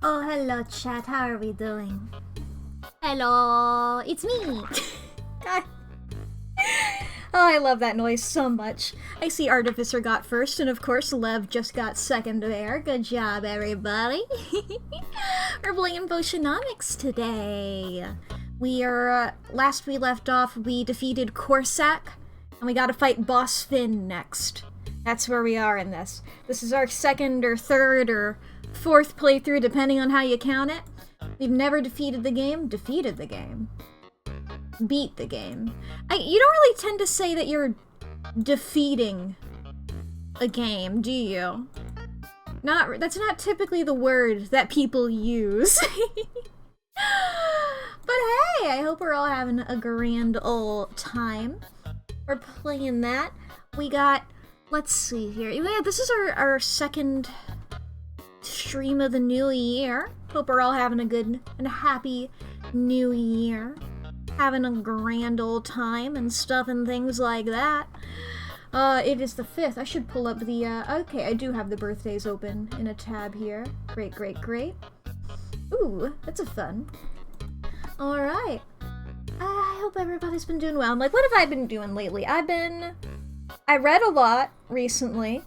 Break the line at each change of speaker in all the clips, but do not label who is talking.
Oh, hello, chat. How are we doing? Hello, it's me. God. Oh, I love that noise so much. I see Artificer got first, and of course Lev just got second there. Good job, everybody. We're playing Potionomics today. Last we left off, we defeated Corsac, and we gotta fight Boss Finn next. That's where we are in this. This is our second or third or fourth playthrough, depending on how you count it. We've never defeated the game. Defeated the game. Beat the game. You don't really tend to say that you're defeating a game, do you? That's not typically the word that people use. But hey, I hope we're all having a grand old time. We're playing that. We got, let's see here. Yeah, this is our second stream of the new year. Hope we're all having a good and happy new year. Having a grand old time and stuff and things like that. It is the 5th. I should pull up the, okay, I do have the birthdays open in a tab here. Great, great, great. Ooh, that's a fun. Alright. I hope everybody's been doing well. Like, what have I been doing lately? I read a lot recently.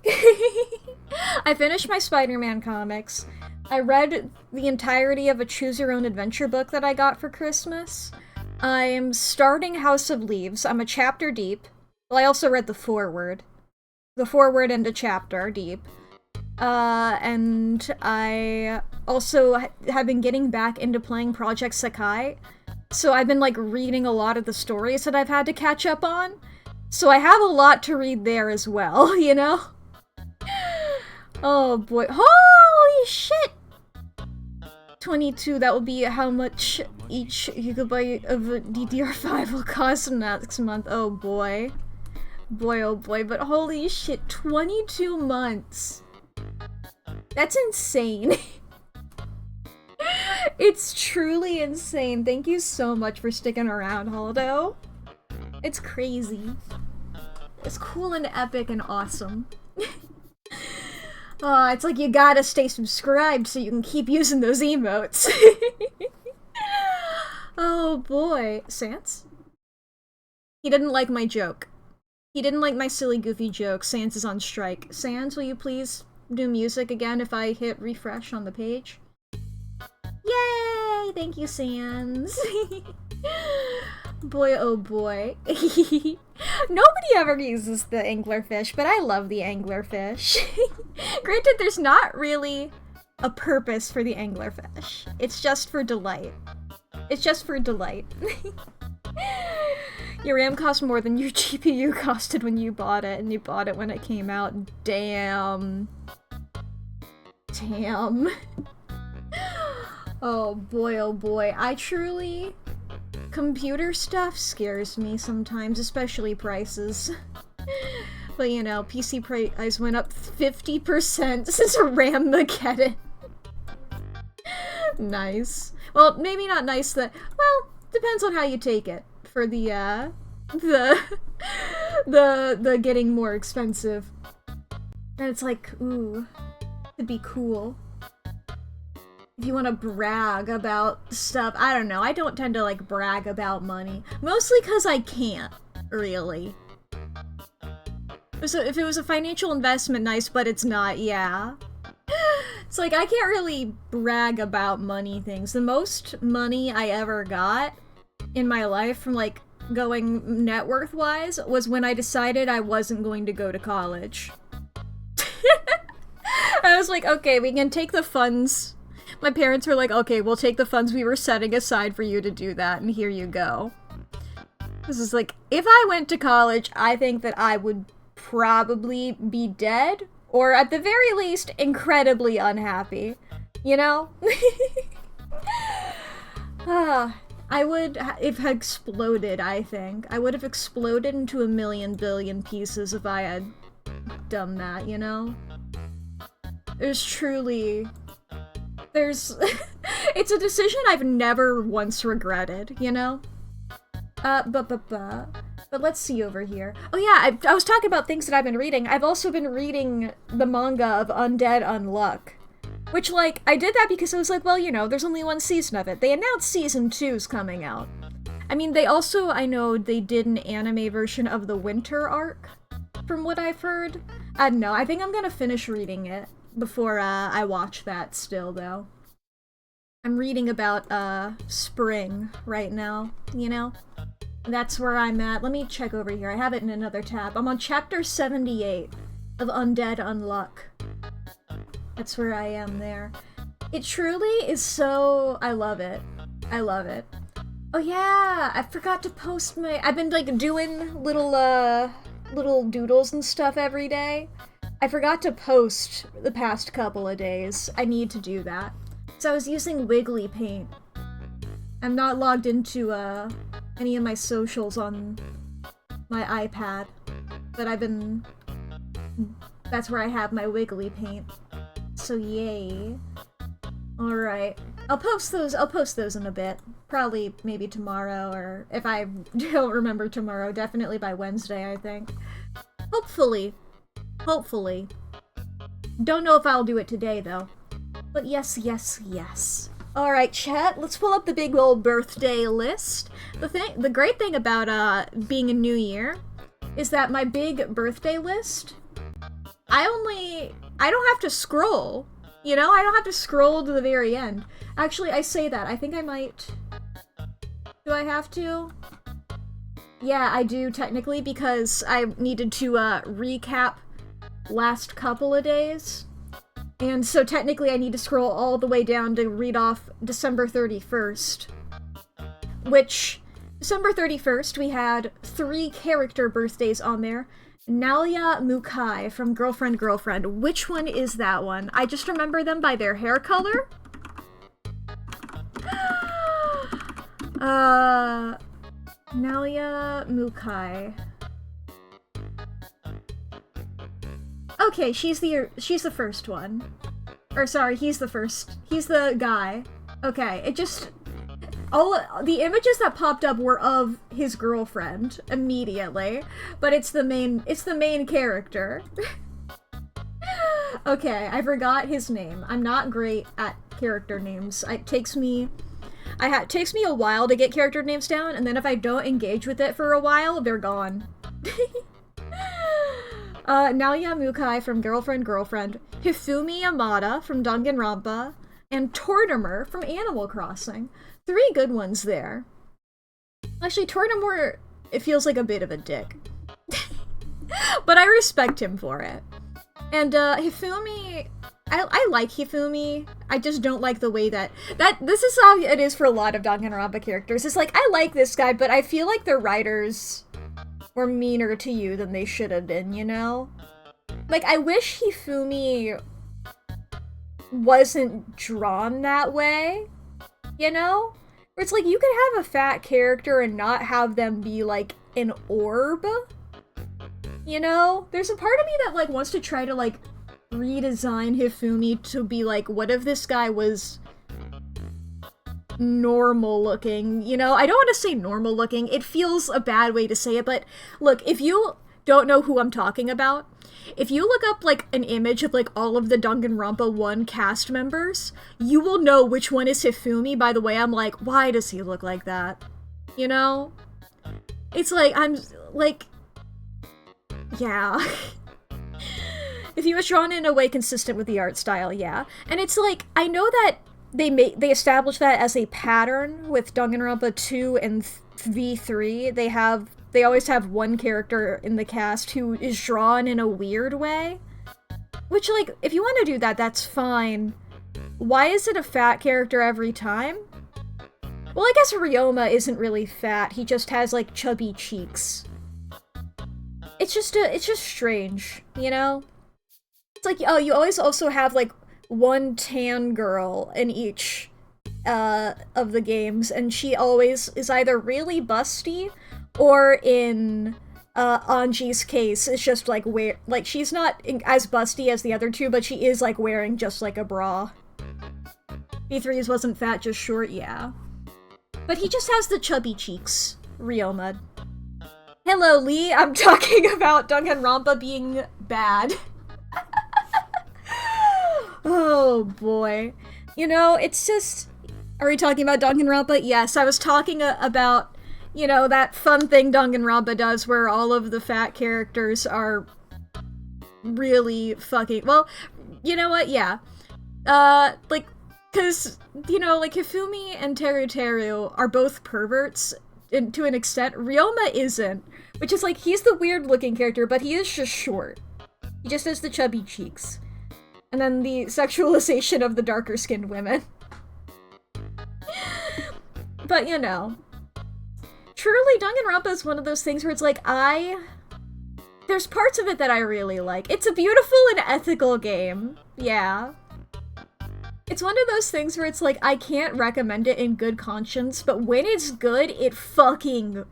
I finished my Spider-Man comics. I read the entirety of a Choose Your Own Adventure book that I got for Christmas. I'm starting House of Leaves. I'm a chapter deep. Well, I also read the foreword. The foreword and a chapter deep. And I also have been getting back into playing Project Sakai. So I've been, like, reading a lot of the stories that I've had to catch up on. So I have a lot to read there as well, you know? Oh boy. Holy shit! 22, that will be how much each gigabyte of DDR5 will cost next month. Oh boy. Boy, oh boy, but holy shit, 22 months. That's insane. It's truly insane. Thank you so much for sticking around, Holdo. It's crazy. It's cool and epic and awesome. It's like you gotta stay subscribed so you can keep using those emotes. Oh boy. Sans? He didn't like my joke. He didn't like my silly goofy joke. Sans is on strike. Sans, will you please do music again if I hit refresh on the page? Yay! Thank you, Sans. Boy, oh boy. Nobody ever uses the anglerfish, but I love the anglerfish. Granted, there's not really a purpose for the anglerfish. It's just for delight. It's just for delight. Your RAM cost more than your GPU costed when you bought it, and you bought it when it came out. Damn. Damn. Oh boy, I truly... Computer stuff scares me sometimes, especially prices. But you know, PC price went up 50% since Rammageddon. Nice. Well, maybe not nice that, well, depends on how you take it. For the getting more expensive. And it's like, ooh, it'd be cool. If you want to brag about stuff, I don't know, I don't tend to, like, brag about money. Mostly because I can't, really. So if it was a financial investment, nice, but it's not, yeah. It's like, I can't really brag about money things. The most money I ever got in my life from, like, going net worth-wise was when I decided I wasn't going to go to college. I was like, okay, we can take the funds. My parents were like, okay, we'll take the funds we were setting aside for you to do that, and here you go. This is like, if I went to college, I think that I would probably be dead, or at the very least, incredibly unhappy. You know? I would have exploded, I think. I would have exploded into a million billion pieces if I had done that, you know? It's a decision I've never once regretted, you know? But let's see over here. Oh yeah, I was talking about things that I've been reading. I've also been reading the manga of Undead Unluck. Which, like, I did that because I was like, well, you know, there's only one season of it. They announced season 2's coming out. I mean, they also, I know they did an anime version of the winter arc, from what I've heard. I don't know, I think I'm gonna finish reading it before I watch that still, though. I'm reading about spring right now, you know? That's where I'm at. Let me check over here. I have it in another tab. I'm on chapter 78 of Undead Unluck. That's where I am there. It truly is so... I love it. I love it. Oh yeah, I forgot to post my... I've been, like, doing little doodles and stuff every day. I forgot to post the past couple of days. I need to do that. So I was using Wiggly Paint. I'm not logged into, any of my socials on my iPad. But I've been... That's where I have my Wiggly Paint. So yay. Alright. I'll post those in a bit. Probably maybe tomorrow, or if I don't remember tomorrow, definitely by Wednesday, I think. Hopefully. Hopefully. Don't know if I'll do it today, though. But yes, yes, yes. Alright, chat, let's pull up the big old birthday list. The great thing about, being a new year is that my big birthday list, I don't have to scroll. You know, I don't have to scroll to the very end. Actually, I say that. I think I might... Do I have to? Yeah, I do, technically, because I needed to, recap last couple of days. And so technically I need to scroll all the way down to read off December 31st. Which, December 31st, we had 3 character birthdays on there. Nalia Mukai from Girlfriend. Which one is that one? I just remember them by their hair color. Nalia Mukai. Okay, she's the first one. Or sorry, he's the guy. Okay, it just... All the images that popped up were of his girlfriend immediately, but it's the main character. Okay, I forgot his name. I'm not great at character names. It takes me a while to get character names down, and then if I don't engage with it for a while, they're gone. Naoya Mukai from Girlfriend, Hifumi Yamada from Danganronpa, and Tortimer from Animal Crossing. 3 good ones there. Actually, Tortimer, it feels like a bit of a dick. But I respect him for it. And, Hifumi... I like Hifumi. I just don't like the way that this is how it is for a lot of Danganronpa characters. It's like, I like this guy, but I feel like the writers were meaner to you than they should have been, you know? Like, I wish Hifumi wasn't drawn that way, you know? Where it's like, you could have a fat character and not have them be, like, an orb? You know? There's a part of me that, like, wants to try to, like, redesign Hifumi to be like, what if this guy was normal looking? You know, I don't want to say normal looking. It feels a bad way to say it, but look, if you don't know who I'm talking about, if you look up, like, an image of, like, all of the Danganronpa 1 cast members, you will know which one is Hifumi by the way I'm like, why does he look like that? You know? It's like, I'm, like... Yeah. If he was drawn in a way consistent with the art style, yeah. And it's like, I know that they established that as a pattern with Danganronpa 2 and V3. They always have one character in the cast who is drawn in a weird way. Which, like, if you want to do that, that's fine. Why is it a fat character every time? Well, I guess Ryoma isn't really fat. He just has, like, chubby cheeks. It's just strange, you know? It's like, oh, you always also have, like, one tan girl in each, of the games, and she always is either really busty, or in, Anji's case, it's just, like, she's not as busty as the other two, but she is, like, wearing just, like, a bra. V3's wasn't fat, just short, yeah. But he just has the chubby cheeks, Ryoma. Hello, Lee, I'm talking about Danganronpa being bad. Oh boy. You know, it's just... Are we talking about Danganronpa? Yes, I was talking about, you know, that fun thing Danganronpa does where all of the fat characters are really fucking... Well, you know what? Yeah. Like, because, you know, like, Hifumi and Teru are both perverts to an extent. Ryoma isn't. Which is like, he's the weird-looking character, but he is just short. He just has the chubby cheeks. And then the sexualization of the darker-skinned women. But, you know. Truly, Danganronpa is one of those things where it's like, there's parts of it that I really like. It's a beautiful and ethical game. Yeah. It's one of those things where it's like, I can't recommend it in good conscience, but when it's good, it fucking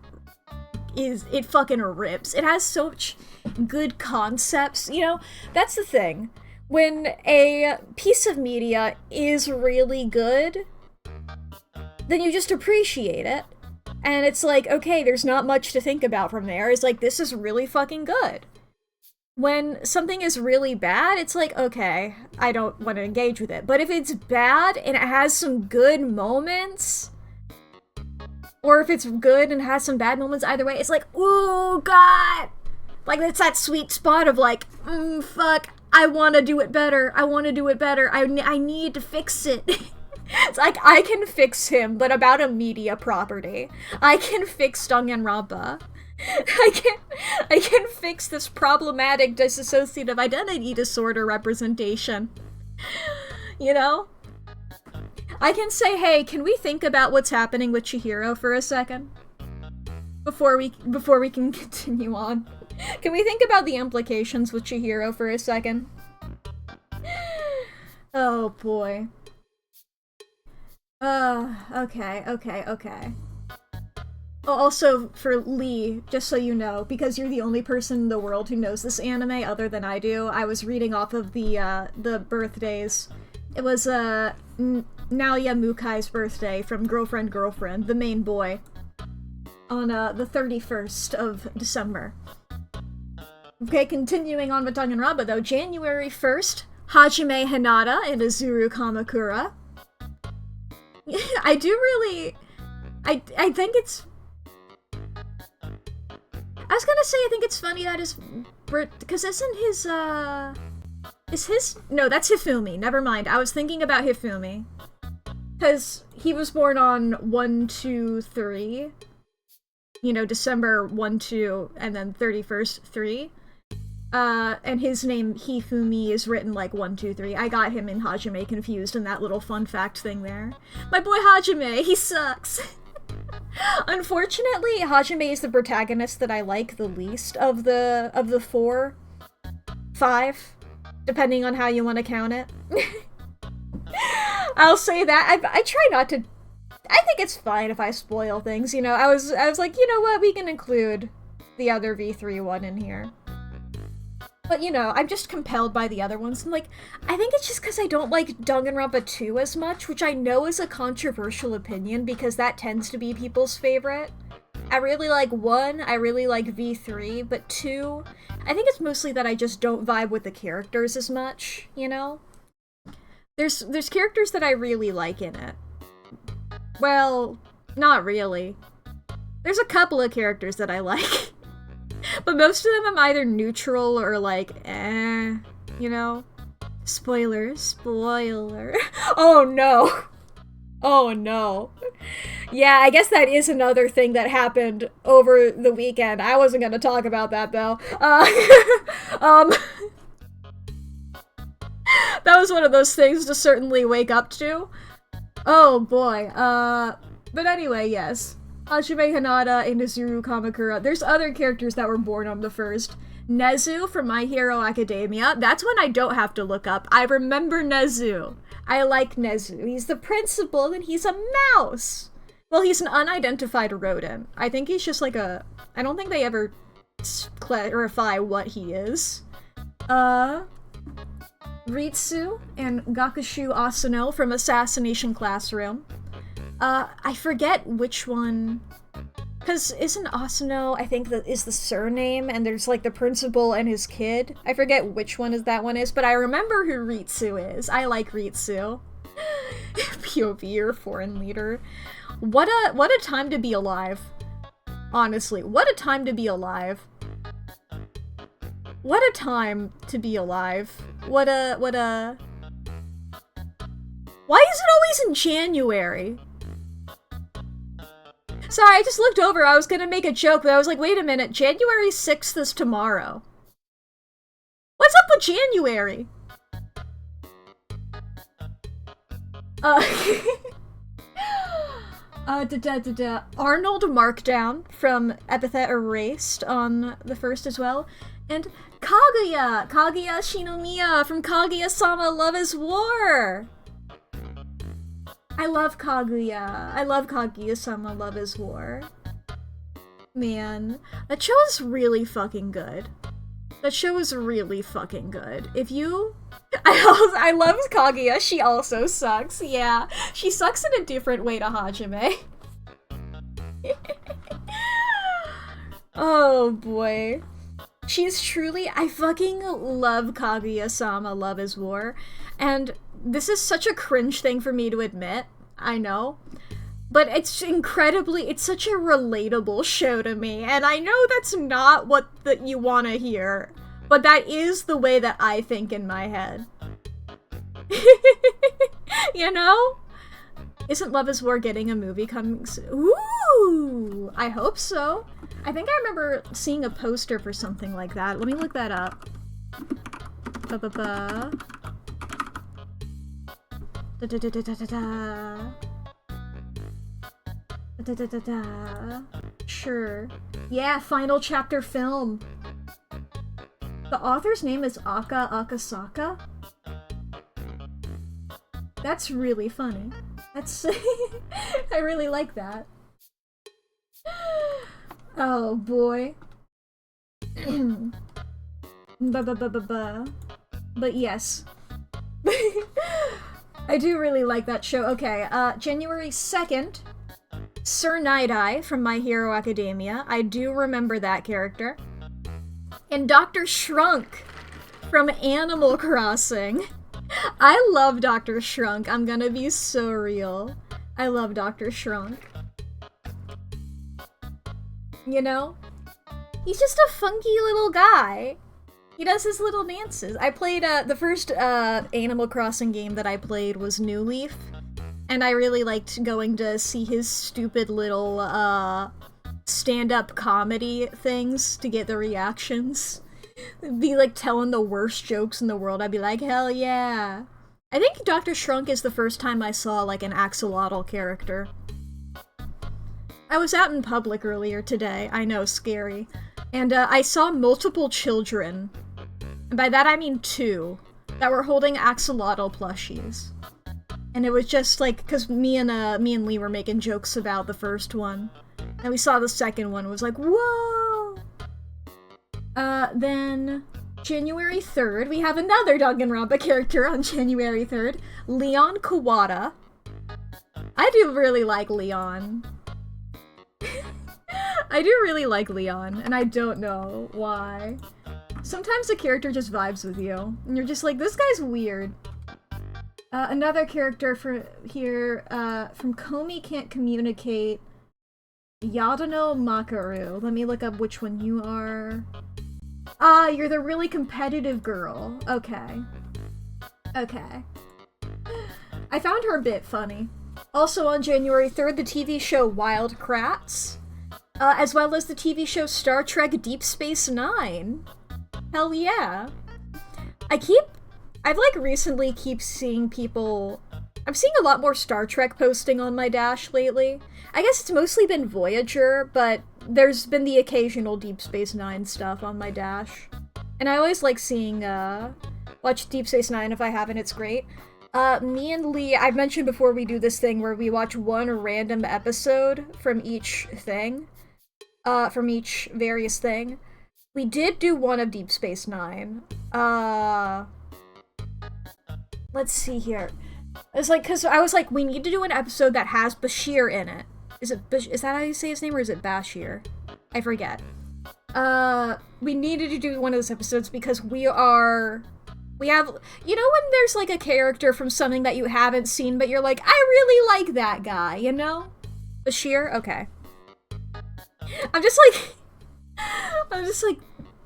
rips. It has so much good concepts. You know, that's the thing. When a piece of media is really good, then you just appreciate it. And it's like, okay, there's not much to think about from there. It's like, this is really fucking good. When something is really bad, it's like, okay, I don't want to engage with it. But if it's bad and it has some good moments, or if it's good and has some bad moments, either way, it's like, ooh, God! Like, it's that sweet spot of like, fuck, I want to do it better. I want to do it better. I need to fix it. It's like, I can fix him, but about a media property. I can fix Danganronpa. I can fix this problematic dissociative identity disorder representation. You know? I can say, hey, can we think about what's happening with Chihiro for a second? Before we can continue on. Can we think about the implications with Chihiro for a second? Oh boy. Okay. Oh, also, for Lee, just so you know, because you're the only person in the world who knows this anime other than I do, I was reading off of the birthdays. It was, Naoya Mukai's birthday from Girlfriend, the main boy, on, the 31st of December. Okay, continuing on with Danganronpa, though, January 1st, Hajime Hinata and Azuru Kamakura. I do really... I think it's... I was gonna say I think it's funny that his... Because isn't his, Is his... No, that's Hifumi. Never mind. I was thinking about Hifumi. Because he was born on 1-2-3. You know, December 1-2, and then 31st 3. And his name, Hifumi, is written like 1-2-3. I got him and Hajime confused in that little fun fact thing there. My boy Hajime, he sucks! Unfortunately, Hajime is the protagonist that I like the least of the 4, 5, depending on how you want to count it. I'll say that. I try not to... I think it's fine if I spoil things, you know? I was like, you know what, we can include the other V3 one in here. But, you know, I'm just compelled by the other ones. And, like, I think it's just because I don't like Danganronpa 2 as much, which I know is a controversial opinion because that tends to be people's favorite. I really like 1, I really like V3, but 2, I think it's mostly that I just don't vibe with the characters as much, you know? There's characters that I really like in it. Well, not really. There's a couple of characters that I like. But most of them I'm either neutral or like, you know? Spoiler. Oh no! Oh no. Yeah, I guess that is another thing that happened over the weekend. I wasn't gonna talk about that though. That was one of those things to certainly wake up to. Oh boy, but anyway, yes. Hajime Hinata and Azuru Kamakura. There's other characters that were born on the 1st. Nezu from My Hero Academia. That's one I don't have to look up. I remember Nezu. I like Nezu. He's the principal and he's a mouse. Well, he's an unidentified rodent. I think he's just like a... I don't think they ever clarify what he is. Ritsu and Gakushu Asano from Assassination Classroom. I forget which one... Because isn't Asano, I think, that is the surname, and there's like the principal and his kid. I forget which one is that one is, but I remember who Ritsu is. I like Ritsu. POV or foreign leader. What a time to be alive. Honestly, what a time to be alive. What a time to be alive. What a... Why is it always in January? Sorry, I just looked over. I was gonna make a joke, but I was like, wait a minute. January 6th is tomorrow. What's up with January? Arnold Markdown from Epithet Erased on the 1st as well. And Kaguya! Kaguya Shinomiya from Kaguya-sama Love is War! I love Kaguya. I love Kaguya-sama Love is War. Man, that show is really fucking good. That show is really fucking good. If you... I love Kaguya. She also sucks. Yeah, she sucks in a different way to Hajime. Oh boy. She's truly... I fucking love Kaguya-sama Love is War. And this is such a cringe thing for me to admit. I know. But it's incredibly... It's such a relatable show to me. And I know that's not what you want to hear. But that is the way that I think in my head. You know? Isn't Love is War getting a movie coming soon? Ooh! I hope so. I think I remember seeing a poster for something like that. Let me look that up. Ba-ba-ba. Da-da-da-da-da-da. Da-da-da-da. Sure. Yeah, final chapter film. The author's name is Aka Akasaka? That's really funny. That's... I really like that. Oh boy. Ba-ba-ba-ba-ba. But yes. I do really like that show. Okay, January 2nd, Sir Night-Eye from My Hero Academia. I do remember that character. And Dr. Shrunk from Animal Crossing. I love Dr. Shrunk. I'm gonna be so real. I love Dr. Shrunk. You know? He's just a funky little guy. He does his little dances. I played, the first, Animal Crossing game that I played was New Leaf. And I really liked going to see his stupid little, stand-up comedy things to get the reactions. Be like telling the worst jokes in the world. I'd be like, hell yeah. I think Dr. Shrunk is the first time I saw like an axolotl character. I was out in public earlier today. I know, scary. And I saw multiple children, and by that I mean 2, that were holding axolotl plushies. And it was just like, cause me and Lee were making jokes about the first one. And we saw the second one, was like, whoa! Then, January 3rd, we have another Danganronpa character on January 3rd, Leon Kawada. I do really like Leon. I do really like Leon, and I don't know why. Sometimes a character just vibes with you, and you're just like, this guy's weird. Another character here, from Komi Can't Communicate, Yadano Makaru. Let me look up which one you are. Ah, you're the really competitive girl. Okay. Okay. I found her a bit funny. Also on January 3rd, the TV show Wild Kratts, as well as the TV show Star Trek Deep Space Nine. Hell yeah. I've like recently keep seeing people... I'm seeing a lot more Star Trek posting on my Dash lately. I guess it's mostly been Voyager, but there's been the occasional Deep Space Nine stuff on my Dash. And I always like seeing, watch Deep Space Nine if I haven't, it's great. Me and Lee, I've mentioned before we do this thing where we watch one random episode from each thing. From each various thing. We did do one of Deep Space Nine. Let's see here. It's like, cause I was like, we need to do an episode that has Bashir in it. is that how you say his name, or is it Bashir? I forget. We needed to do one of those episodes because we have, you know when there's like a character from something that you haven't seen, but you're like, I really like that guy, you know? Bashir? Okay. I'm just like,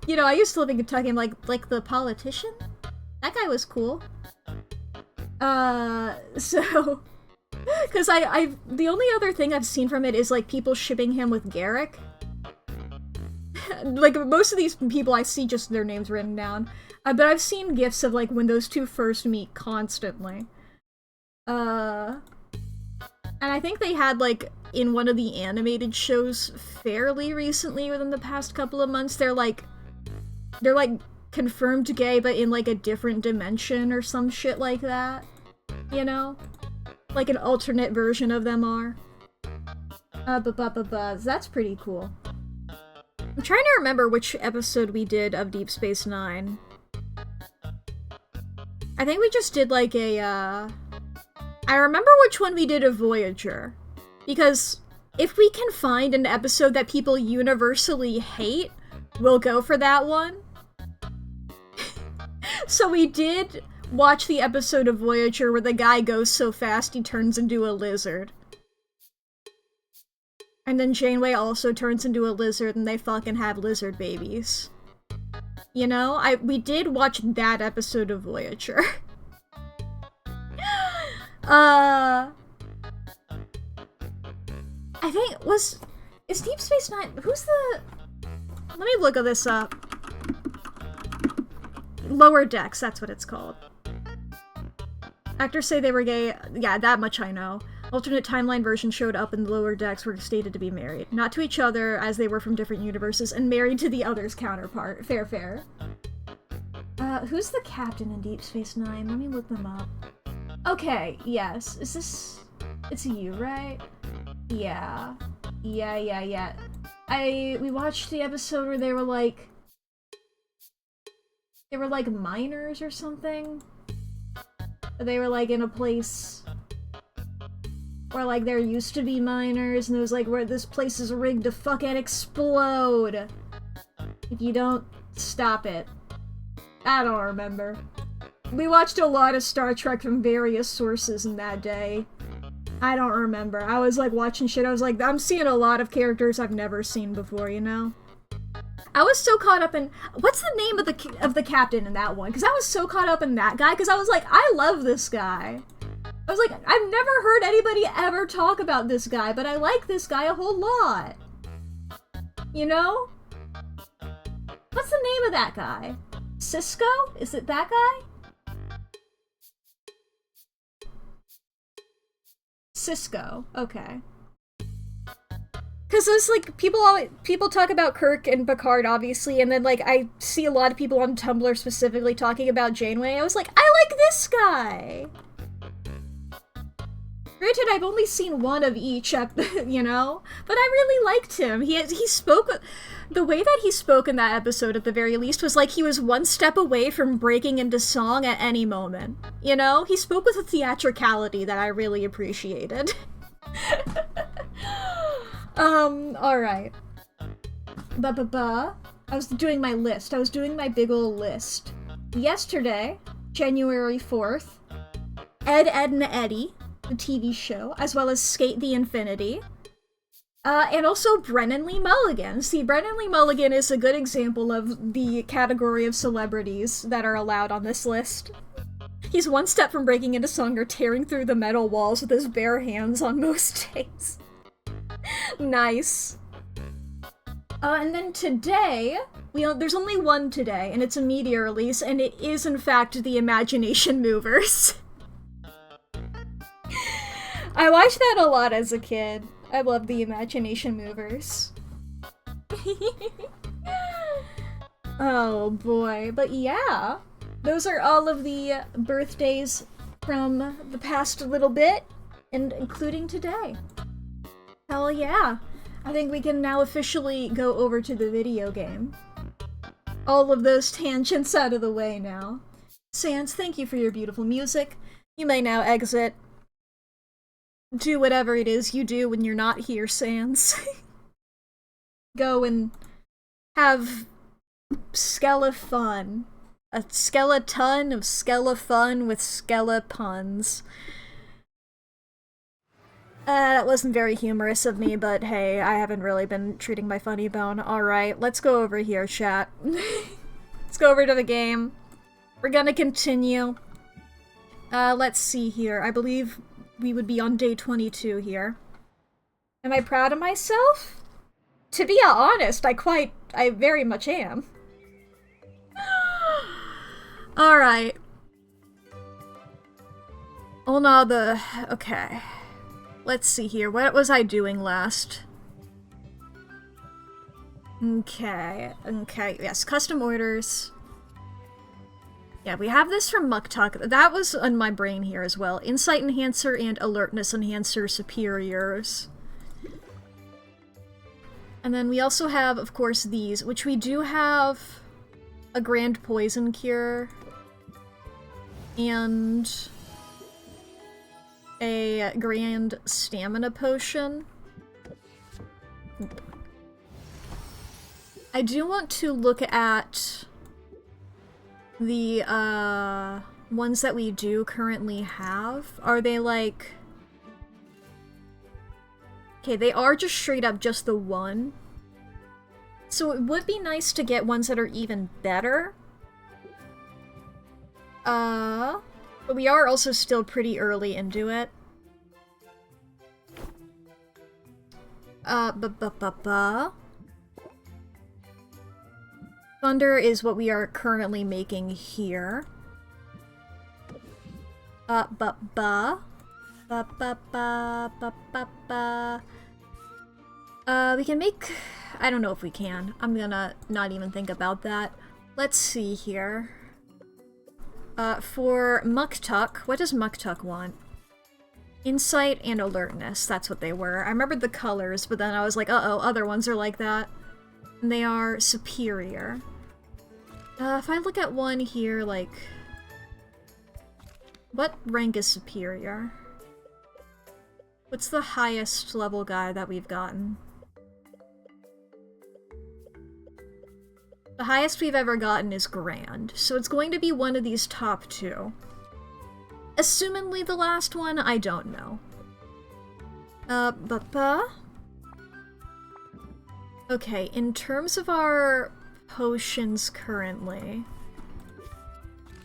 you know, I used to live in Kentucky, I'm like the politician? That guy was cool. So... Because the only other thing I've seen from it is, like, people shipping him with Garrick. Like, most of these people I see just their names written down. But I've seen gifs of, like, when those two first meet constantly. And I think they had, like, in one of the animated shows fairly recently, within the past couple of months, they're confirmed gay, but in, like, a different dimension or some shit like that. You know? Like an alternate version of them are. That's pretty cool. I'm trying to remember which episode we did of Deep Space Nine. I think we just did like I remember which one we did of Voyager. Because if we can find an episode that people universally hate, we'll go for that one. So we did watch the episode of Voyager where the guy goes so fast he turns into a lizard. And then Janeway also turns into a lizard and they fucking have lizard babies. You know? We did watch that episode of Voyager. I think is Deep Space Nine, let me look at this up. Lower Decks, that's what it's called. Actors say they were gay. Yeah, that much I know. Alternate timeline version showed up in the Lower Decks were stated to be married. Not to each other, as they were from different universes, and married to the other's counterpart. Fair, fair. Who's the captain in Deep Space Nine? Let me look them up. Okay, yes. Is this... It's you, right? Yeah. Yeah. We watched the episode where they were like... They were like minors or something? They were like in a place where like there used to be miners, and it was like where this place is rigged to fucking explode if you don't stop it. I don't remember. We watched a lot of Star Trek from various sources in that day. I don't remember. I was like watching shit, I was like, I'm seeing a lot of characters I've never seen before, you know? I was so caught up in... What's the name of the captain in that one? Because I was so caught up in that guy, because I was like, I love this guy. I was like, I've never heard anybody ever talk about this guy, but I like this guy a whole lot. You know? What's the name of that guy? Cisco? Is it that guy? Cisco. Okay. Because it's like, people talk about Kirk and Picard, obviously, and then, like, I see a lot of people on Tumblr specifically talking about Janeway. I was like, I like this guy! Granted, I've only seen one of each, you know? But I really liked him. He spoke... The way that he spoke in that episode, at the very least, was like he was one step away from breaking into song at any moment. You know? He spoke with a theatricality that I really appreciated. Alright. I was doing my list. I was doing my big ol' list. Yesterday, January 4th, Ed, Edd n Eddy, the TV show, as well as Skate the Infinity. And also Brennan Lee Mulligan. See, Brennan Lee Mulligan is a good example of the category of celebrities that are allowed on this list. He's one step from breaking into song or tearing through the metal walls with his bare hands on most days. Nice. And then today, there's only one today, and it's a media release, and it is in fact the Imagination Movers. I watched that a lot as a kid. I love the Imagination Movers. Oh boy, but yeah. Those are all of the birthdays from the past little bit, and including today. Hell yeah. I think we can now officially go over to the video game. All of those tangents out of the way now. Sans, thank you for your beautiful music. You may now exit. do whatever it is you do when you're not here, Sans. Go and have skele-fun. A skeleton of skele-fun with skele-puns. That wasn't very humorous of me, but hey, I haven't really been treating my funny bone. Alright, let's go over here, chat. Let's go over to the game. We're gonna continue. Let's see here. I believe we would be on day 22 here. Am I proud of myself? To be honest, I very much am. Alright. Oh no, okay. Let's see here. What was I doing last? Okay, yes, custom orders. Yeah, we have this from Mack. That was on my brain here as well. Insight Enhancer and Alertness Enhancer Superiors. And then we also have, of course, these, which we do have a Grand Poison Cure and a Grand Stamina Potion. I do want to look at the ones that we do currently have. Are they like... Okay, they are just straight up just the one. So it would be nice to get ones that are even better. But we are also still pretty early into it. Thunder is what we are currently making here. We can make... I don't know if we can. I'm gonna not even think about that. Let's see here. For Mack, what does Mack want? Insight and Alertness, that's what they were. I remembered the colors, but then I was like, uh-oh, other ones are like that. And they are superior. If I look at one here, like... What rank is superior? What's the highest level guy that we've gotten? The highest we've ever gotten is Grand, so it's going to be one of these top two. Assumingly the last one, I don't know. Okay, in terms of our potions currently,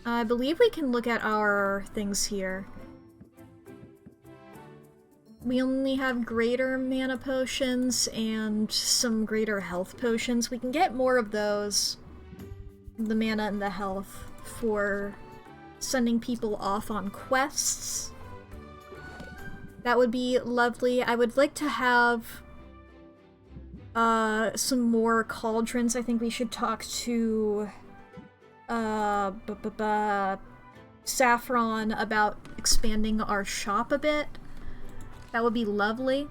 I believe we can look at our things here. We only have greater mana potions and some greater health potions. We can get more of those, the mana and the health, for sending people off on quests. That would be lovely. I would like to have some more cauldrons. I think we should talk to Saffron about expanding our shop a bit. That would be lovely.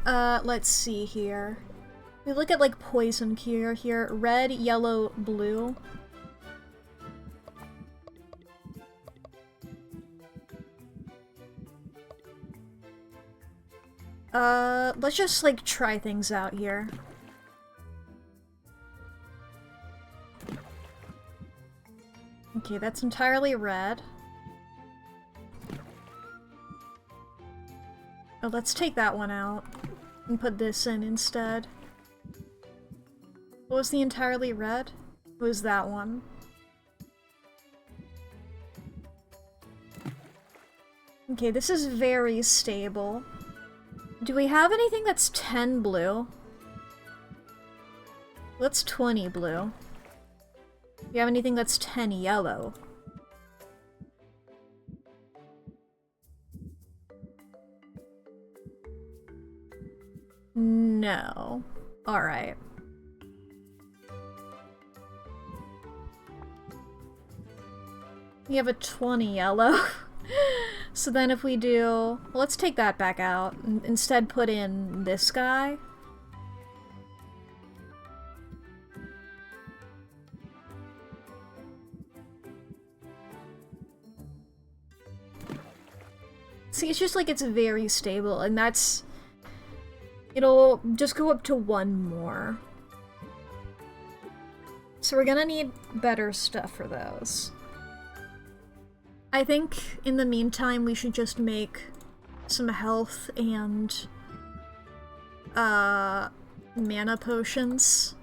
Let's see here. We look at, like, poison cure here. Red, yellow, blue. Let's just, like, try things out here. Okay, that's entirely red. Oh, let's take that one out and put this in instead. What was the entirely red? It was that one. Okay, this is very stable. Do we have anything that's 10 blue? What's 20 blue? Do you have anything that's 10 yellow? No. Alright. We have a 20 yellow. So then if we do... Well, let's take that back out. Instead put in this guy. See, it's just like it's very stable, and that's... It'll just go up to 1 more. So we're gonna need better stuff for those. I think, in the meantime, we should just make some health and... mana potions.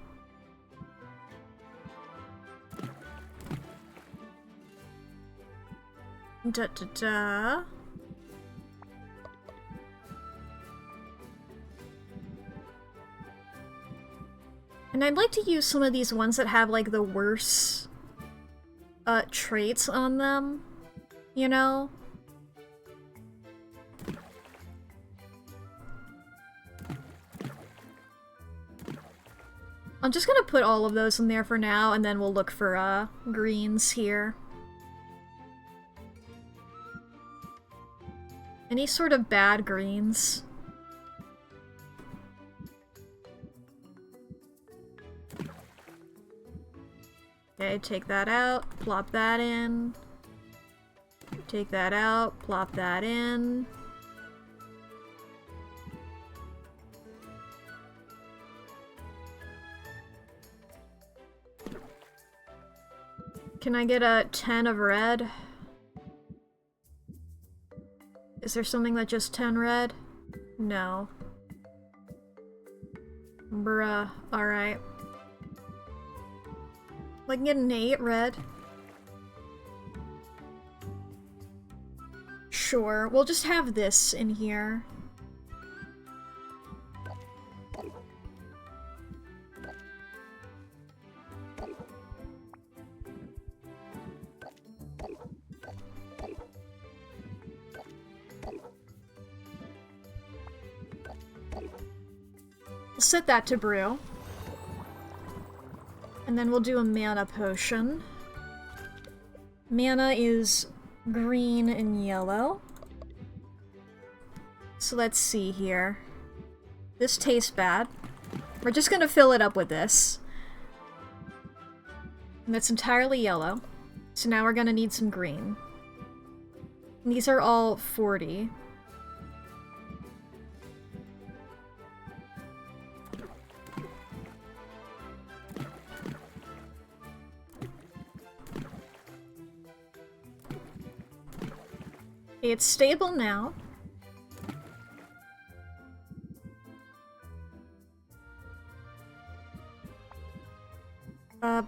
Da-da-da. And I'd like to use some of these ones that have, like, the worst traits on them, you know? I'm just gonna put all of those in there for now, and then we'll look for, greens here. Any sort of bad greens? Okay, take that out, plop that in. Take that out, plop that in. Can I get a 10 of red? Is there something that just 10 red? No. Bruh, alright. I can get an 8 red. Sure, we'll just have this in here. We'll set that to brew. And then we'll do a mana potion. Mana is green and yellow. So let's see here. This tastes bad. We're just gonna fill it up with this. And that's entirely yellow. So now we're gonna need some green. And these are all 40. It's stable now. I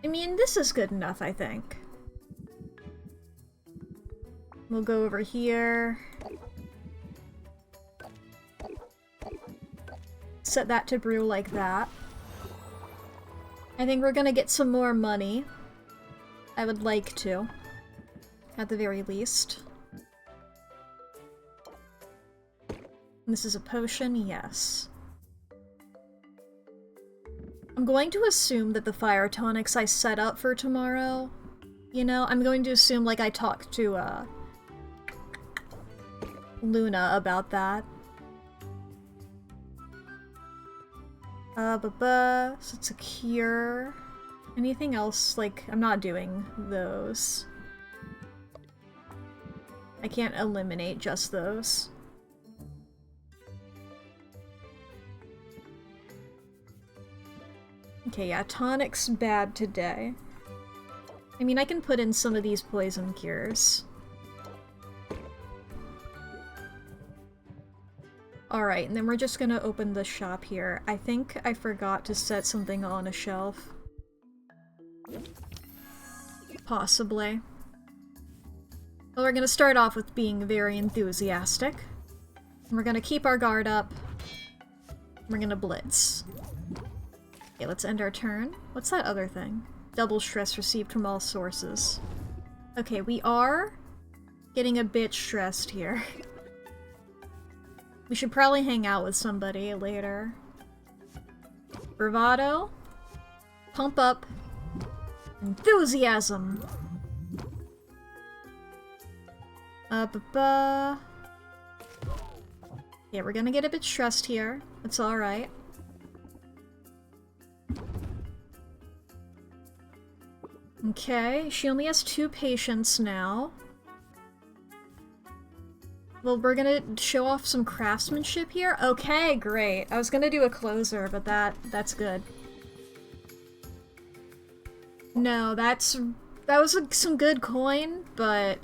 mean, this is good enough, I think. We'll go over here. Set that to brew like that. I think we're gonna get some more money. I would like to. At the very least. This is a potion, yes. I'm going to assume that the fire tonics I set up for tomorrow, you know, I'm going to assume like I talked to Luna about that. So it's a cure. Anything else? Like, I'm not doing those. I can't eliminate just those. Okay, yeah, tonic's bad today. I mean, I can put in some of these poison cures. Alright, and then we're just gonna open the shop here. I think I forgot to set something on a shelf. Possibly. Well, we're gonna start off with being very enthusiastic. And we're gonna keep our guard up. We're gonna blitz. Okay, let's end our turn. What's that other thing? Double stress received from all sources. Okay, we are getting a bit stressed here. We should probably hang out with somebody later. Bravado. Pump up. Enthusiasm. Yeah, we're gonna get a bit stressed here. It's alright. Okay, she only has 2 patients now. Well, we're gonna show off some craftsmanship here? Okay, great. I was gonna do a closer, but that's good. No, that was some good coin, but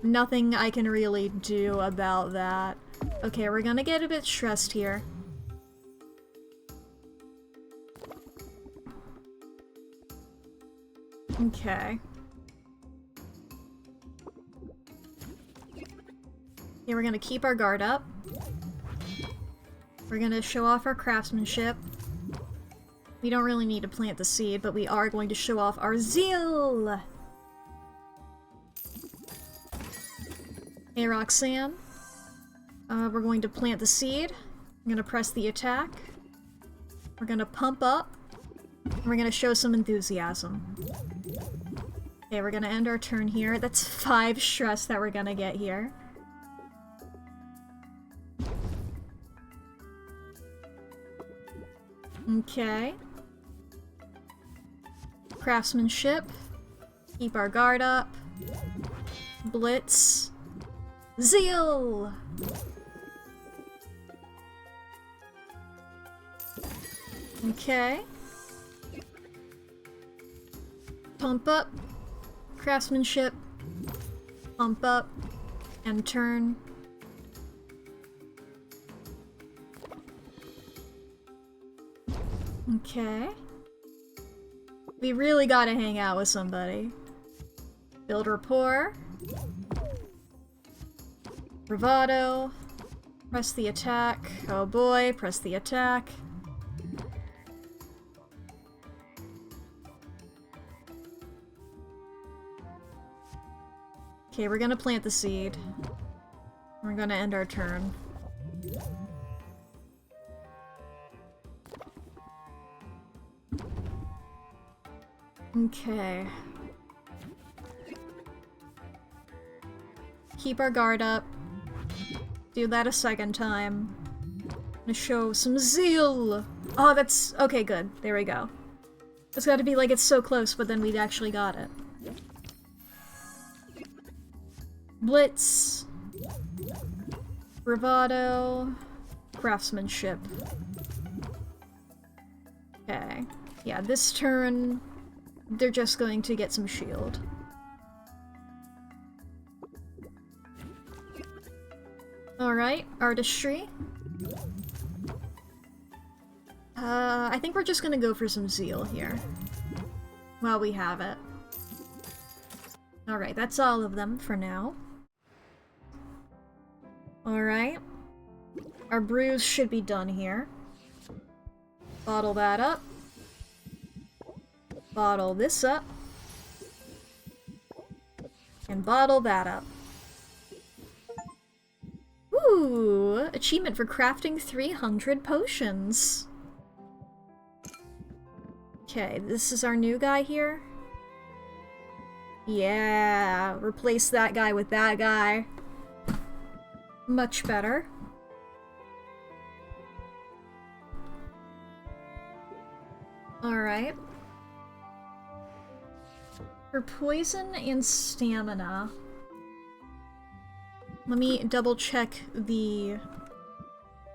nothing I can really do about that. Okay, we're gonna get a bit stressed here. Okay. Yeah, we're gonna keep our guard up. We're gonna show off our craftsmanship. We don't really need to plant the seed, but we are going to show off our zeal! Hey, Roxanne. We're going to plant the seed. I'm gonna press the attack. We're gonna pump up. And we're gonna show some enthusiasm. Okay, we're gonna end our turn here. That's 5 stress that we're gonna get here. Okay. Craftsmanship. Keep our guard up. Blitz. Zeal! Okay. Pump up. Craftsmanship. Pump up. And turn. Okay. We really gotta hang out with somebody. Build rapport. Bravado. Press the attack. Oh boy, press the attack. Okay, we're gonna plant the seed. We're gonna end our turn. Okay. Keep our guard up. Do that a second time. To show some zeal! Oh, that's... okay, good. There we go. It's gotta be like it's so close, but then we'd actually got it. Blitz. Bravado. Craftsmanship. Okay. Yeah, this turn, they're just going to get some shield. Alright, artistry. I think we're just gonna go for some zeal here. While we have it. Alright, that's all of them for now. Alright. Our brews should be done here. Bottle that up. Bottle this up. And bottle that up. Ooh! Achievement for crafting 300 potions. Okay, this is our new guy here. Yeah, replace that guy with that guy. Much better. Alright. For poison and stamina, let me double check the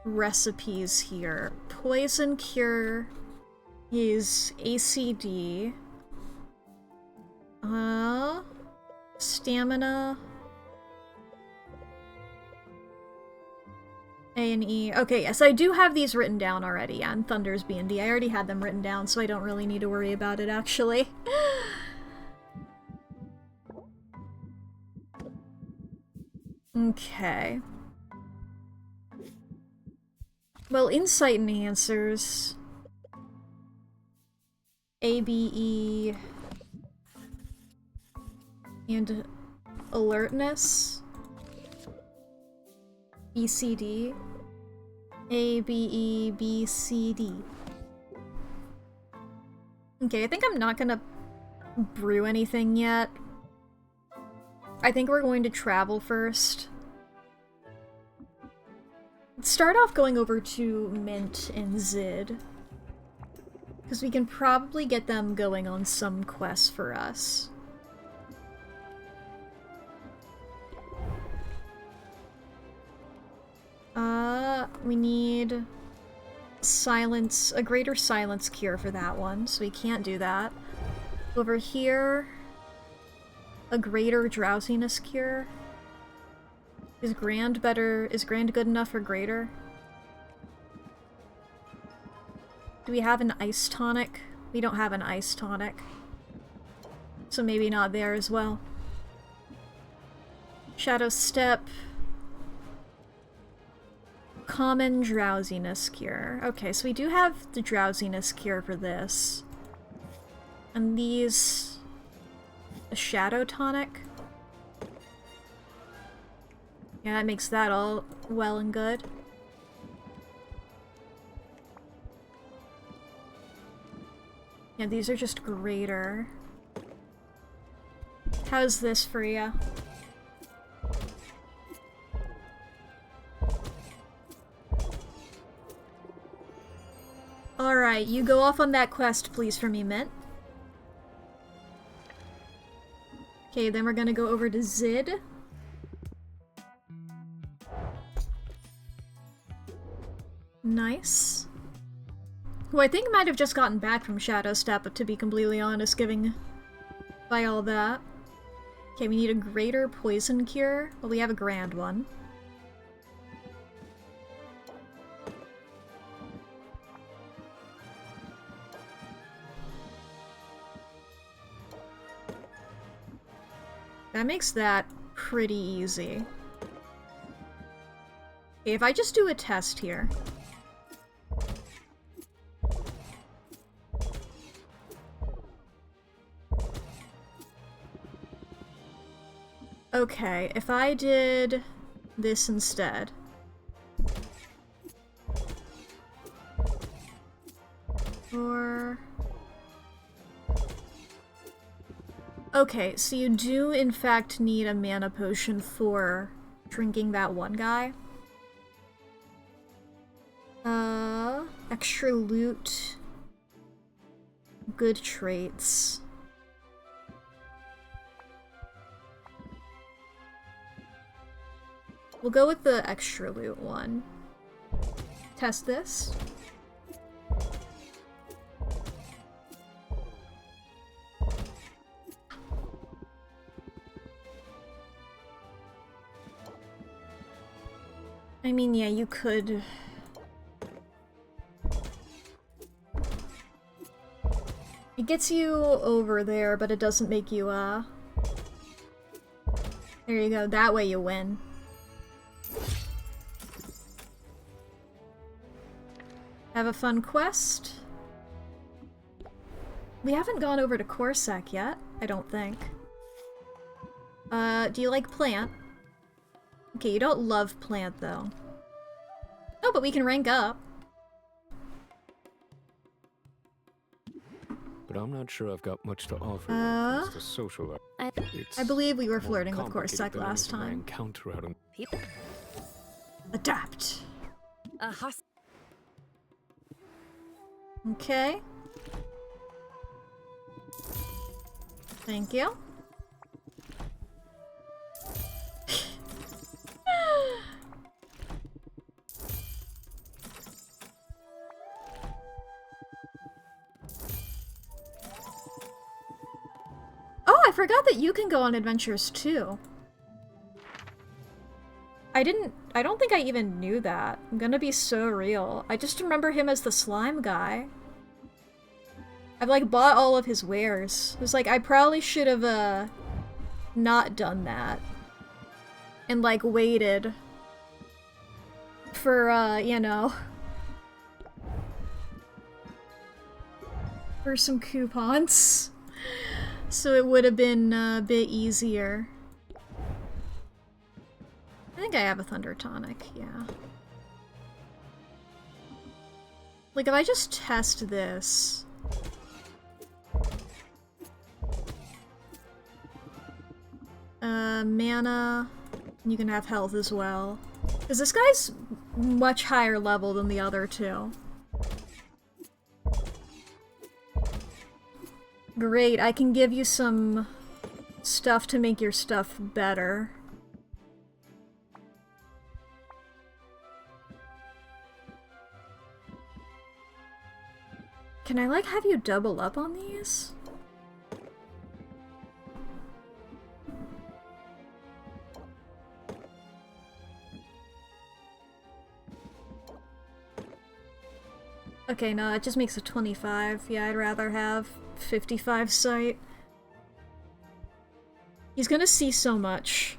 recipes here. Poison cure is ACD. Stamina. A and E. Okay, yes, I do have these written down already. Yeah, and Thunder's B&D. I already had them written down, so I don't really need to worry about it, actually. Okay. Well, insight enhancers. ABE. And alertness. BCD. ABE, BCD. Okay, I think I'm not gonna brew anything yet. I think we're going to travel first. Let's start off going over to Mint and Zid. Because we can probably get them going on some quests for us. We need a greater silence cure for that one, so we can't do that. Over here, a greater drowsiness cure. Is Grand good enough for greater? Do we have an ice tonic? We don't have an ice tonic. So maybe not there as well. Shadow Step. Common drowsiness cure. Okay, so we do have the drowsiness cure for this. And these... a shadow tonic? Yeah, that makes that all well and good. Yeah, these are just greater. How's this for ya? Alright, you go off on that quest, please, for me, Mint. Okay, then we're gonna go over to Zid. Nice. Who I think might have just gotten back from Shadow Step, to be completely honest, given by all that. Okay, we need a greater poison cure. Well, we have a grand one. That makes that pretty easy. Okay, if I just do a test here. Okay, if I did this instead. Or... okay, so you do in fact need a mana potion for drinking that one guy. Extra loot. Good traits. We'll go with the extra loot one. Test this. I mean, yeah, you could... it gets you over there, but it doesn't make you, there you go, that way you win. Have a fun quest. We haven't gone over to Corsac yet, I don't think. Do you like plant? Okay, you don't love plant, though. Oh, but we can rank up.
But I'm not sure I've got much to offer when it comes to social life.
I believe we were flirting with Corsac last time.
Encounter out on
Adapt. Okay. Thank you. Oh, I forgot that you can go on adventures too. I don't think I even knew that. I'm gonna be so real. I just remember him as the slime guy. I've like bought all of his wares. It was like, I probably should have not done that. And like waited for you know, for some coupons. So it would have been a bit easier. I think I have a Thunder Tonic, yeah. Like, if I just test this... mana... You can have health as well. Because this guy's much higher level than the other two. Great, I can give you some stuff to make your stuff better. Can I, like, have you double up on these? Okay, no, it just makes it 25. Yeah, I'd rather have 55 sight. He's gonna see so much.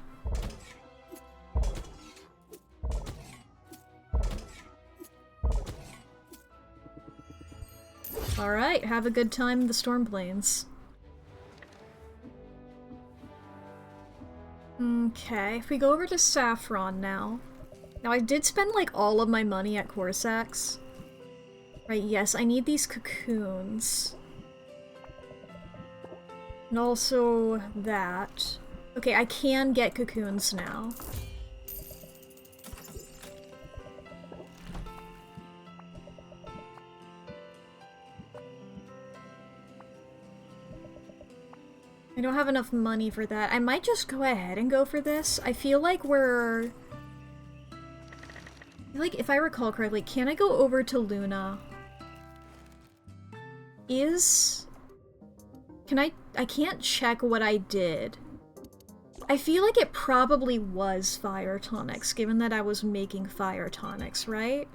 Alright, have a good time in the storm plains. Okay, if we go over to Saffron now. Now, I did spend, like, all of my money at Corsax. Right, yes, I need these cocoons. And also that. Okay, I can get cocoons now. I don't have enough money for that. I might just go ahead and go for this. I feel like we're... Like, if I recall correctly, can I go over to Luna? Can I can't check what I did. I feel like it probably was fire tonics, given that I was making fire tonics, right?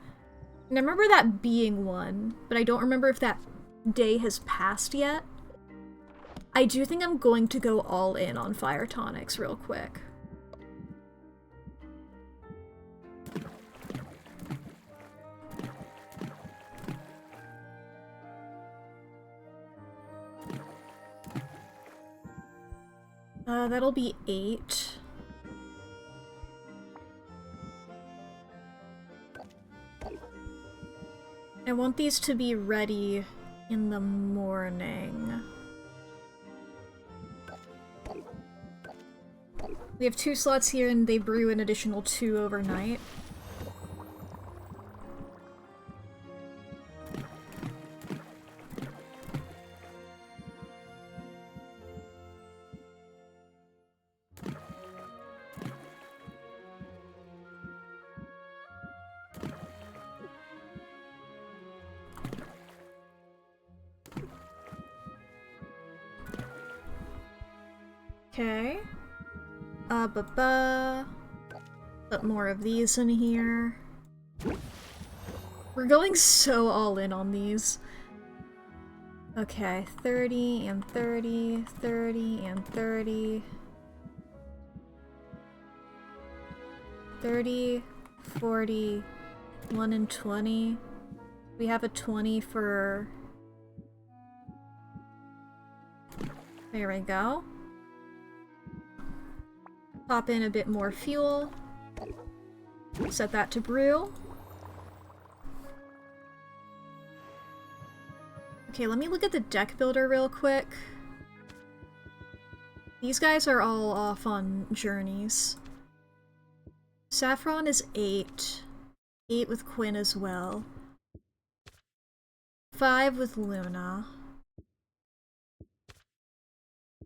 And I remember that being one, but I don't remember if that day has passed yet. I do think I'm going to go all in on fire tonics real quick. That'll be 8. I want these to be ready in the morning. We have 2 slots here and they brew an additional 2 overnight. Okay. Put more of these in here. We're going so all in on these. Okay, 30 and 30, 30 and 30. 30, 40, 1 and 20. We have a 20 for... There we go. Pop in a bit more fuel. Set that to brew. Okay, let me look at the deck builder real quick. These guys are all off on journeys. Saffron is 8. 8 with Quinn as well. 5 with Luna.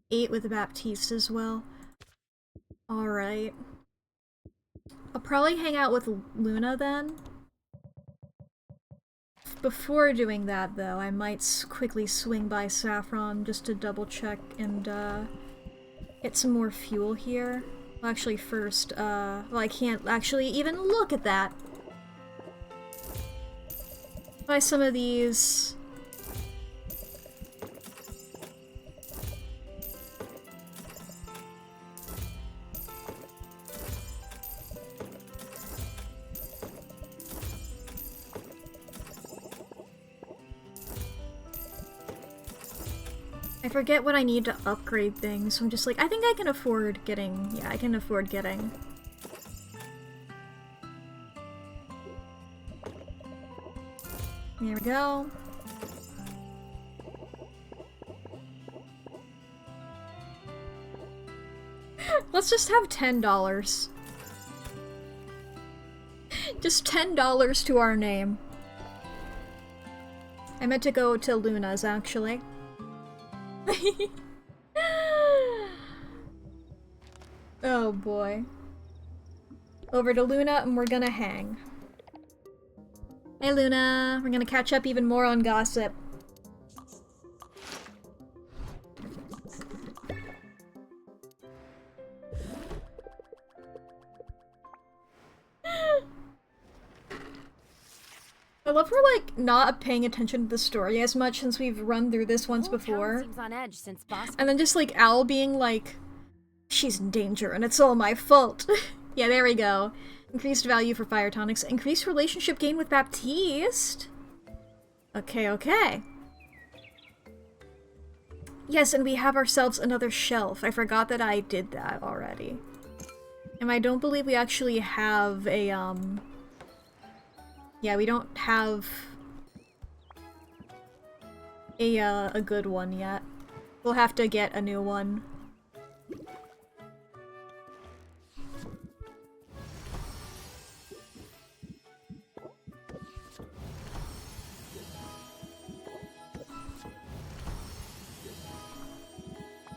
8 with Baptiste as well. Alright. I'll probably hang out with Luna then. Before doing that, though, I might quickly swing by Saffron just to double check and get some more fuel here. Well, actually, first, well, I can't actually even look at that. Buy some of these. I forget what I need to upgrade things, so I'm just like, I think I can afford getting... Yeah, I can afford getting. There we go. Let's just have $10. Just $10 to our name. I meant to go to Luna's, actually. Oh boy. Over to Luna and we're gonna hang. Hey Luna, we're gonna catch up even more on gossip. I love her, like, not paying attention to the story as much since we've run through this once before.
Seems on edge since
And then just, like, Al being like, she's in danger and it's all my fault. Yeah, there we go. Increased value for fire tonics. Increased relationship gain with Baptiste. Okay, okay. Yes, and we have ourselves another shelf. I forgot that I did that already. And I don't believe we actually have a, yeah, we don't have a good one yet. We'll have to get a new one.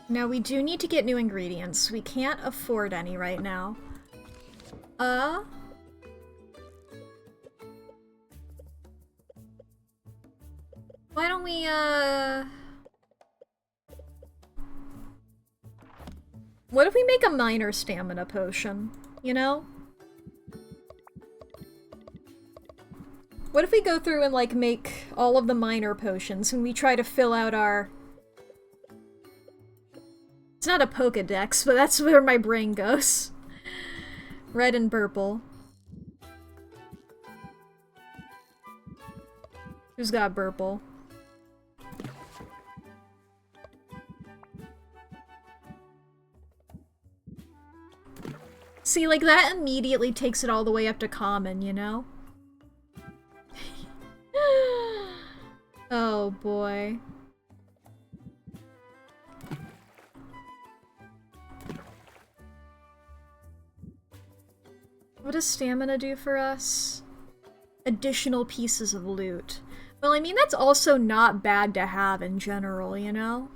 Now we do need to get new ingredients. We can't afford any right now. Why don't we, what if we make a minor stamina potion, you know? What if we go through and, like, make all of the minor potions and we try to fill out our... It's not a Pokedex, but that's where my brain goes. Red and purple. Who's got purple? See, like, that immediately takes it all the way up to common, you know? Oh, boy. What does stamina do for us? Additional pieces of loot. Well, I mean, that's also not bad to have in general, you know?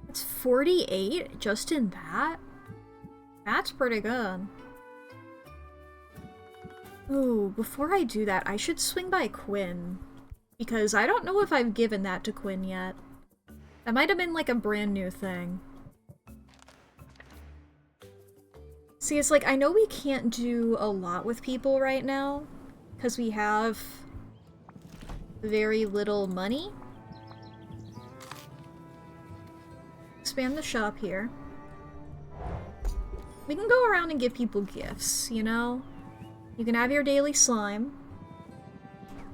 It's 48 just in that? That's pretty good. Ooh, before I do that, I should swing by Quinn. Because I don't know if I've given that to Quinn yet. That might have been like a brand new thing. See, it's like, I know we can't do a lot with people right now, because we have very little money. Expand the shop here. We can go around and give people gifts, you know? You can have your daily slime.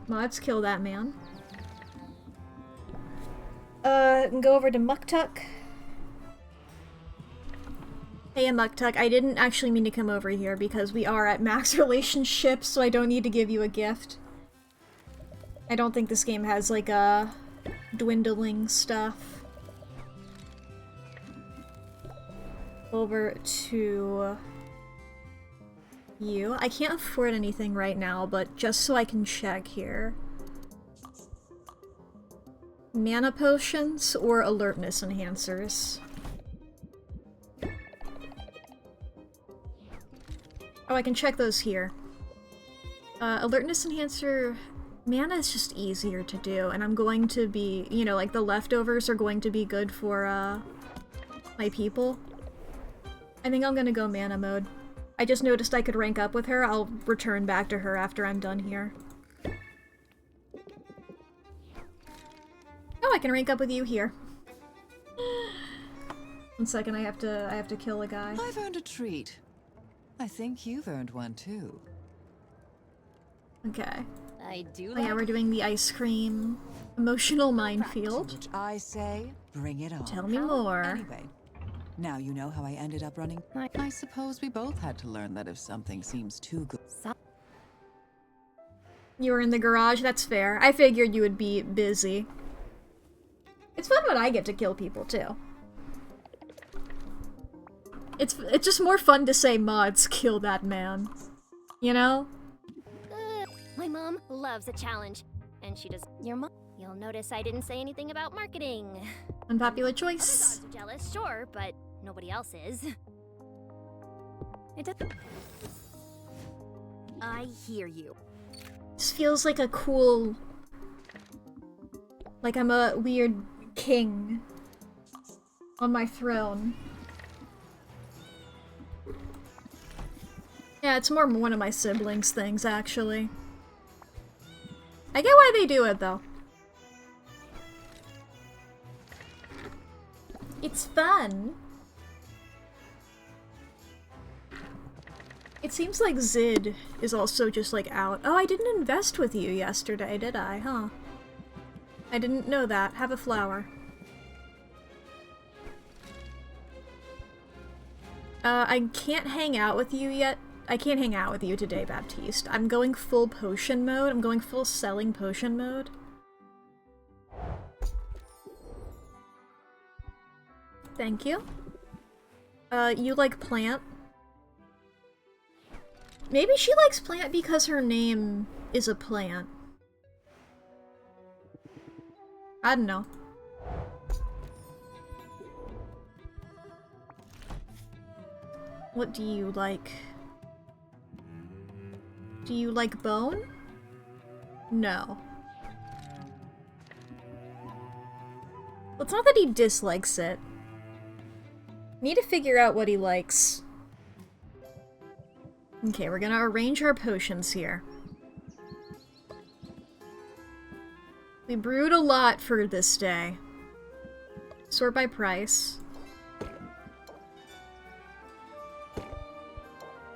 Let's kill that man. And go over to Muktuk. Hey, Muktuk, I didn't actually mean to come over here because we are at max relationships, so I don't need to give you a gift. I don't think this game has, like, dwindling stuff. Over to you. I can't afford anything right now, but just so I can check here. Mana potions or alertness enhancers? Oh, I can check those here. Alertness enhancer... Mana is just easier to do, and I'm going to be... You know, like, the leftovers are going to be good for, my people. I think I'm gonna go mana mode. I just noticed I could rank up with her. I'll return back to her after I'm done here. Oh, I can rank up with you here. 1 second, I have to kill a guy.
I've earned a treat. I think you've earned one too.
Okay.
I do.
Oh yeah, we're doing the ice cream emotional minefield.
Which I say, bring it on.
Tell me more.
Anyway, now you know how I ended up running. I suppose we both had to learn that if something seems too good.
You were in the garage? That's fair. I figured you would be busy. It's fun when I get to kill people, too. It's just more fun to say, mods, kill that man. You know?
My mom loves a challenge, and she does. Your mom? You'll notice I didn't say anything about marketing.
Unpopular
Other
choice.
dogs are jealous, sure, but nobody else is. It does. I hear you.
This feels like a cool... Like I'm a weird king on my throne. Yeah, it's more one of my siblings' things, actually. I get why they do it, though. It's fun. It seems like Zid is also just, like, out. Oh, I didn't invest with you yesterday, did I? Huh. I didn't know that. Have a flower. I can't hang out with you yet. I can't hang out with you today, Baptiste. I'm going full potion mode. I'm going full selling potion mode. Thank you. You like plant? Maybe she likes plant because her name is a plant. I don't know. What do you like? Do you like bone? No. Well, it's not that he dislikes it. Need to figure out what he likes. Okay, we're gonna arrange our potions here. We brewed a lot for this day. Sort by price.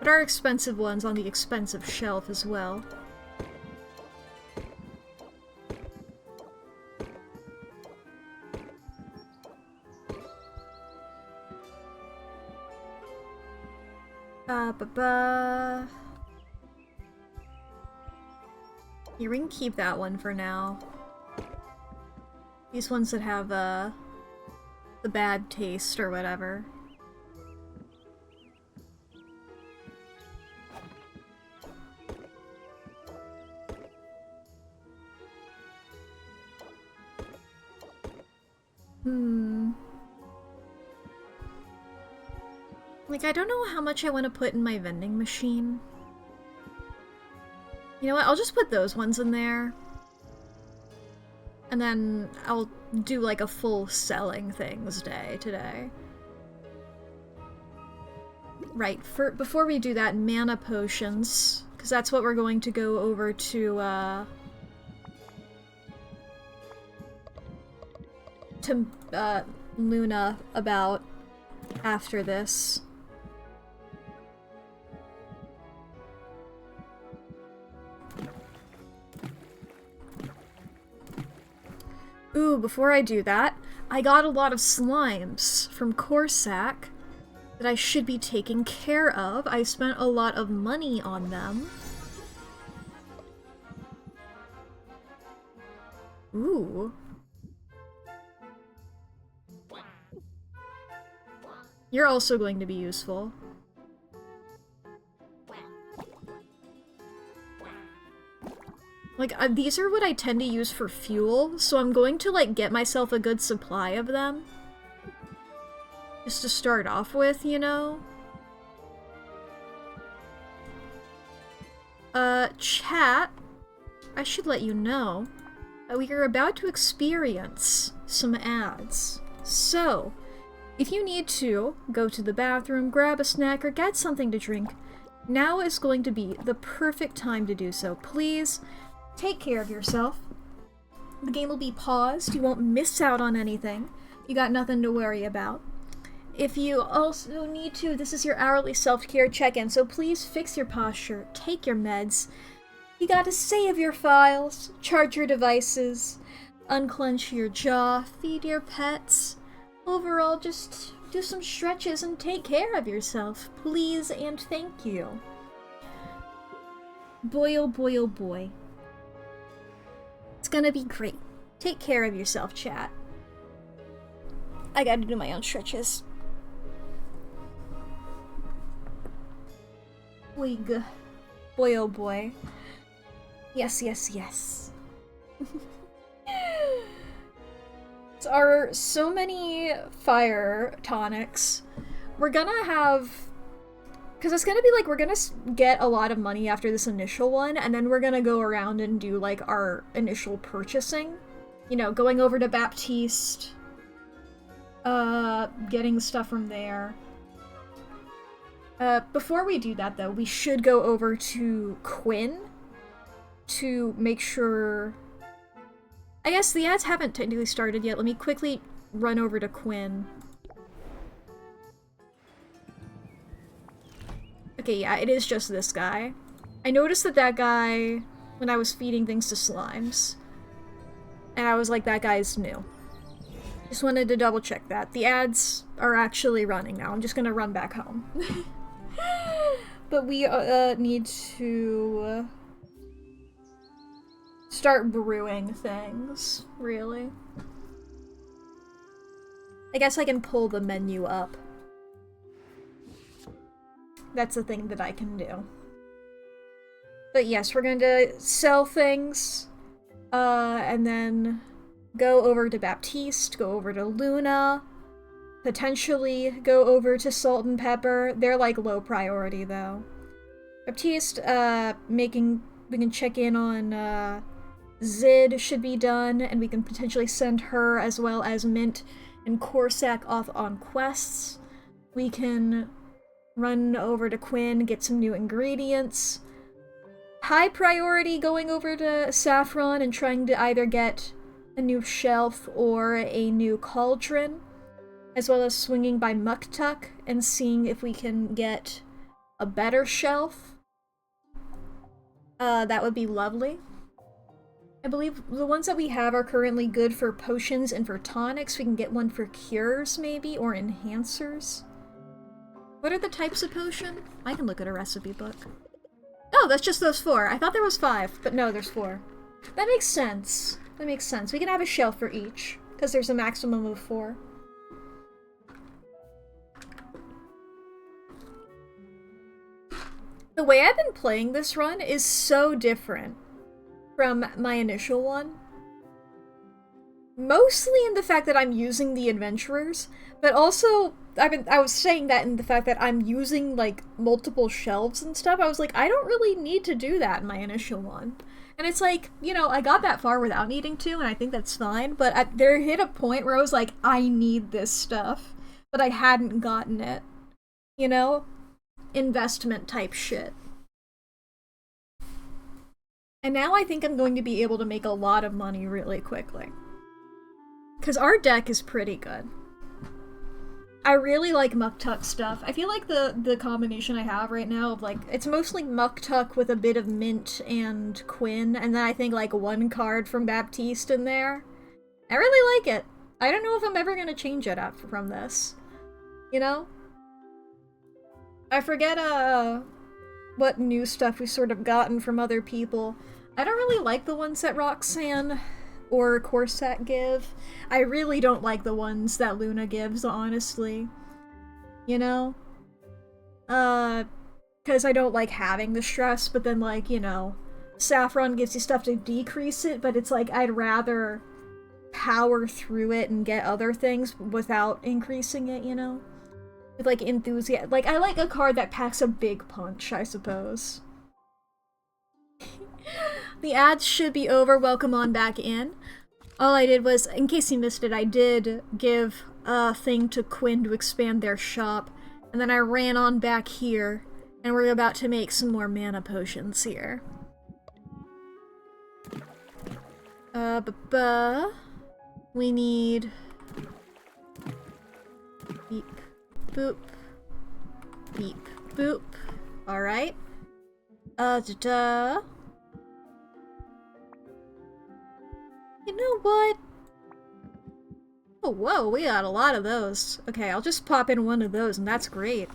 Put our expensive ones on the expensive shelf as well. Here, we can keep that one for now. These ones that have, the bad taste or whatever. Like, I don't know how much I want to put in my vending machine. You know what, I'll just put those ones in there. And then I'll do, like, a full selling things day today. Right, before we do that, mana potions. Because that's what we're going to go over to, Luna about after this. Ooh, before I do that, I got a lot of slimes from Corsac that I should be taking care of. I spent a lot of money on them. Ooh. You're also going to be useful. Like, these are what I tend to use for fuel, so I'm going to, like, get myself a good supply of them. Just to start off with, you know? Chat, I should let you know that we are about to experience some ads. So, if you need to go to the bathroom, grab a snack, or get something to drink, now is going to be the perfect time to do so. Please take care of yourself. The game will be paused. You won't miss out on anything. You got nothing to worry about. If you also need to, this is your hourly self-care check-in, so please fix your posture, take your meds. You gotta save your files, charge your devices, unclench your jaw, feed your pets. Overall, just do some stretches and take care of yourself. Please and thank you. Boy, oh boy, oh boy. It's gonna be great. Take care of yourself, chat. I gotta do my own stretches. Wig. Boy, oh boy. Yes, yes, yes. There are so many fire tonics. We're gonna have... Because it's gonna be like, we're gonna get a lot of money after this initial one, and then we're gonna go around and do, like, our initial purchasing. You know, going over to Baptiste, getting stuff from there. Before we do that, though, we should go over to Quinn to make sure... I guess the ads haven't technically started yet. Let me quickly run over to Quinn. Okay, yeah, it is just this guy. I noticed that guy, when I was feeding things to slimes, and I was like, that guy's new. Just wanted to double check that. The ads are actually running now. I'm just gonna run back home. But we need to start brewing things, really. I guess I can pull the menu up. That's a thing that I can do. But yes, we're going to sell things, and then go over to Baptiste, go over to Luna, potentially go over to Salt and Pepper. They're like low priority though. Baptiste, we can check in on Zid should be done, and we can potentially send her as well as Mint and Corsac off on quests. We can run over to Quinn, get some new ingredients. High priority going over to Saffron and trying to either get a new shelf or a new cauldron, as well as swinging by Muktuk and seeing if we can get a better shelf. That would be lovely. I believe the ones that we have are currently good for potions and for tonics. We can get one for cures, maybe, or enhancers. What are the types of potion? I can look at a recipe book. Oh, that's just those 4. I thought there was 5, but no, there's 4. That makes sense. That makes sense. We can have a shelf for each, because there's a maximum of 4. The way I've been playing this run is so different from my initial one. Mostly in the fact that I'm using the adventurers, but also I was saying that in the fact that I'm using like multiple shelves and stuff. I was like, I don't really need to do that in my initial one. And it's like, you know, I got that far without needing to, and I think that's fine, but there hit a point where I was like, I need this stuff, but I hadn't gotten it. You know? Investment type shit. And now I think I'm going to be able to make a lot of money really quickly. Because our deck is pretty good. I really like Muktuk stuff. I feel like the combination I have right now of like, it's mostly Muktuk with a bit of Mint and Quinn, and then I think like one card from Baptiste in there. I really like it. I don't know if I'm ever going to change it up from this. You know? I forget what new stuff we've sort of gotten from other people. I don't really like the ones that Roxanne or Corsac give. I really don't like the ones that Luna gives, honestly. You know? Because I don't like having the stress, but then, like, you know, Saffron gives you stuff to decrease it, but it's like, I'd rather power through it and get other things without increasing it, you know? With, like, enthusiasm. Like, I like a card that packs a big punch, I suppose. The ads should be over. Welcome on back in. All I did was, in case you missed it, I did give a thing to Quinn to expand their shop, and then I ran on back here, and we're about to make some more mana potions here. We need... beep, boop, beep, boop. Alright. You know what? Oh, whoa, we got a lot of those. Okay, I'll just pop in one of those, and that's great.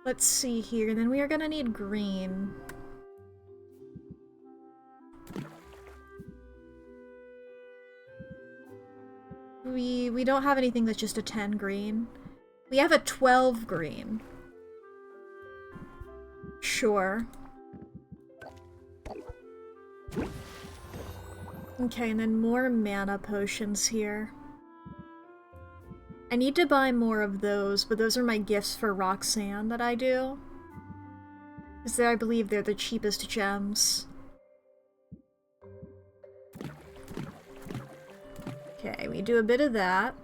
Let's see here, then we are gonna need green. We don't have anything that's just a 10 green. We have a 12 green. Sure. Okay, and then more mana potions here. I need to buy more of those, but those are my gifts for Roxanne that I do. Because I believe they're the cheapest gems. Okay, we do a bit of that.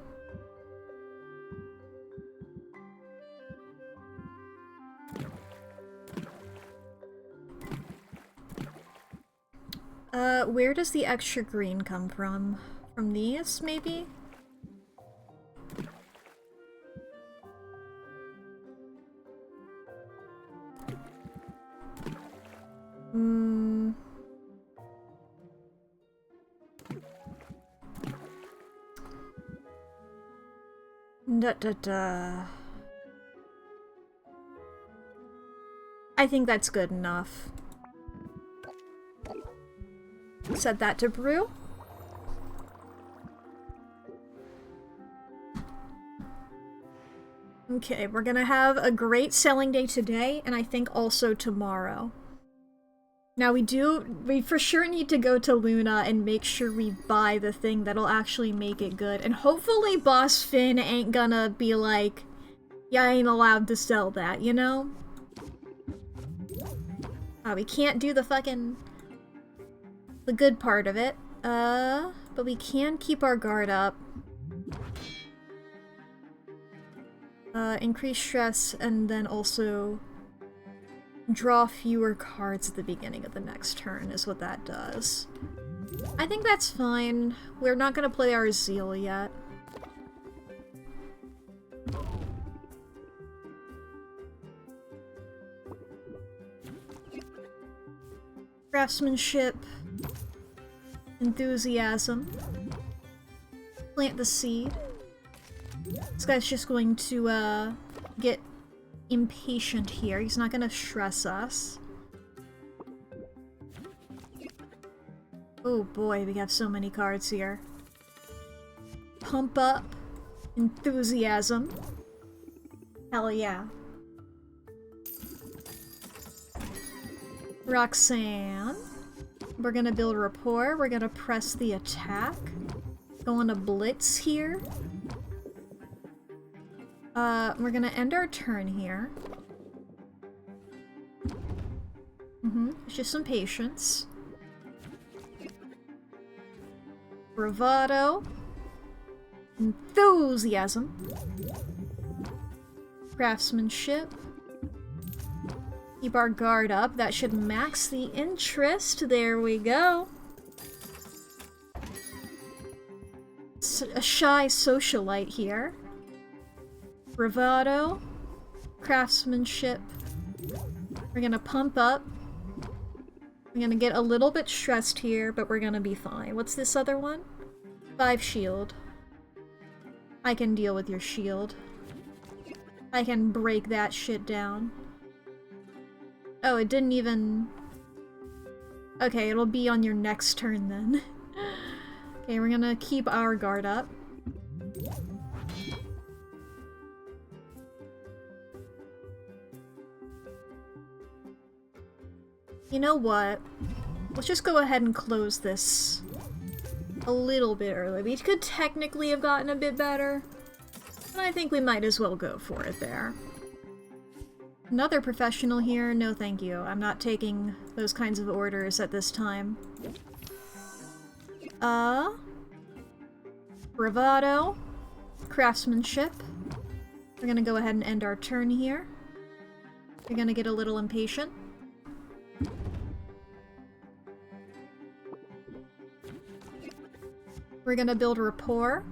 Where does the extra green come from? From these, maybe? I think that's good enough. Set that to brew. Okay, we're gonna have a great selling day today, and I think also tomorrow. Now we for sure need to go to Luna and make sure we buy the thing that'll actually make it good. And hopefully Boss Finn ain't gonna be like, yeah, I ain't allowed to sell that, you know? We can't do the good part of it. But we can keep our guard up. Increase stress, and then also draw fewer cards at the beginning of the next turn is what that does. I think that's fine. We're not gonna play our Zeal yet. Craftsmanship. Enthusiasm. Plant the seed. This guy's just going to, get impatient here. He's not gonna stress us. Oh boy, we have so many cards here. Pump up. Enthusiasm. Hell yeah. Roxanne. We're gonna build rapport. We're gonna press the attack. Go on a blitz here. We're gonna end our turn here. It's just some patience. Bravado. Enthusiasm. Craftsmanship. Keep our guard up. That should max the interest. There we go. A shy socialite here. Bravado. Craftsmanship. We're gonna pump up. We're gonna get a little bit stressed here, but we're gonna be fine. What's this other one? 5 shield. I can deal with your shield. I can break that shit down. Oh, it didn't even... Okay, it'll be on your next turn then. Okay, we're gonna keep our guard up. You know what? Let's just go ahead and close this a little bit early. We could technically have gotten a bit better, but I think we might as well go for it there. Another professional here? No thank you. I'm not taking those kinds of orders at this time. Bravado. Craftsmanship. We're gonna go ahead and end our turn here. You're gonna get a little impatient. We're gonna build rapport.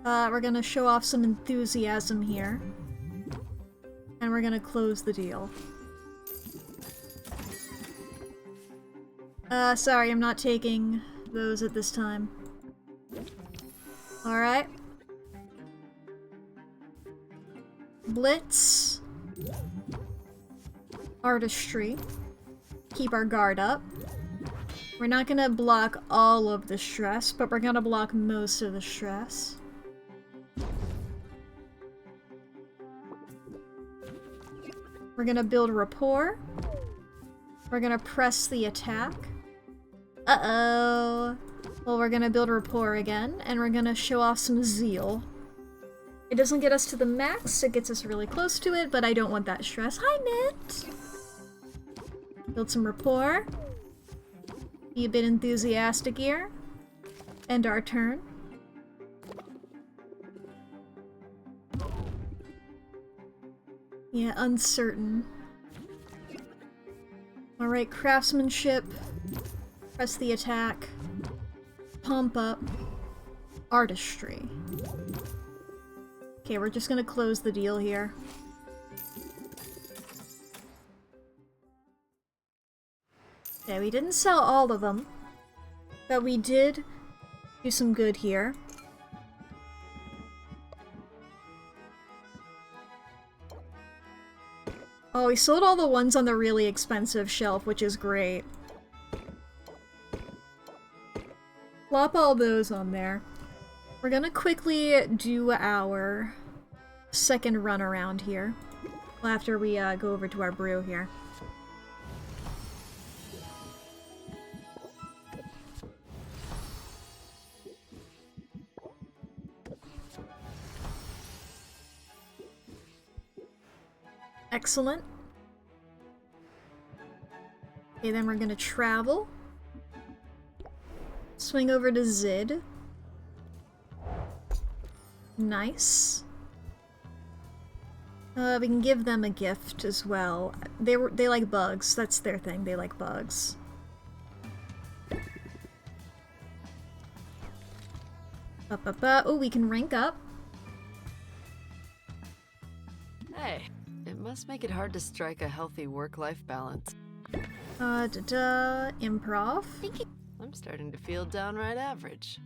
We're gonna show off some enthusiasm here. And we're gonna close the deal. Sorry, I'm not taking those at this time. Alright. Blitz. Artistry. Keep our guard up. We're not gonna block all of the stress, but we're gonna block most of the stress. We're gonna build rapport. We're gonna press the attack. Uh-oh. Well, we're gonna build rapport again, and we're gonna show off some zeal. It doesn't get us to the max, it gets us really close to it, but I don't want that stress. Hi, Mint! Build some rapport. Be a bit enthusiastic here. End our turn. Yeah, uncertain. Alright, craftsmanship. Press the attack. Pump up. Artistry. Okay, we're just gonna close the deal here. Okay, we didn't sell all of them, but we did do some good here. Oh, we sold all the ones on the really expensive shelf, which is great. Plop all those on there. We're gonna quickly do our second run around here after we go over to our brew here. Excellent. Okay, then we're gonna travel. Swing over to Zid. Nice. We can give them a gift as well. They like bugs. That's their thing. They like bugs. Oh, we can rank up.
Hey, it must make it hard to strike a healthy work-life balance.
Improv.
I'm starting to feel downright average.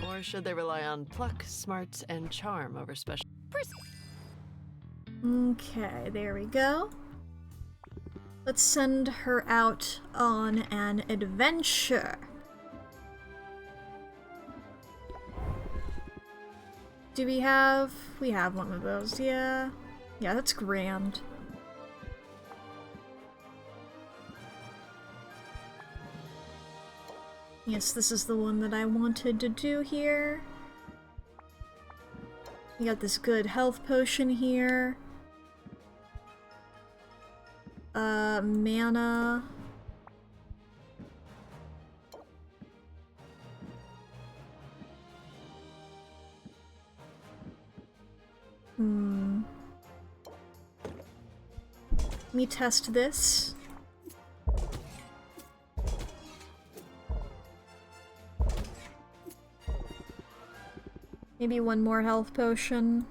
Or should they rely on pluck, smarts, and charm over special?
Okay, there we go. Let's send her out on an adventure. Do we have... We have one of those, yeah. Yeah, that's grand. Yes, this is the one that I wanted to do here. We got this good health potion here. Mana. Let me test this. Maybe one more health potion.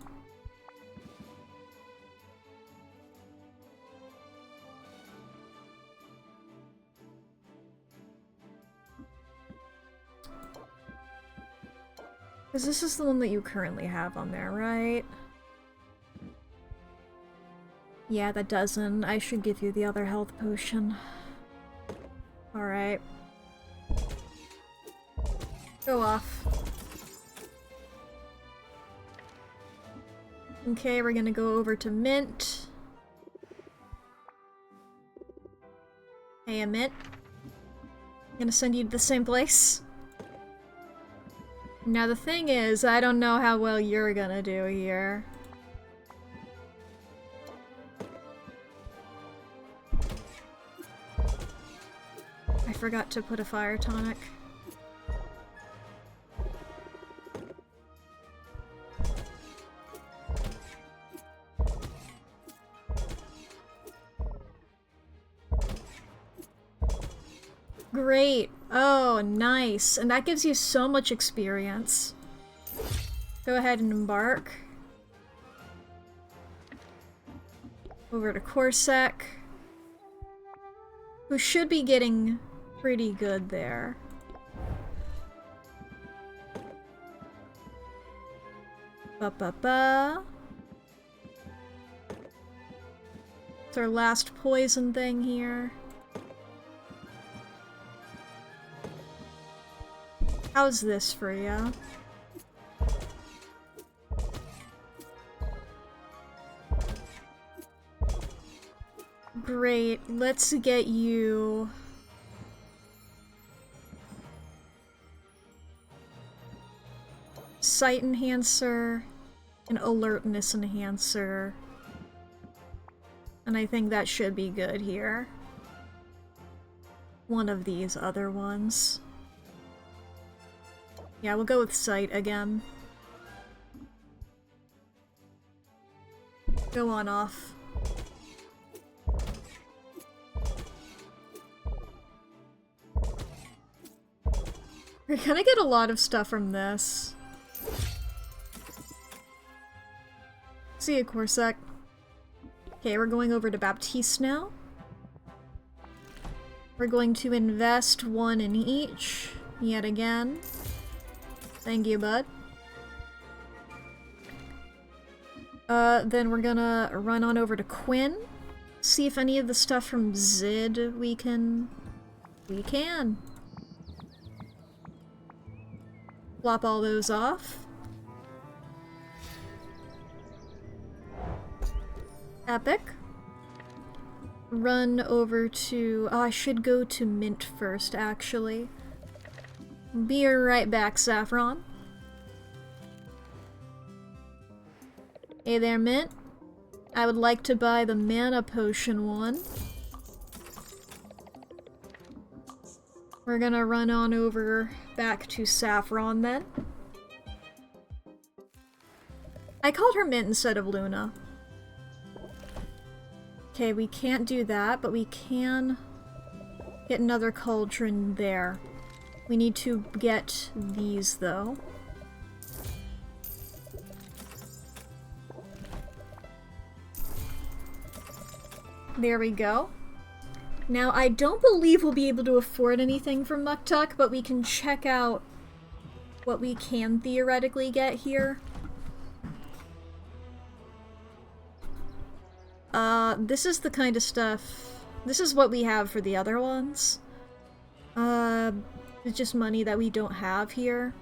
Because this is the one that you currently have on there, right? Yeah, that doesn't. I should give you the other health potion. Alright. Go off. Okay, we're gonna go over to Mint. Hey, Mint. I'm gonna send you to the same place. Now the thing is, I don't know how well you're gonna do here. I forgot to put a fire tonic. Great. Oh, nice. And that gives you so much experience. Go ahead and embark. Over to Corsac, who should be getting pretty good there. Ba-ba-ba. It's our last poison thing here. How's this for you? Great, let's get you... Sight enhancer, and alertness enhancer. And I think that should be good here. One of these other ones. Yeah, we'll go with sight again. Go on off. We're gonna get a lot of stuff from this. See ya, Corsac. Okay, we're going over to Baptiste now. We're going to invest one in each, yet again. Thank you, bud. Then we're gonna run on over to Quinn. See if any of the stuff from Zid we can... We can! Flop all those off. Epic. Run over to... Oh, I should go to Mint first, actually. Be right back, Saffron. Hey there, Mint. I would like to buy the mana potion one. We're gonna run on over back to Saffron then. I called her Mint instead of Luna. Okay, we can't do that, but we can get another cauldron there. We need to get these, though. There we go. Now, I don't believe we'll be able to afford anything from Muktuk, but we can check out what we can theoretically get here. This is the kind of stuff... This is what we have for the other ones. It's just money that we don't have here.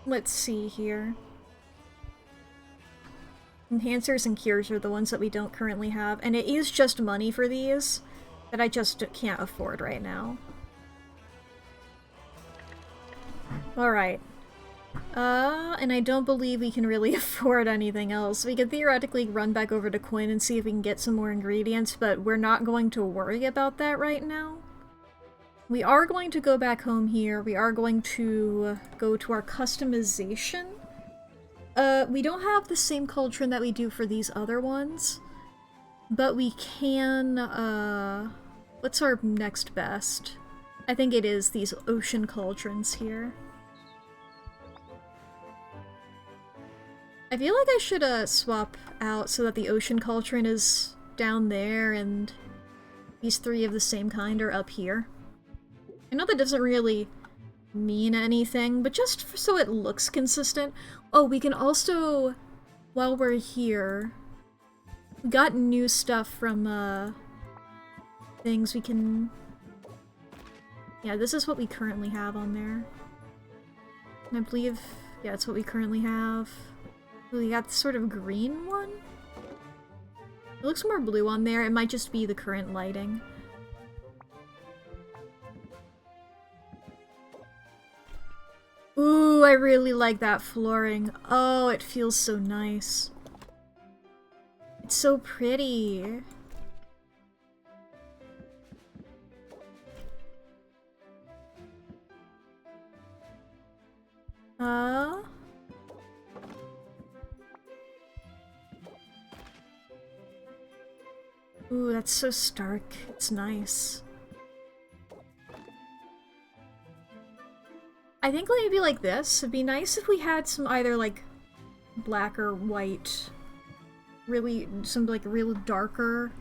Let's see here. Enhancers and cures are the ones that we don't currently have, and it is just money for these that I just can't afford right now. Alright. And I don't believe we can really afford anything else. We could theoretically run back over to Quinn and see if we can get some more ingredients, but we're not going to worry about that right now. We are going to go back home here. We are going to go to our customization. We don't have the same cauldron that we do for these other ones, but we can, what's our next best? I think it is these ocean cauldrons here. I feel like I should, swap out so that the ocean cauldron is down there and these three of the same kind are up here. I know that doesn't really mean anything, but just so it looks consistent. Oh, we can also, while we're here, we got new stuff from, things we can... Yeah, this is what we currently have on there. And I believe, yeah, it's what we currently have. We got this sort of green one? It looks more blue on there. It might just be the current lighting. Ooh, I really like that flooring. Oh, it feels so nice. It's so pretty. Ooh, that's so stark. It's nice. I think maybe like this. It'd be nice if we had some either like black or white, really, some like real darker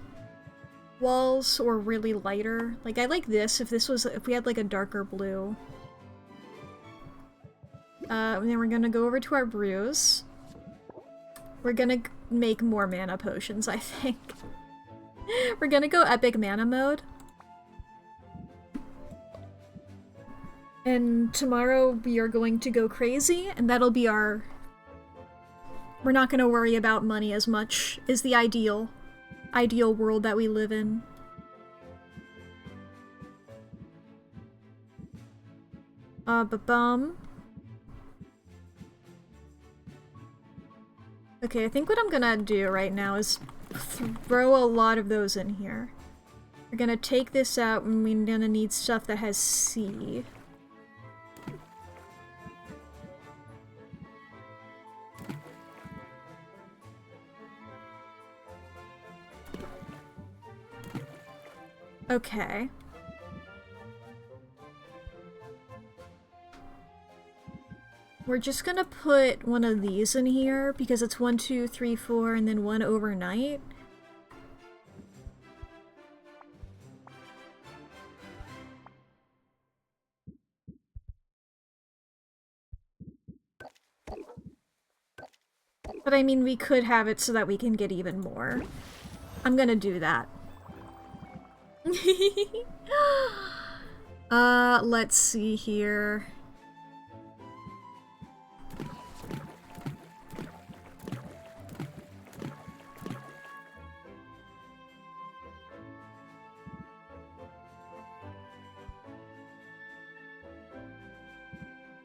walls or really lighter. Like I like this if we had like a darker blue. And then we're gonna go over to our brews. We're gonna make more mana potions, I think. We're gonna go epic mana mode. And tomorrow we are going to go crazy, and that'll be our We're not gonna worry about money as much, is the ideal world that we live in. Ba-bum. Okay, I think what I'm gonna do right now is throw a lot of those in here. We're gonna take this out and we're gonna need stuff that has C. Okay. We're just gonna put one of these in here because it's 1, 2, 3, 4, and then 1 overnight. But I mean, we could have it so that we can get even more. I'm gonna do that. Let's see here.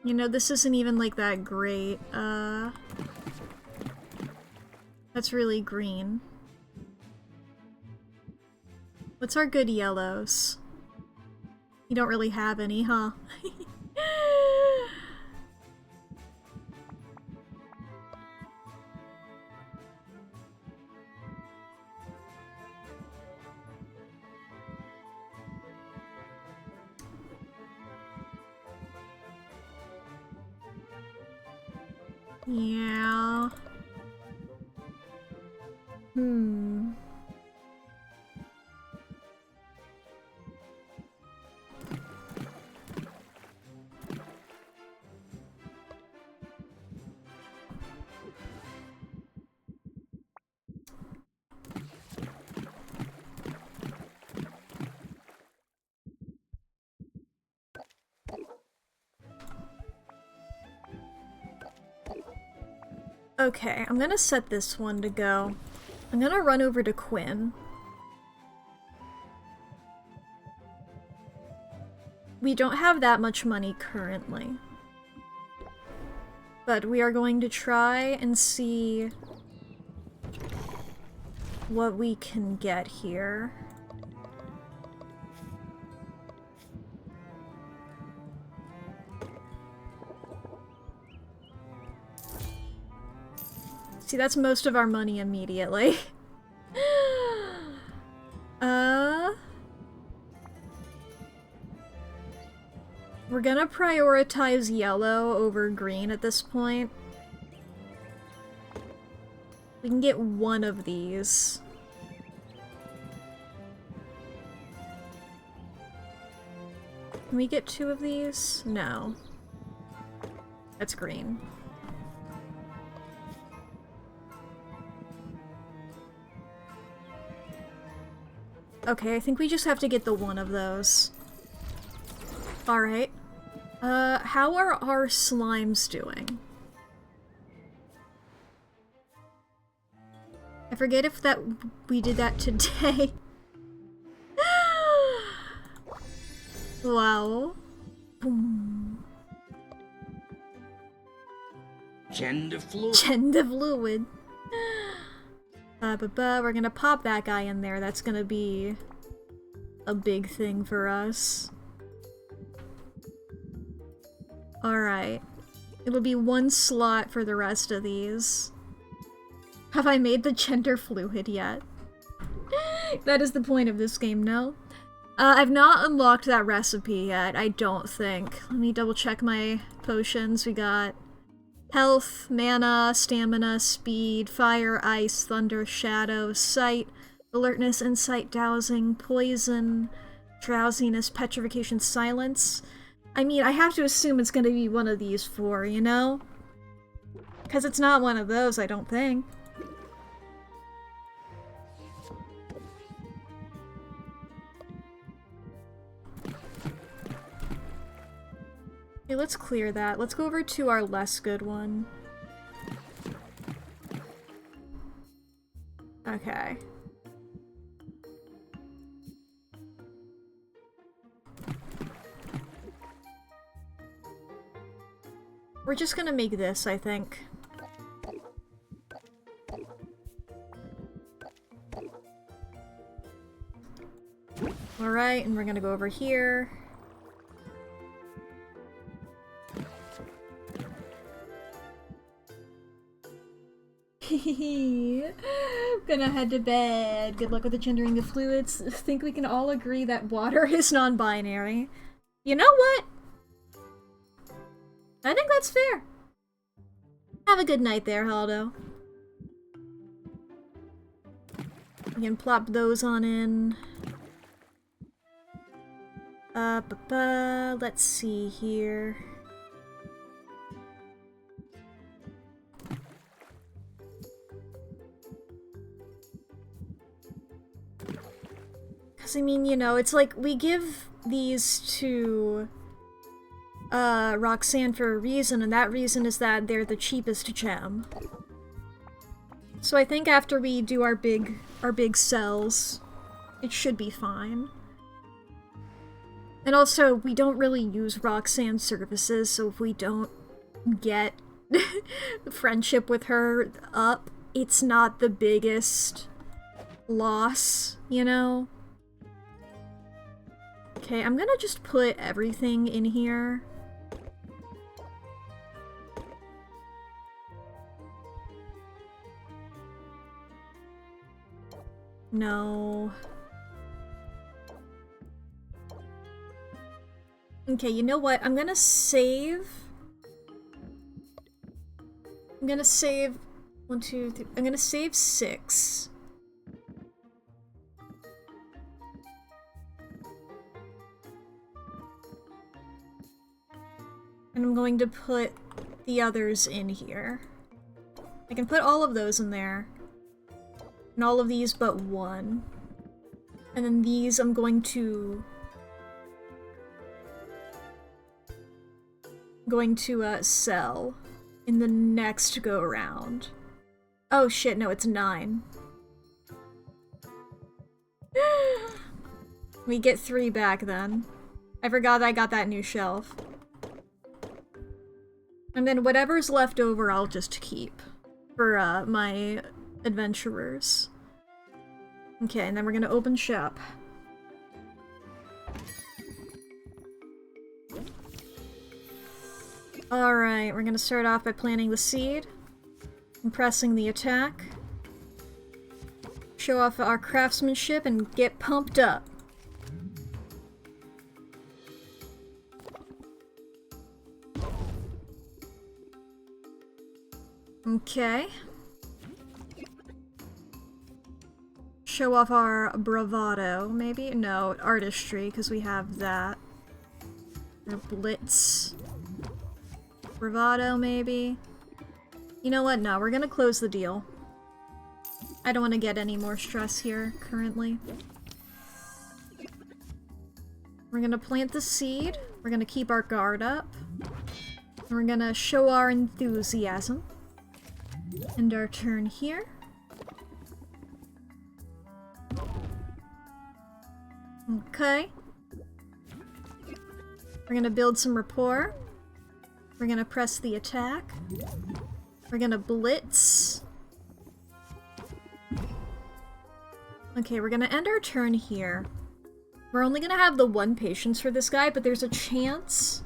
You know, this isn't even like that great. That's really green. What's our good yellows? You don't really have any, huh? Yeah. Okay, I'm gonna set this one to go. I'm gonna run over to Quinn. We don't have that much money currently. But we are going to try and see what we can get here. See, that's most of our money immediately. We're gonna prioritize yellow over green at this point. We can get one of these. Can we get 2 of these? No. That's green. Okay, I think we just have to get the one of those. Alright. How are our slimes doing? I forget if we did that today. Wow. Boom.
Gender fluid.
Gender fluid. We're gonna pop that guy in there. That's gonna be a big thing for us. Alright. It'll be 1 slot for the rest of these. Have I made the gender fluid yet? That is the point of this game, no? I've not unlocked that recipe yet, I don't think. Let me double check my potions. We got health, mana, stamina, speed, fire, ice, thunder, shadow, sight, alertness, insight, dowsing, poison, drowsiness, petrification, silence. I mean, I have to assume it's gonna be one of these 4, you know? Because it's not one of those, I don't think. Okay, let's clear that. Let's go over to our less good one. Okay. We're just gonna make this, I think. Alright, and we're gonna go over here. Gonna head to bed. Good luck with the gendering of fluids. Think we can all agree that water is non-binary. You know what? I think that's fair. Have a good night there, Haldo. We can plop those on in. Let's see here. Because, I mean, you know, it's like we give these to Roxanne for a reason, and that reason is that they're the cheapest gem. So I think after we do our big sells, it should be fine. And also, we don't really use Roxanne's services, so if we don't get friendship with her up, it's not the biggest loss, you know? Okay, I'm gonna just put everything in here. No. Okay, you know what? I'm gonna save... I'm gonna save... 1, 2, 3... I'm gonna save 6. And I'm going to put the others in here. I can put all of those in there. And all of these but one. And then these I'm going to sell in the next go around. Oh shit, no, it's 9. We get 3 back then. I forgot I got that new shelf. And then whatever's left over I'll just keep for my adventurers. Okay, and then we're gonna open shop. Alright, we're gonna start off by planting the seed, and pressing the attack. Show off our craftsmanship and get pumped up. Okay. Show off our bravado, maybe? No, artistry, because we have that. Or blitz. Bravado, maybe? You know what? No, we're gonna close the deal. I don't want to get any more stress here, currently. We're gonna plant the seed. We're gonna keep our guard up. And we're gonna show our enthusiasm. End our turn here. Okay. We're gonna build some rapport. We're gonna press the attack. We're gonna blitz. Okay, we're gonna end our turn here. We're only gonna have the 1 patience for this guy, but there's a chance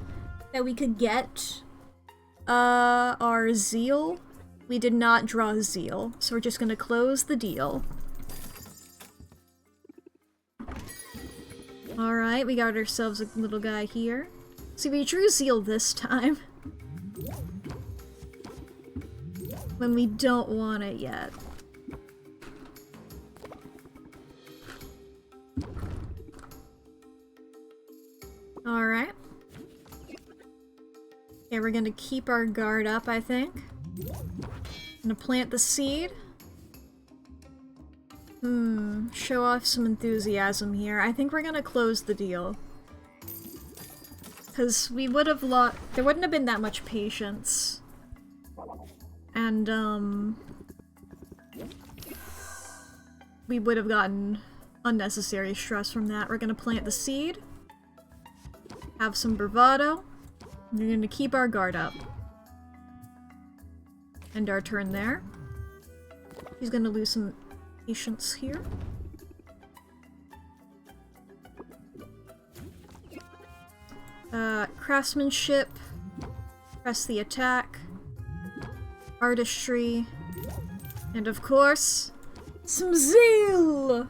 that we could get our zeal. We did not draw zeal, so we're just gonna close the deal. Alright, we got ourselves a little guy here. See, we drew zeal this time. When we don't want it yet. Alright. Okay, we're gonna keep our guard up, I think. Gonna plant the seed. Show off some enthusiasm here. I think we're gonna close the deal. Because we would have lost... There wouldn't have been that much patience. And, we would have gotten unnecessary stress from that. We're gonna plant the seed. Have some bravado. We're gonna keep our guard up. End our turn there. He's gonna lose some patience here. Craftsmanship. Press the attack. Artistry. And of course, some zeal!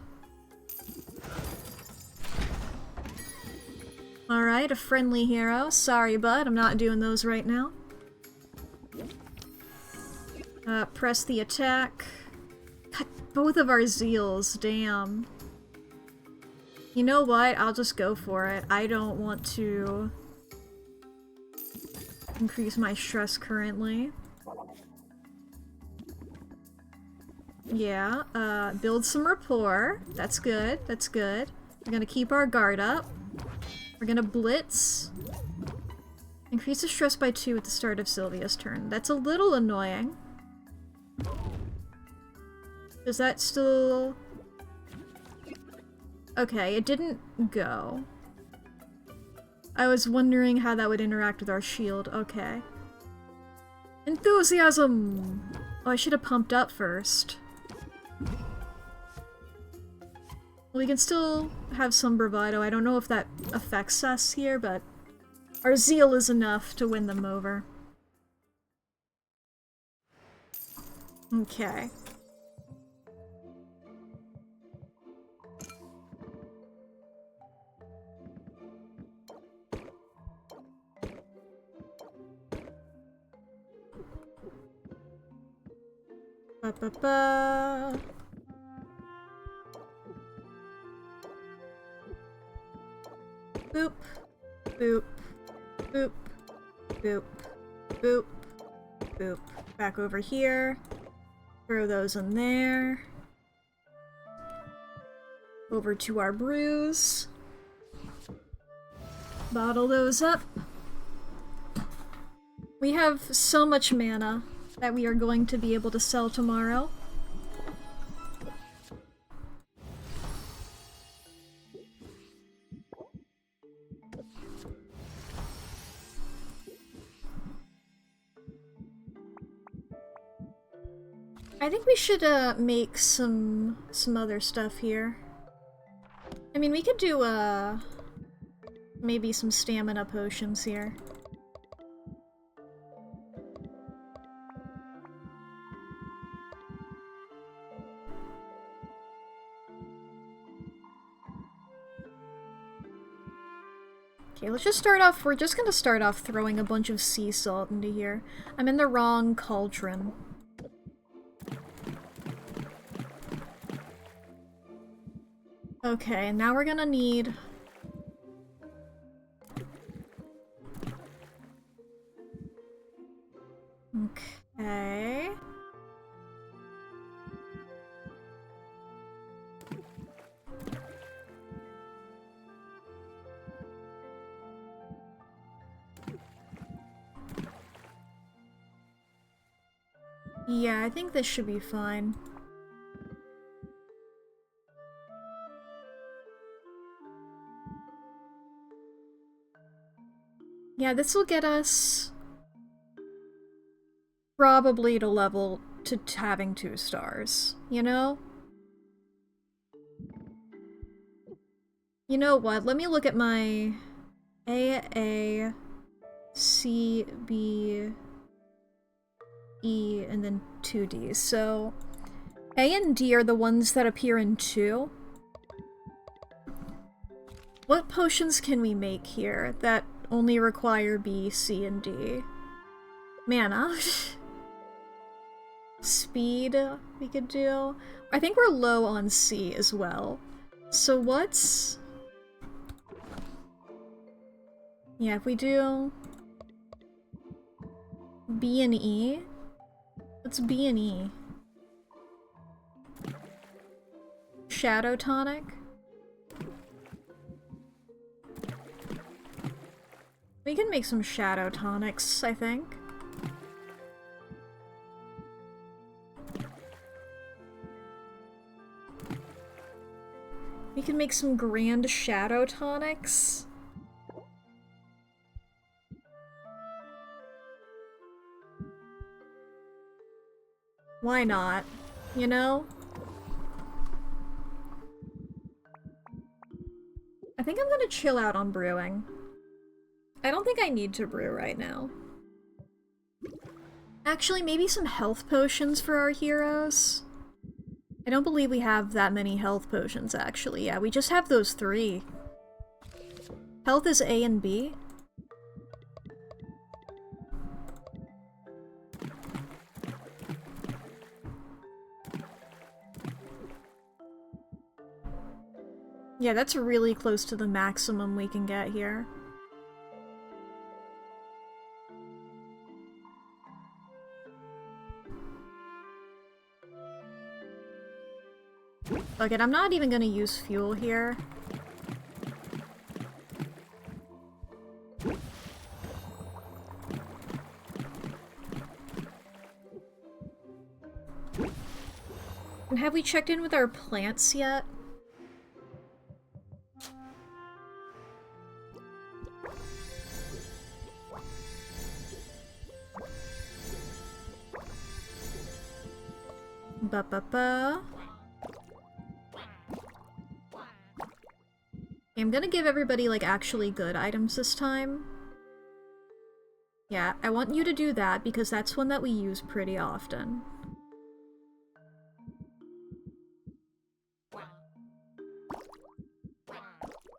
Alright, a friendly hero. Sorry, bud, I'm not doing those right now. Press the attack. Cut both of our zeals, damn. You know what? I'll just go for it. I don't want to increase my stress currently. Yeah, build some rapport. That's good, that's good. We're gonna keep our guard up. We're gonna blitz. Increase the stress by 2 at the start of Sylvia's turn. That's a little annoying. Does that still... Okay, it didn't go. I was wondering how that would interact with our shield. Okay. Enthusiasm! Oh, I should have pumped up first. We can still have some bravado. I don't know if that affects us here, but our zeal is enough to win them over. Okay. Ba-ba-ba. Boop, boop, boop, boop, boop, boop. Back over here. Throw those in there. Over to our brews. Bottle those up. We have so much mana that we are going to be able to sell tomorrow. I think we should make some other stuff here. I mean, we could do maybe some stamina potions here. Okay, let's just start off, we're just gonna start off throwing a bunch of sea salt into here. I'm in the wrong cauldron. Okay, now we're gonna need... Okay... Yeah, I think this should be fine. Yeah, this will get us probably to level to having 2 stars, you know? You know what? Let me look at my A, C, B, E, and then 2 Ds. So, A and D are the ones that appear in 2. What potions can we make here that only require B, C, and D? Mana. Speed we could do. I think we're low on C as well. So what's... Yeah, if we do... B and E? What's B and E? Shadow Tonic? We can make some Shadow Tonics, I think. We can make some grand shadow tonics. Why not? You know? I think I'm gonna chill out on brewing. I don't think I need to brew right now. Actually, maybe some health potions for our heroes. I don't believe we have that many health potions, actually. Yeah, we just have those 3. Health is A and B. Yeah, that's really close to the maximum we can get here. Fuck it, I'm not even gonna use fuel here. And have we checked in with our plants yet? Ba-ba-ba. I'm gonna give everybody, like, actually good items this time. Yeah, I want you to do that because that's one that we use pretty often.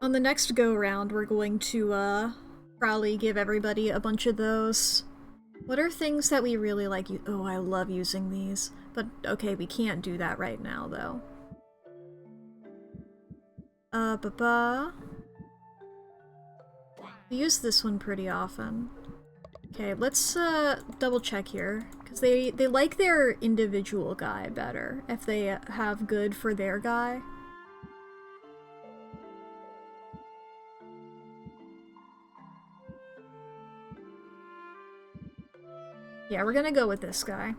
On the next go-round, we're going to, probably give everybody a bunch of those. What are things that we really like? Oh, I love using these. But, okay, we can't do that right now, though. We use this one pretty often. Okay, let's, double check here. Because they like their individual guy better, if they have good for their guy. Yeah, we're gonna go with this guy.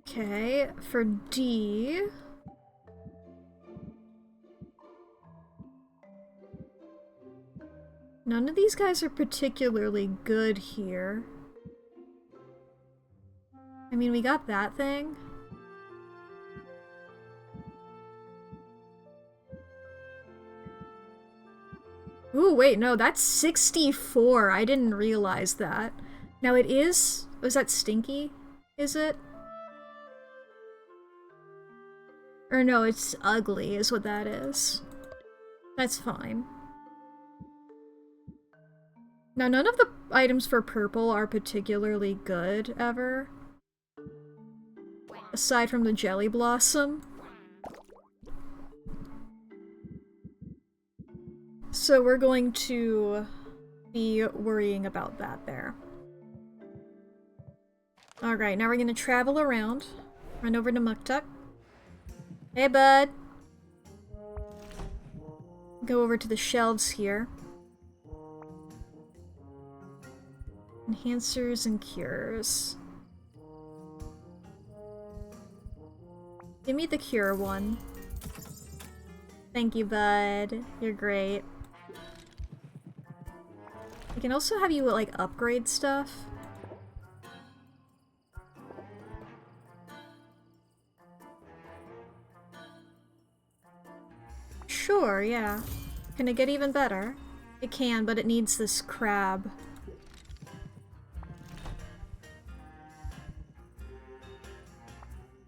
Okay, for D... None of these guys are particularly good here. I mean, we got that thing. Ooh, wait, no, that's 64. I didn't realize that. Now it is... Was that Stinky? Is it? Or no, it's Ugly is what that is. That's fine. Now, none of the items for purple are particularly good, ever. Aside from the Jelly Blossom. So we're going to be worrying about that there. Alright, now we're gonna travel around. Run over to Muktuk. Hey, bud! Go over to the shelves here. Enhancers and cures. Give me the cure one. Thank you, bud. You're great. I can also have you, like, upgrade stuff. Sure, yeah. Can it get even better? It can, but it needs this crab.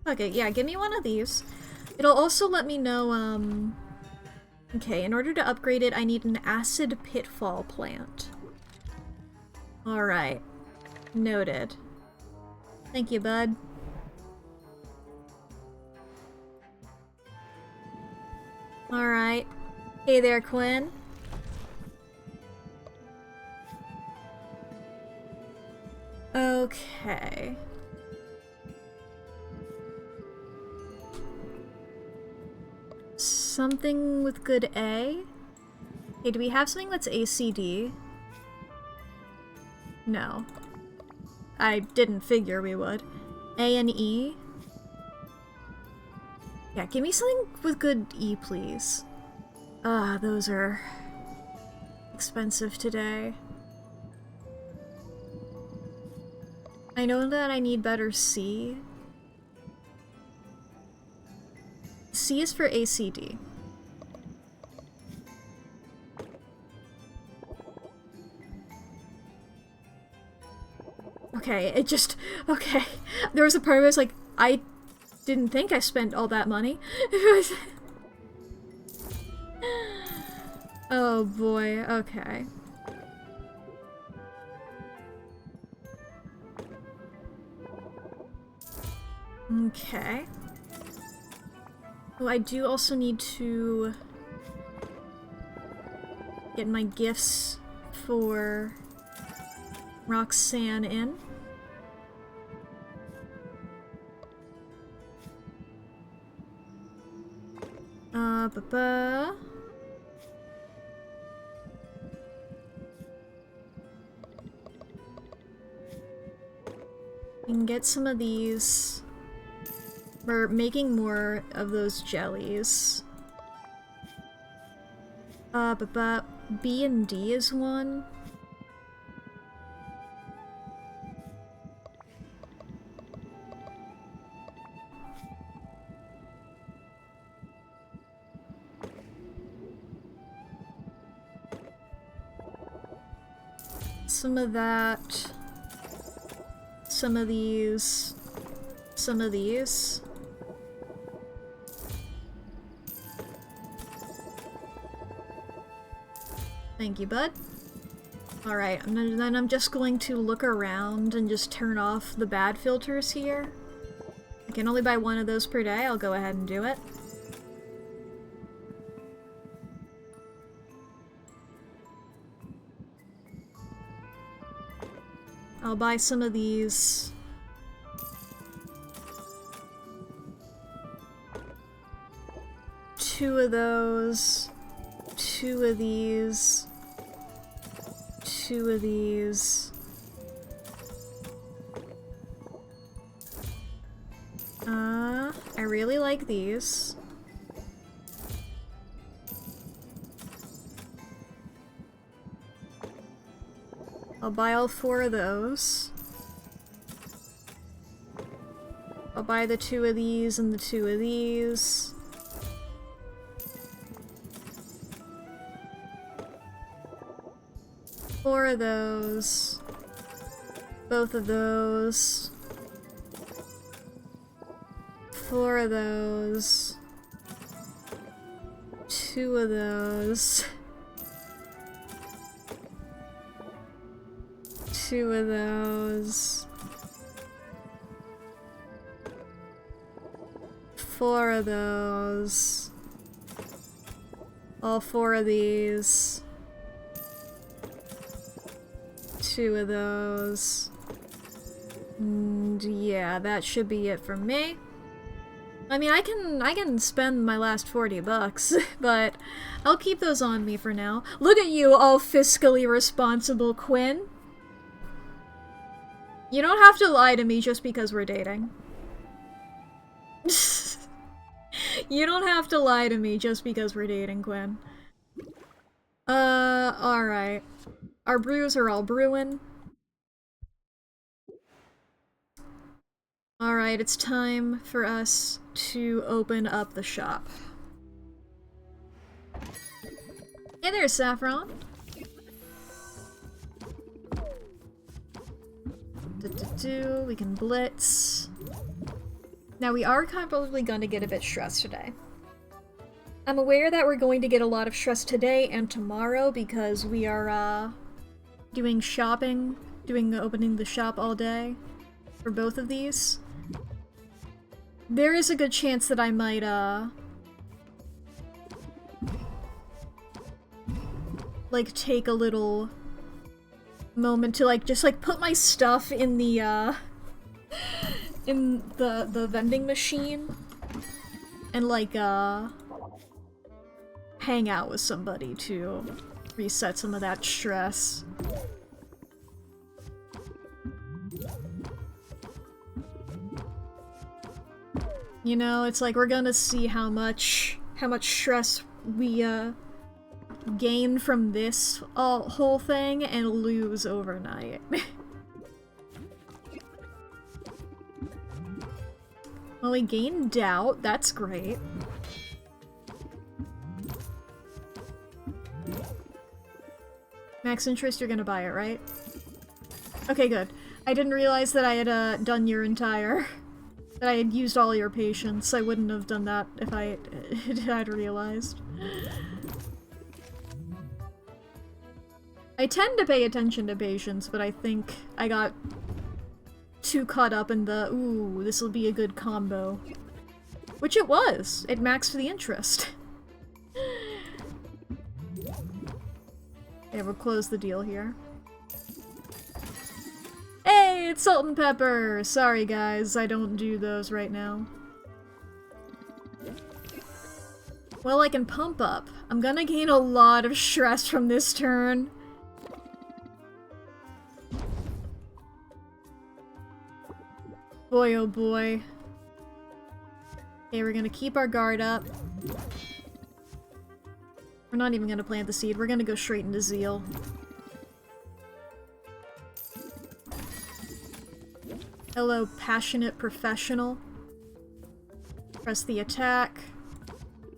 Okay, yeah, give me one of these. It'll also let me know, okay, in order to upgrade it, I need an acid pitfall plant. Alright. Noted. Thank you, bud. Alright. Hey there, Quinn. Okay. Something with good A? Okay, do we have something that's ACD? No. I didn't figure we would. A and E? Yeah, give me something with good E, please. Ah, those are expensive today. I know that I need better C. C is for ACD. Okay, it just... Okay. There was a part of it that's like, I didn't think I spent all that money. Oh boy, okay. Okay. Oh, I do also need to get my gifts for Roxanne in. Ba-ba. We can get some of these. We're making more of those jellies. Ba-ba. B and D is one. Some of that. Some of these. Some of these. Thank you, bud. Alright, then I'm just going to look around and just turn off the bad filters here. I can only buy one of those per day, I'll go ahead and do it. I'll buy some of these. Two of those. Two of these. Two of these. I really like these. I'll buy all 4 of those. I'll buy the 2 of these and the 2 of these. Four of those. Both of those. 4 of those. 2 of those. 2 of those. 4 of those. All 4 of these. 2 of those. And yeah, that should be it for me. I mean, I can spend my last 40 bucks, but I'll keep those on me for now. Look at you, all fiscally responsible, Quinn. You don't have to lie to me just because we're dating. You don't have to lie to me just because we're dating, Quinn. Alright. Our brews are all brewing. Alright, it's time for us to open up the shop. Hey there, Saffron! We can blitz. Now we are probably going to get a bit stressed today. I'm aware that we're going to get a lot of stress today and tomorrow because we are, doing shopping, opening the shop all day for both of these. There is a good chance that I might, like, take a little moment to, like, just, like, put my stuff in the, in the vending machine and, like, hang out with somebody to reset some of that stress. You know, it's like we're gonna see how much stress we gain from this whole thing and lose overnight. Well, we gain doubt. That's great. Max interest, you're gonna buy it, right? Okay, good. I didn't realize that I had done your entire... that I had used all your patience. I wouldn't have done that if I had realized. I tend to pay attention to patience, but I think I got too caught up in the, ooh, this'll be a good combo. Which it was! It maxed the interest. Okay, we'll close the deal here. Hey, it's salt and pepper! Sorry guys, I don't do those right now. Well, I can pump up. I'm gonna gain a lot of stress from this turn. Boy, oh boy. Okay, we're gonna keep our guard up. We're not even gonna plant the seed, we're gonna go straight into Zeal. Hello, passionate professional. Press the attack.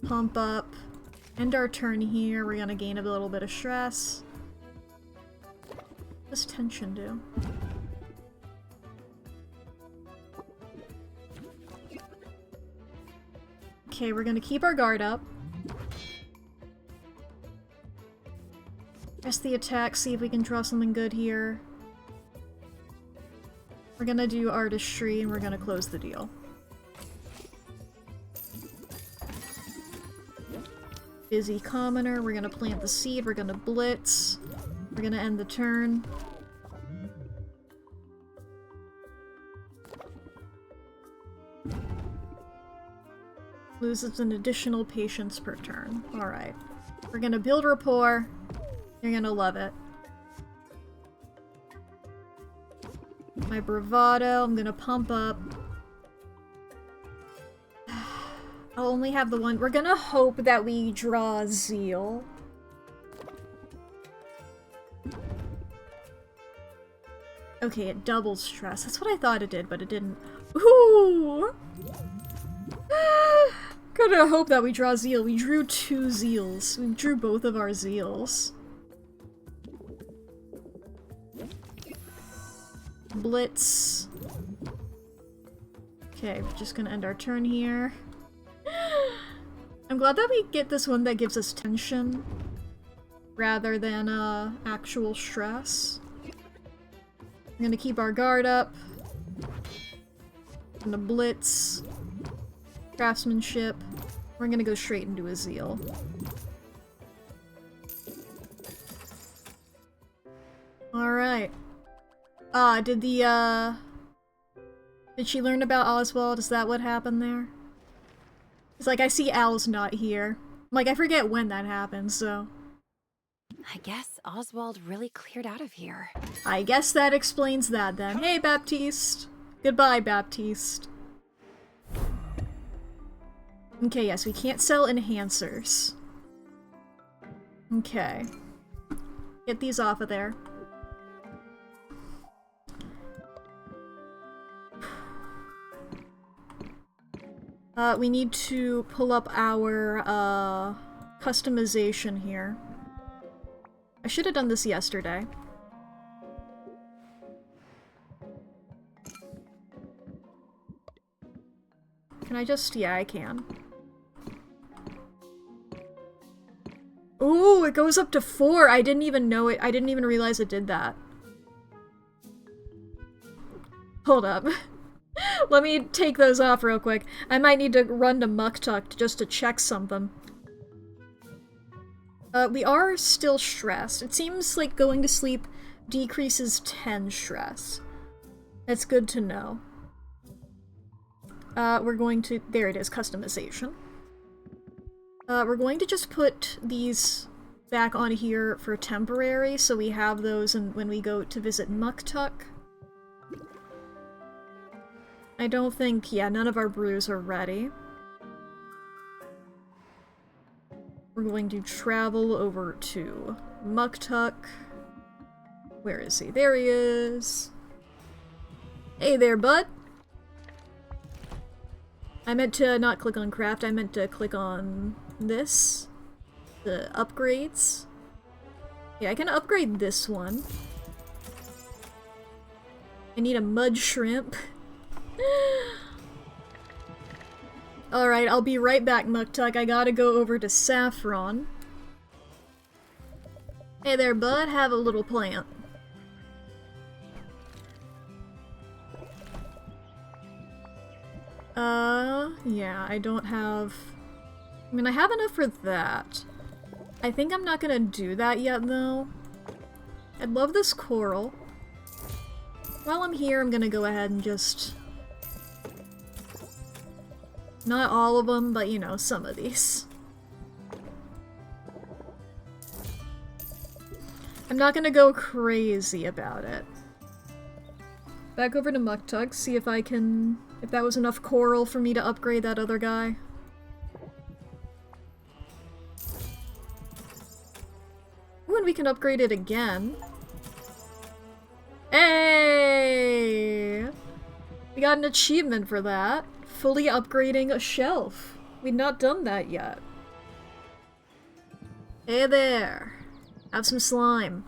Pump up. End our turn here, we're gonna gain a little bit of stress. What does tension do? Okay, we're gonna keep our guard up. Press the attack, see if we can draw something good here. We're gonna do artistry and we're gonna close the deal. Busy commoner, we're gonna plant the seed, we're gonna blitz. We're gonna end the turn. Loses an additional patience per turn. Alright. We're gonna build rapport. You're gonna love it. My bravado, I'm gonna pump up. I'll only have the one. We're gonna hope that we draw Zeal. Okay, it doubles stress. That's what I thought it did, but it didn't. Ooh! Gonna hope that we draw Zeal. We drew 2 Zeals. We drew both of our Zeals. Blitz. Okay, we're just gonna end our turn here. I'm glad that we get this one that gives us tension rather than actual stress. I'm gonna keep our guard up. I'm gonna blitz. Craftsmanship. We're gonna go straight into a Zeal. Alright. Did she learn about Oswald? Is that what happened there? It's like, I see Al's not here. Like, I forget when that happened, so...
I guess Oswald really cleared out of here.
I guess that explains that, then. Hey, Baptiste! Goodbye, Baptiste. Okay, yes, we can't sell enhancers. Okay. Get these off of there. We need to pull up our, customization here. I should have done this yesterday. Can I just... yeah, I can. Ooh, it goes up to 4! I didn't even know it. I didn't even realize it did that. Hold up. Let me take those off real quick. I might need to run to Muktuk just to check something. We are still stressed. It seems like going to sleep decreases 10 stress. That's good to know. We're going to... there it is, customization. We're going to just put these back on here for temporary, so we have those when we go to visit Muktuk. I don't think, yeah, none of our brews are ready. We're going to travel over to Muktuk. Where is he? There he is. Hey there, bud. I meant to not click on craft, I meant to click on this. The upgrades. Yeah, I can upgrade this one. I need a mud shrimp. Alright, I'll be right back, Muktuk. I gotta go over to Saffron. Hey there, bud. Have a little plant. Yeah, I don't have... I mean, I have enough for that. I think I'm not gonna do that yet, though. I'd love this coral. While I'm here, I'm gonna go ahead and just... Not all of them, but, you know, some of these. I'm not gonna go crazy about it. Back over to Muktuk, see if I can... If that was enough coral for me to upgrade that other guy. Ooh, and we can upgrade it again. Hey! We got an achievement for that. Fully upgrading a shelf. We'd not done that yet. Hey there. Have some slime.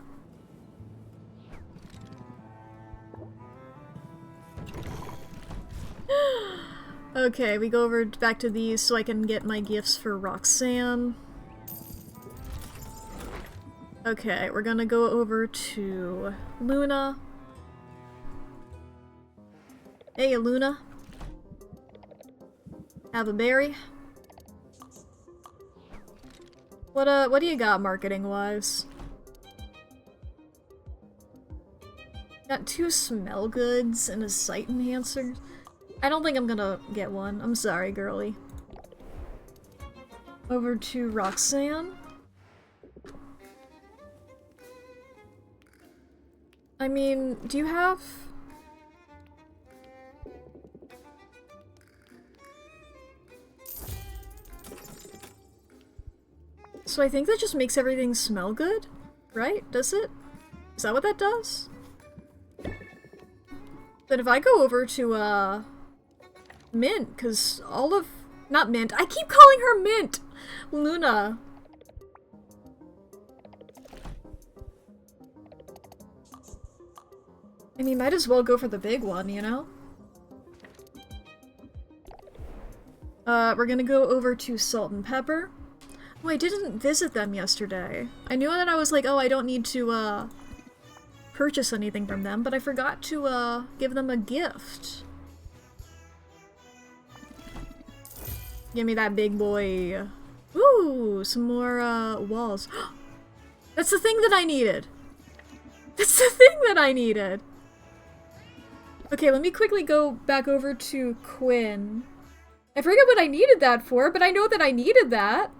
Okay, we go over back to these so I can get my gifts for Roxanne. Okay, we're gonna go over to Luna. Hey, Luna. Have a berry. What do you got marketing-wise? Got 2 smell goods and a sight enhancer. I don't think I'm gonna get one. I'm sorry, girly. Over to Roxanne. I mean, do you have... So I think that just makes everything smell good, right? Does it? Is that what that does? But if I go over to, Mint, because all of... Not Mint, I keep calling her Mint! Luna. I mean, might as well go for the big one, you know? We're gonna go over to Salt and Pepper. Oh, I didn't visit them yesterday. I knew that I was like, oh, I don't need to, purchase anything from them, but I forgot to, give them a gift. Give me that big boy. Ooh, some more, walls. That's the thing that I needed! That's the thing that I needed! Okay, let me quickly go back over to Quinn. I forget what I needed that for, but I know that I needed that.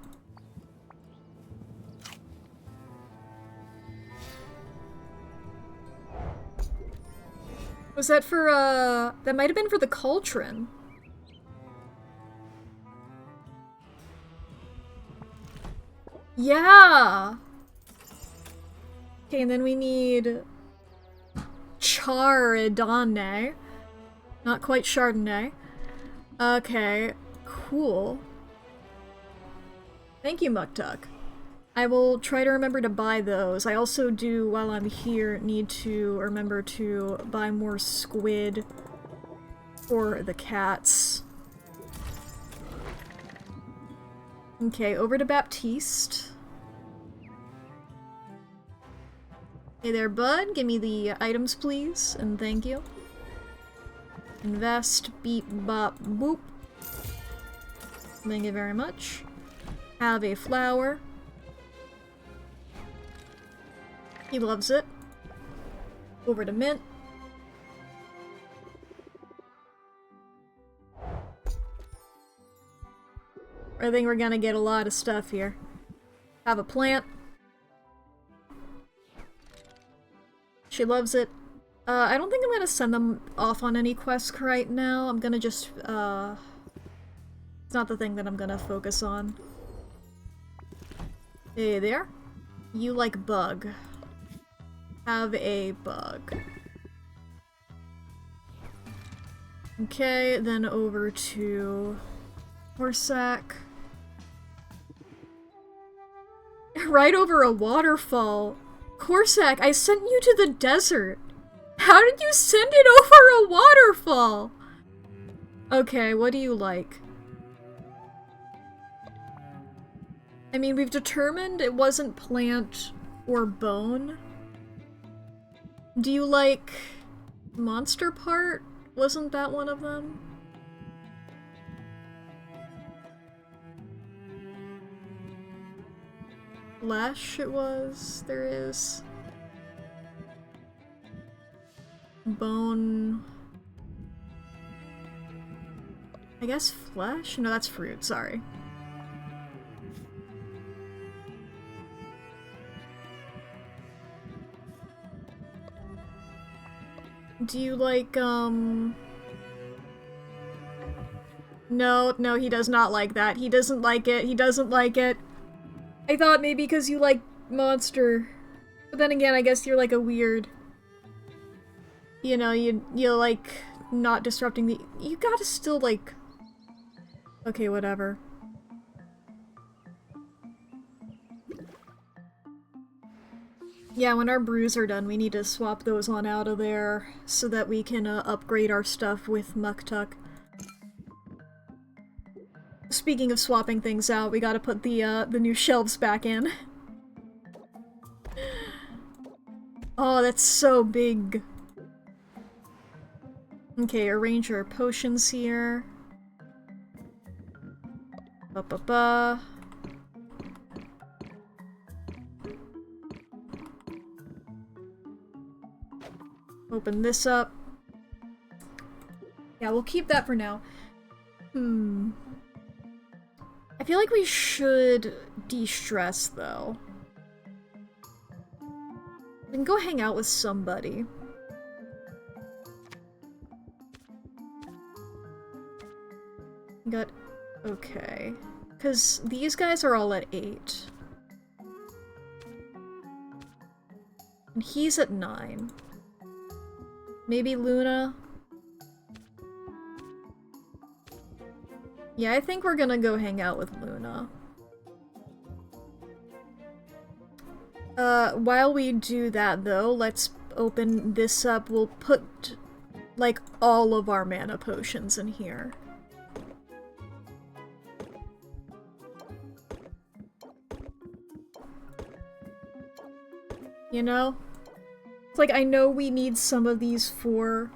Was that for, that might have been for the cauldron. Yeah! Okay, and then we need... Chardonnay. Not quite Chardonnay. Okay, cool. Thank you, Muktuk. I will try to remember to buy those. I also do, while I'm here, need to remember to buy more squid for the cats. Okay, over to Baptiste. Hey there, bud. Give me the items, please, and thank you. Invest, beep, bop, boop. Thank you very much. Have a flower. He loves it. Over to Mint. I think we're gonna get a lot of stuff here. Have a plant. She loves it. I don't think I'm gonna send them off on any quests right now. I'm gonna just, it's not the thing that I'm gonna focus on. Hey there. You like bug. Have a bug. Okay, then over to Horsack. Right over a waterfall. Horsack, I sent you to the desert. How did you send it over a waterfall? Okay, what do you like? I mean, we've determined it wasn't plant or bone. Do you like monster part? Wasn't that one of them? Flesh it was. There is. Bone. I guess flesh? No, that's fruit, sorry. Do you like, No, no, he does not like that. He doesn't like it. He doesn't like it. I thought maybe because you like monster. But then again, I guess you're like a weird... You know, you like not disrupting the... You gotta still like... Okay, whatever. Yeah, when our brews are done, we need to swap those on out of there so that we can upgrade our stuff with Muktuk. Speaking of swapping things out, we gotta put the new shelves back in. Oh, that's so big. Okay, arrange our potions here. Ba-ba-ba. Open this up. Yeah, we'll keep that for now. I feel like we should de-stress, though. We can go hang out with somebody. Got... Okay. Because these guys are all at 8. And he's at 9. Maybe Luna? Yeah, I think we're gonna go hang out with Luna. While we do that though, let's open this up. We'll put, like, all of our mana potions in here. You know? It's like, I know we need some of these for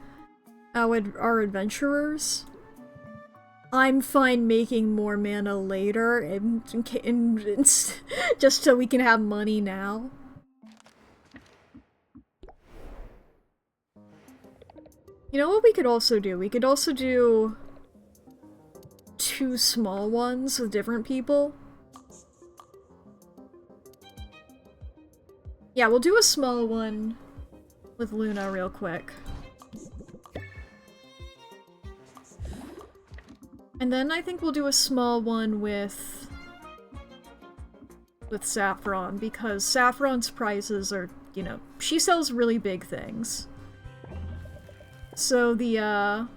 our adventurers. I'm fine making more mana later, just so we can have money now. You know what we could also do? We could also do 2 small ones with different people. Yeah, we'll do a small one with Luna real quick. And then I think we'll do a small one with Saffron, because Saffron's prices are, you know, she sells really big things. So the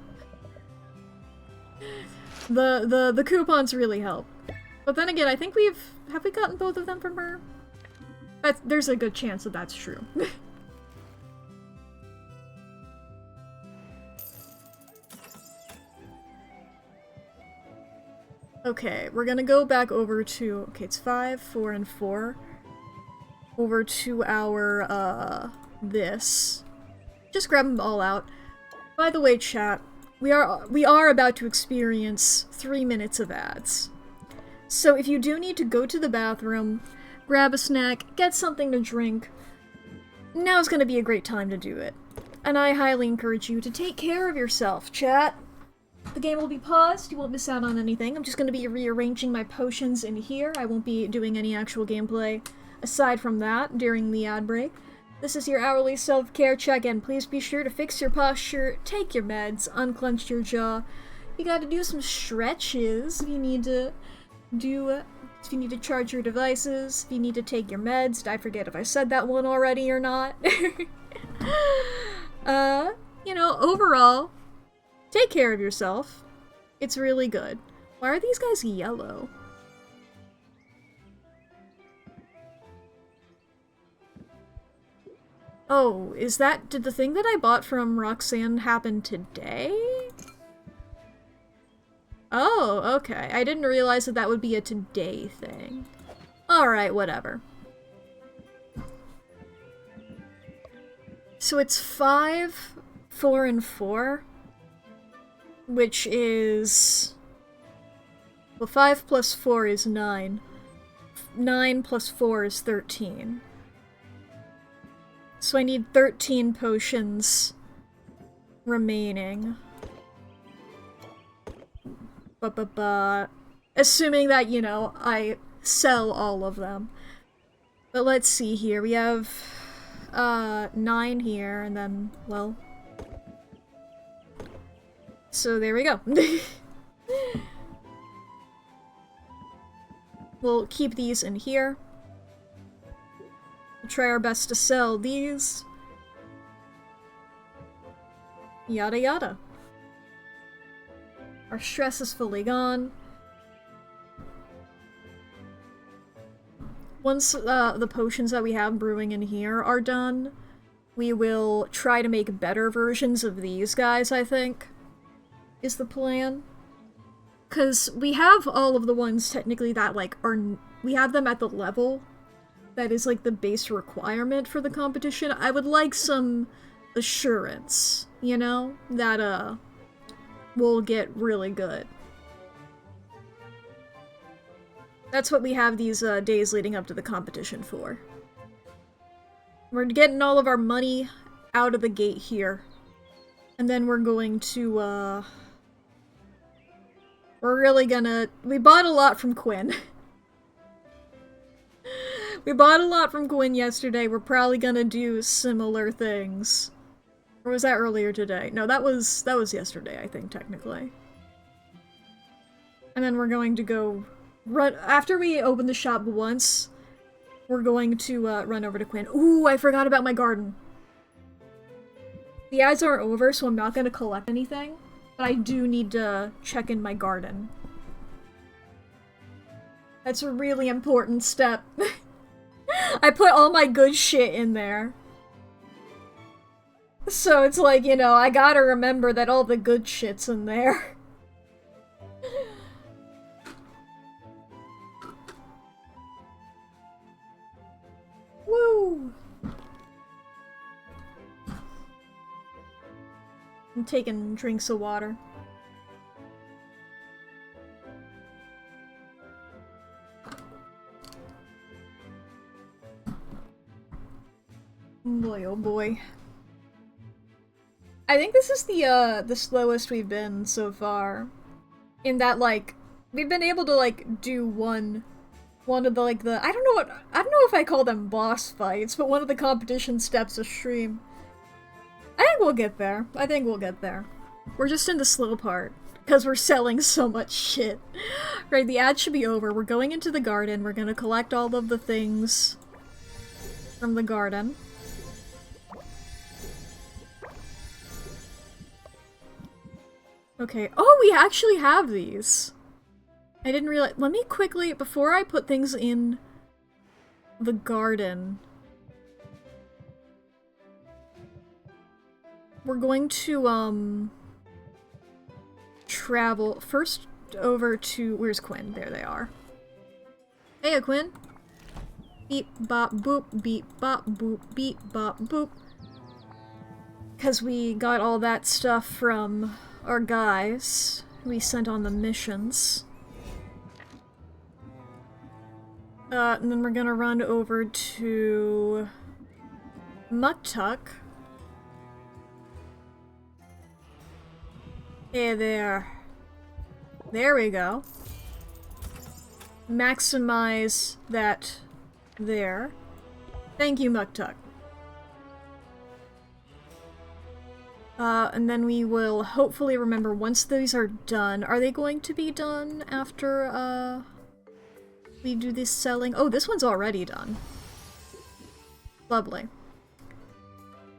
coupons really help. But then again, I think have we gotten both of them from her? There's a good chance that that's true. Okay, we're gonna go back over to... Okay, it's 5, 4, and 4. Over to our, this. Just grab them all out. By the way, chat, we are about to experience 3 minutes of ads. So if you do need to go to the bathroom, grab a snack, get something to drink, now's gonna be a great time to do it. And I highly encourage you to take care of yourself, chat. The game will be paused, you won't miss out on anything. I'm just going to be rearranging my potions in here. I won't be doing any actual gameplay aside from that during the ad break. This is your hourly self-care check-in. Please be sure to fix your posture, take your meds, unclench your jaw. You gotta do some stretches. You need to if you need to charge your devices, if you need to take your meds. Did I forget if I said that one already or not? You know, overall, take care of yourself. It's really good. Why are these guys yellow? Oh, did the thing that I bought from Roxanne happen today? Oh, okay. I didn't realize that would be a today thing. Alright, whatever. So it's 5, 4, and 4. Which is... Well, 5 plus 4 is 9. 9 plus 4 is 13. So I need 13 potions remaining. Assuming that, you know, I sell all of them. But let's see here. We have 9 here, and then, well... So there we go. We'll keep these in here. We'll try our best to sell these. Yada yada. Our stress is fully gone. Once the potions that we have brewing in here are done, we will try to make better versions of these guys, I think, is the plan. Because we have all of the ones technically that, like, we have them at the level that is, like, the base requirement for the competition. I would like some assurance, you know, that, we'll get really good. That's what we have these, days leading up to the competition for. We're getting all of our money out of the gate here. And then we're going to, we're really gonna... We bought a lot from Quinn. We bought a lot from Quinn yesterday. We're probably gonna do similar things. Or was that earlier today? No, that was yesterday, I think, technically. And then we're going to go run... After we open the shop once, we're going to run over to Quinn. Ooh, I forgot about my garden. The ads aren't over, so I'm not gonna collect anything. But I do need to check in my garden. That's a really important step. I put all my good shit in there. So it's like, you know, I gotta remember that all the good shit's in there. Woo! I'm taking drinks of water. Boy, oh boy. I think this is the slowest we've been so far. In that, like, we've been able to, like, do one of the, like, I don't know if I call them boss fights, but one of the competition steps of stream. I think we'll get there. I think we'll get there. We're just in the slow part, because we're selling so much shit. Right, the ad should be over. We're going into the garden. We're gonna collect all of the things from the garden. Okay. Oh, we actually have these. I didn't realize. Let me quickly, before I put things in the garden, we're going to, travel first over to, where's Quinn? There they are. Hey, Quinn. Beep, bop, boop, beep, bop, boop, beep, bop, boop. Because we got all that stuff from our guys we sent on the missions. And then we're gonna run over to Mack. Hey there. There we go. Maximize that there. Thank you, Mack. And then we will hopefully remember once these are done. Are they going to be done after, we do this selling? Oh, this one's already done. Lovely.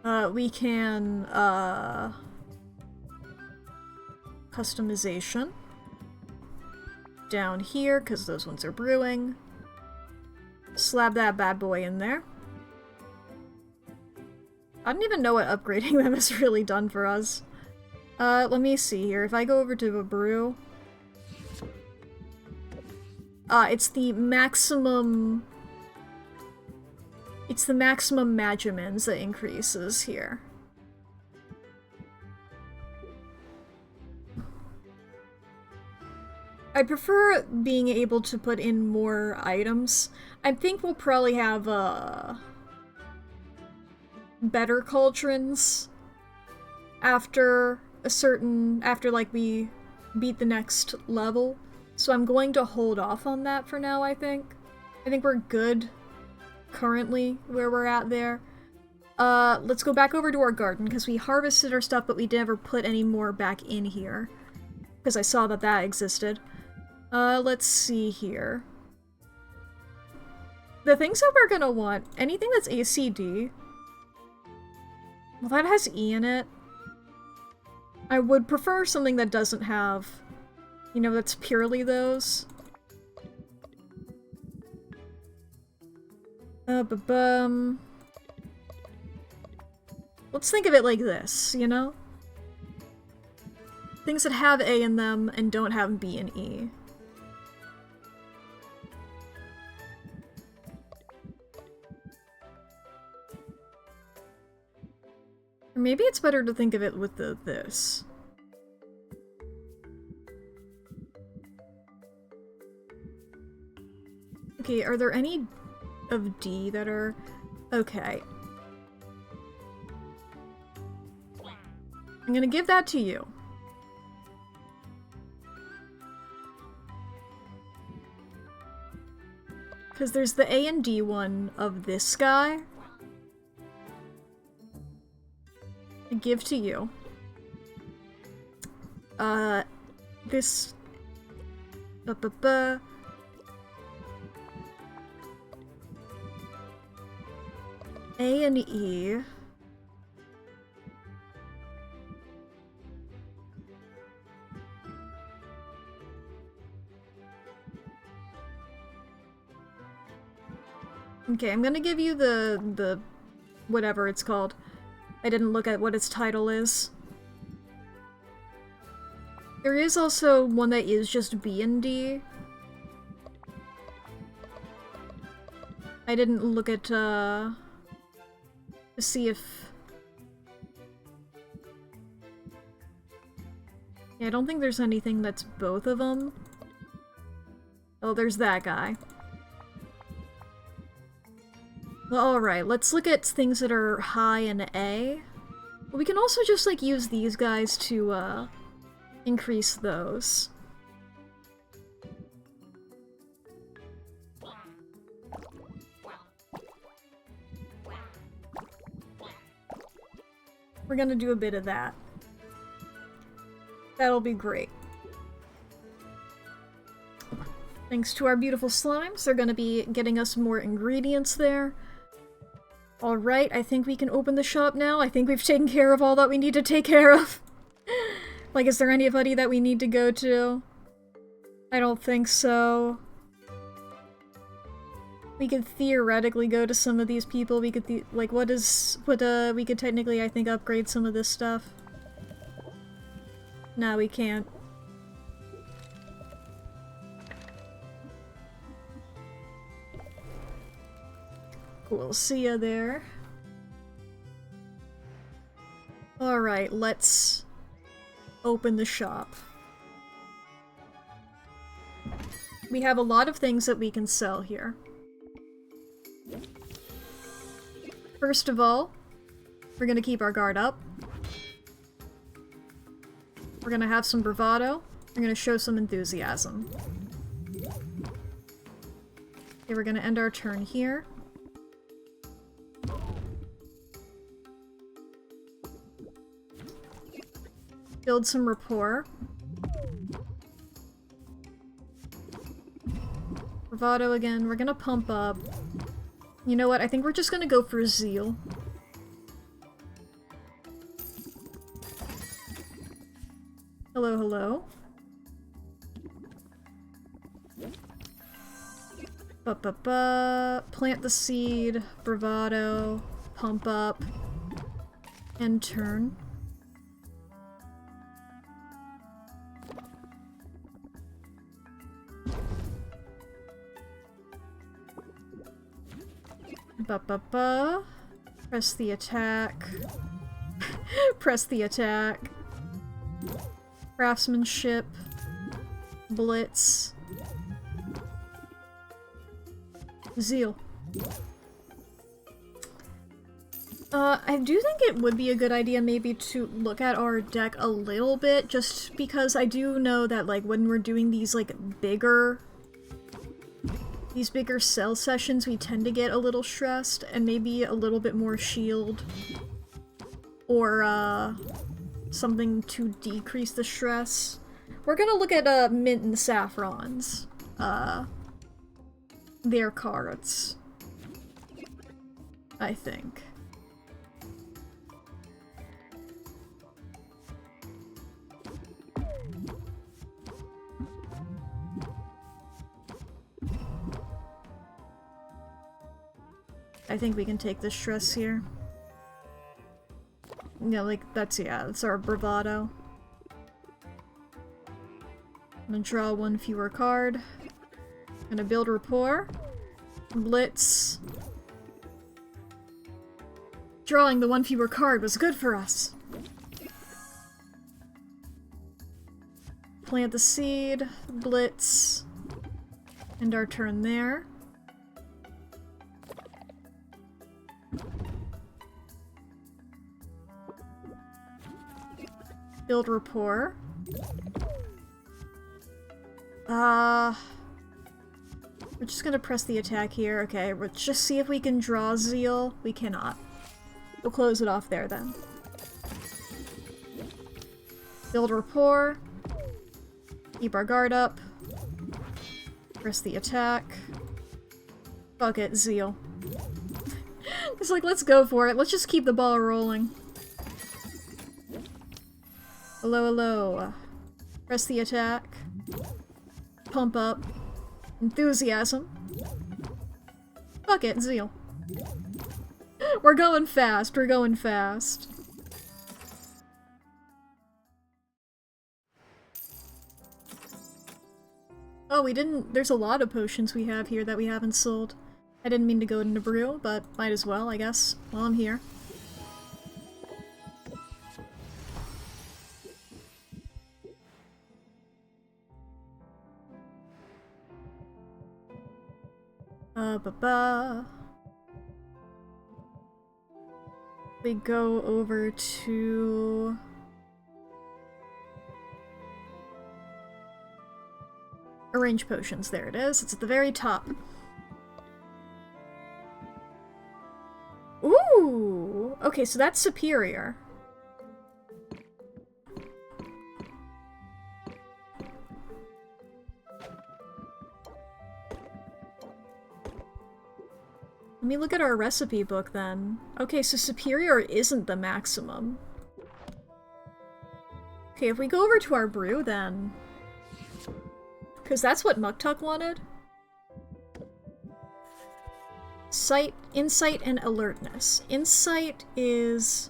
We can, customization. Down here, because those ones are brewing. Slab that bad boy in there. I don't even know what upgrading them has really done for us. Let me see here. If I go over to a brew... it's the maximum... It's the maximum Magimins that increases here. I prefer being able to put in more items. I think we'll probably have, better cauldrons after like we beat the next level. So I'm going to hold off on that for now, I think. I think we're good currently where we're at there. Let's go back over to our garden because we harvested our stuff but we never put any more back in here because I saw that that existed. Let's see here. The things that we're gonna want, anything that's ACD. Well, that has E in it. I would prefer something that doesn't have, you know, that's purely those. Let's think of it like this, you know? Things that have A in them and don't have B and E. Or maybe it's better to think of it with this. Okay, are there any of D that are... Okay. I'm gonna give that to you. Because there's the A and D one of this guy. I give to you. This... A and E. Okay, I'm gonna give you the whatever it's called. I didn't look at what its title is. There is also one that is just B and D. I didn't look at, to see if... Yeah, I don't think there's anything that's both of them. Oh, there's that guy. Well, alright, let's look at things that are high in A. We can also just, like, use these guys to, increase those. We're gonna do a bit of that. That'll be great. Thanks to our beautiful slimes, they're gonna be getting us more ingredients there. Alright, I think we can open the shop now. I think we've taken care of all that we need to take care of. Like, is there anybody that we need to go to? I don't think so. We could theoretically go to some of these people. We could, we could technically, I think, upgrade some of this stuff. No, we can't. We'll see ya there. Alright, let's open the shop. We have a lot of things that we can sell here. First of all, we're gonna keep our guard up. We're gonna have some bravado. We're gonna show some enthusiasm. Okay, we're gonna end our turn here. Build some rapport. Bravado again. We're gonna pump up. You know what? I think we're just gonna go for zeal. Hello, hello. Plant the seed, bravado, pump up, and turn. Press the attack. Press the attack. Craftsmanship. Blitz. Zeal. I do think it would be a good idea maybe to look at our deck a little bit, just because I do know that, like, when we're doing these, like, bigger cell sessions, we tend to get a little stressed, and maybe a little bit more shield. Or, something to decrease the stress. We're gonna look at, Mint and Saffron's, their cards, I think. I think we can take the stress here. Yeah, like, that's our bravado. I'm gonna draw one fewer card. Gonna build rapport. Blitz. Drawing the one fewer card was good for us. Plant the seed. Blitz. End our turn there. Build rapport. We're just gonna press the attack here. Okay, let's just see if we can draw zeal. We cannot. We'll close it off there then. Build rapport. Keep our guard up. Press the attack. Fuck it, zeal. It's like, let's go for it. Let's just keep the ball rolling. Hello, hello. Press the attack. Pump up. Enthusiasm. Fuck it, zeal. We're going fast, we're going fast. Oh, we didn't— there's a lot of potions we have here that we haven't sold. I didn't mean to go into brew, but might as well, I guess, while I'm here. We go over to... arrange potions. There it is. It's at the very top. Ooh! Okay, so that's superior. Let me look at our recipe book then. Okay, so superior isn't the maximum. Okay, if we go over to our brew then... because that's what Muktuk wanted. Sight, insight, and alertness. Insight is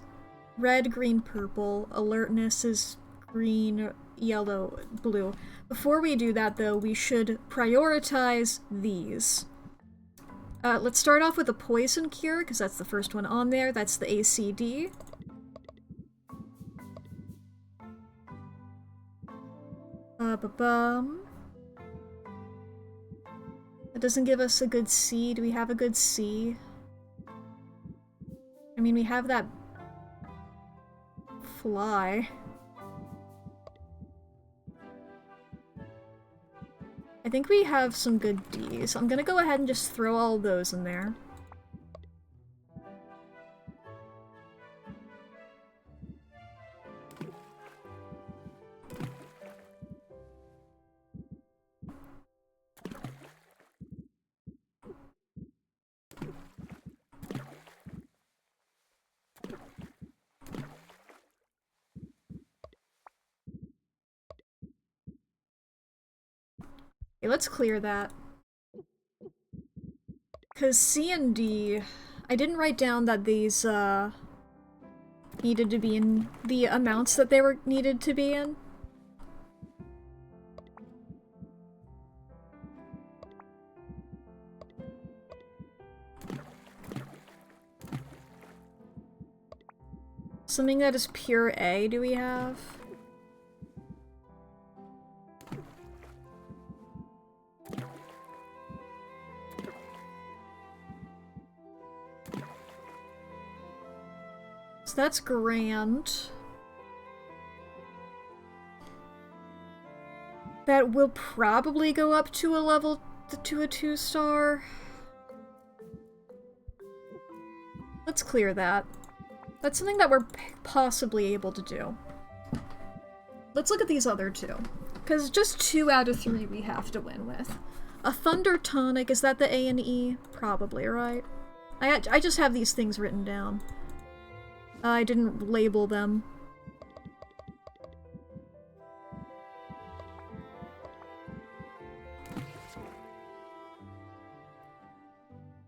red, green, purple. Alertness is green, yellow, blue. Before we do that though, we should prioritize these. Let's start off with a poison cure, because that's the first one on there. That's the ACD. That doesn't give us a good C. Do we have a good C? I mean, we have that fly. I think we have some good Ds. I'm gonna go ahead and just throw all those in there. Okay, let's clear that. Because C and D, I didn't write down that these, needed to be in the amounts that they were needed to be in. Something that is pure A, do we have? So that's grand. That will probably go up to a level to a 2-star. Let's clear that. That's something that we're possibly able to do. Let's look at these other two. Because just 2 out of 3 we have to win with. A Thunder Tonic, is that the A and E? Probably, right? I just have these things written down. I didn't label them.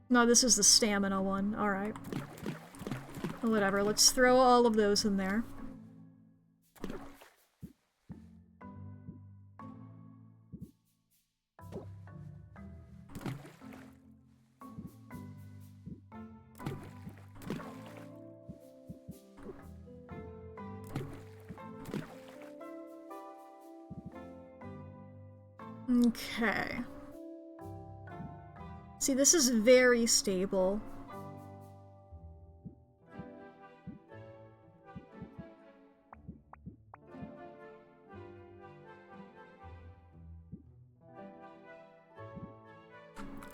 No, this is the stamina one. Alright. Whatever, let's throw all of those in there. Okay. See, this is very stable.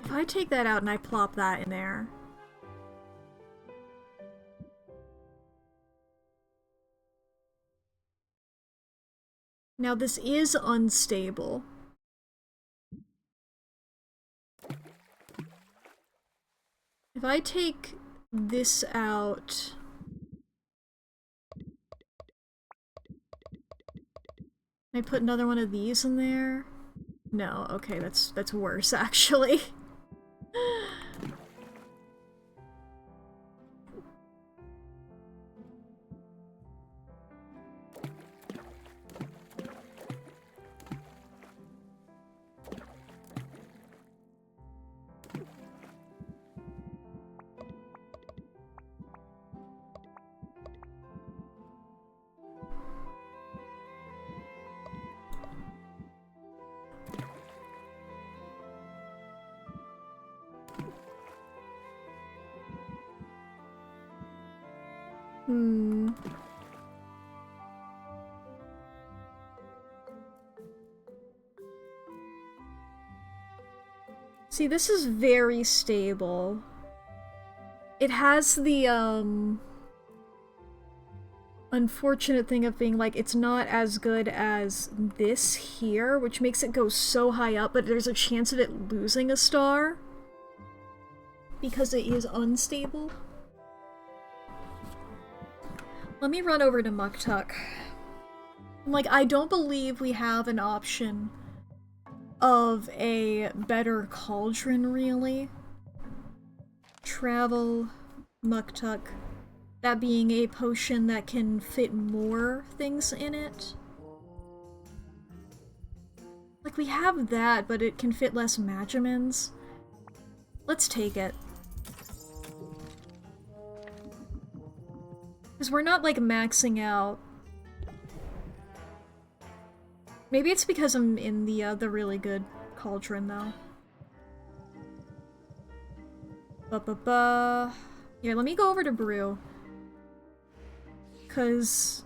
If I take that out and I plop that in there... Now this is unstable. If I take this out... I put another one of these in there? No, okay, that's worse actually. See, this is very stable. It has the, unfortunate thing of being like, it's not as good as this here, which makes it go so high up, but there's a chance of it losing a star. Because it is unstable. Let me run over to Muktuk. Like, I don't believe we have an option of a better cauldron, really. Travel, Muktuk. That being a potion that can fit more things in it. Like, we have that, but it can fit less Magimins. Let's take it. Because we're not, like, maxing out. Maybe it's because I'm in the really good cauldron, though. Here, let me go over to Brew. Because...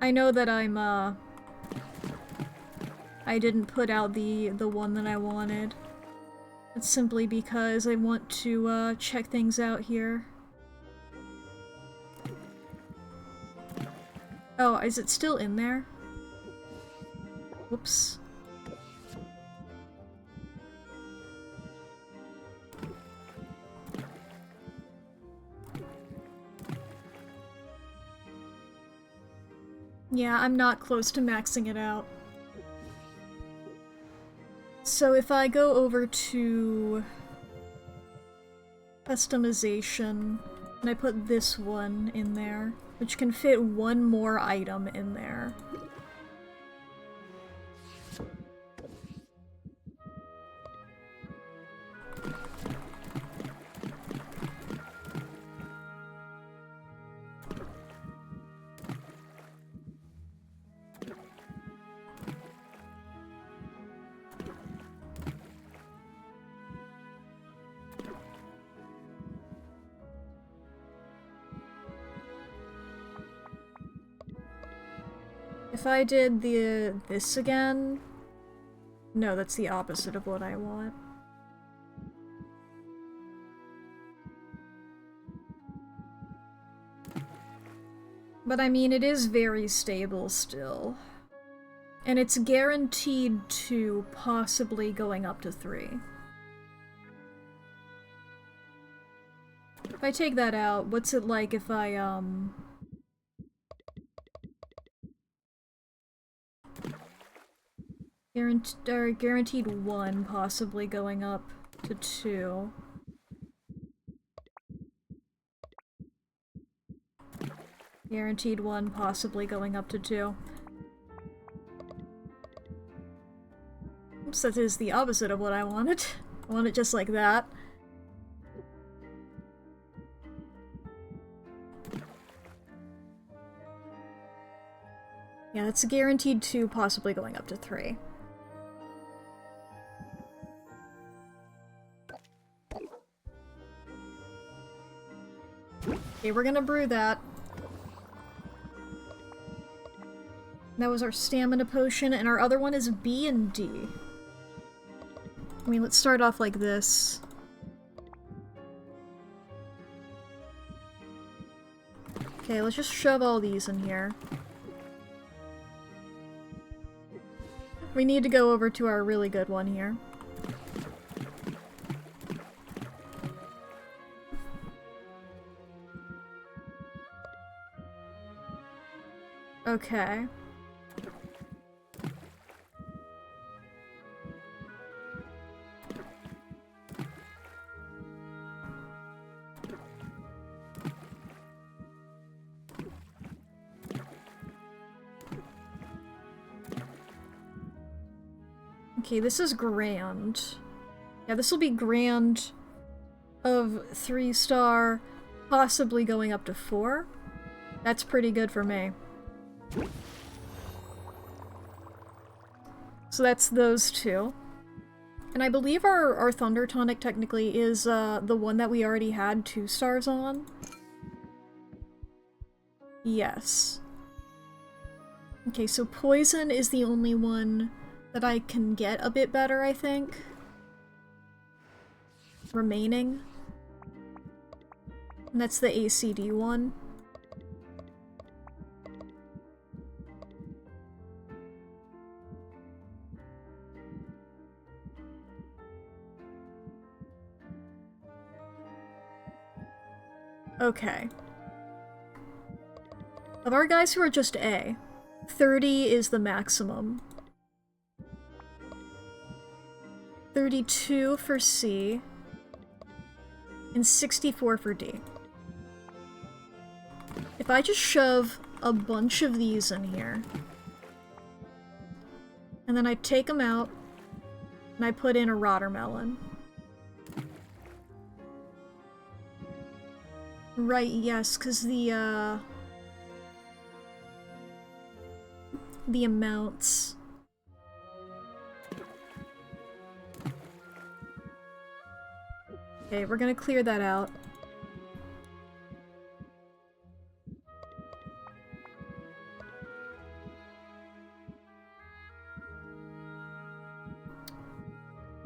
I know that I'm, I didn't put out the one that I wanted. It's simply because I want to, check things out here. Oh, is it still in there? Whoops. Yeah, I'm not close to maxing it out. So if I go over to customization, and I put this one in there, which can fit one more item in there. If I did this again... No, that's the opposite of what I want. But I mean, it is very stable still. And it's guaranteed to possibly going up to 3. If I take that out, what's it like if I, guaranteed 1, possibly going up to 2. Guaranteed 1, possibly going up to 2. Oops, that is the opposite of what I wanted. I want it just like that. Yeah, it's guaranteed 2, possibly going up to 3. Okay, we're gonna brew that. That was our stamina potion, and our other one is B and D. I mean, let's start off like this. Okay, let's just shove all these in here. We need to go over to our really good one here. Okay. Okay, this is grand. Yeah, this will be grand of 3-star, possibly going up to 4. That's pretty good for me. So that's those 2. And I believe our Thunder Tonic technically is the one that we already had 2 stars on. Yes. Okay, so Poison is the only one that I can get a bit better, I think. Remaining. And that's the ACD one. Okay. Of our guys who are just A, 30 is the maximum. 32 for C, and 64 for D. If I just shove a bunch of these in here, and then I take them out, and I put in a Rottermelon. Right, yes, because the amounts... Okay, we're gonna clear that out.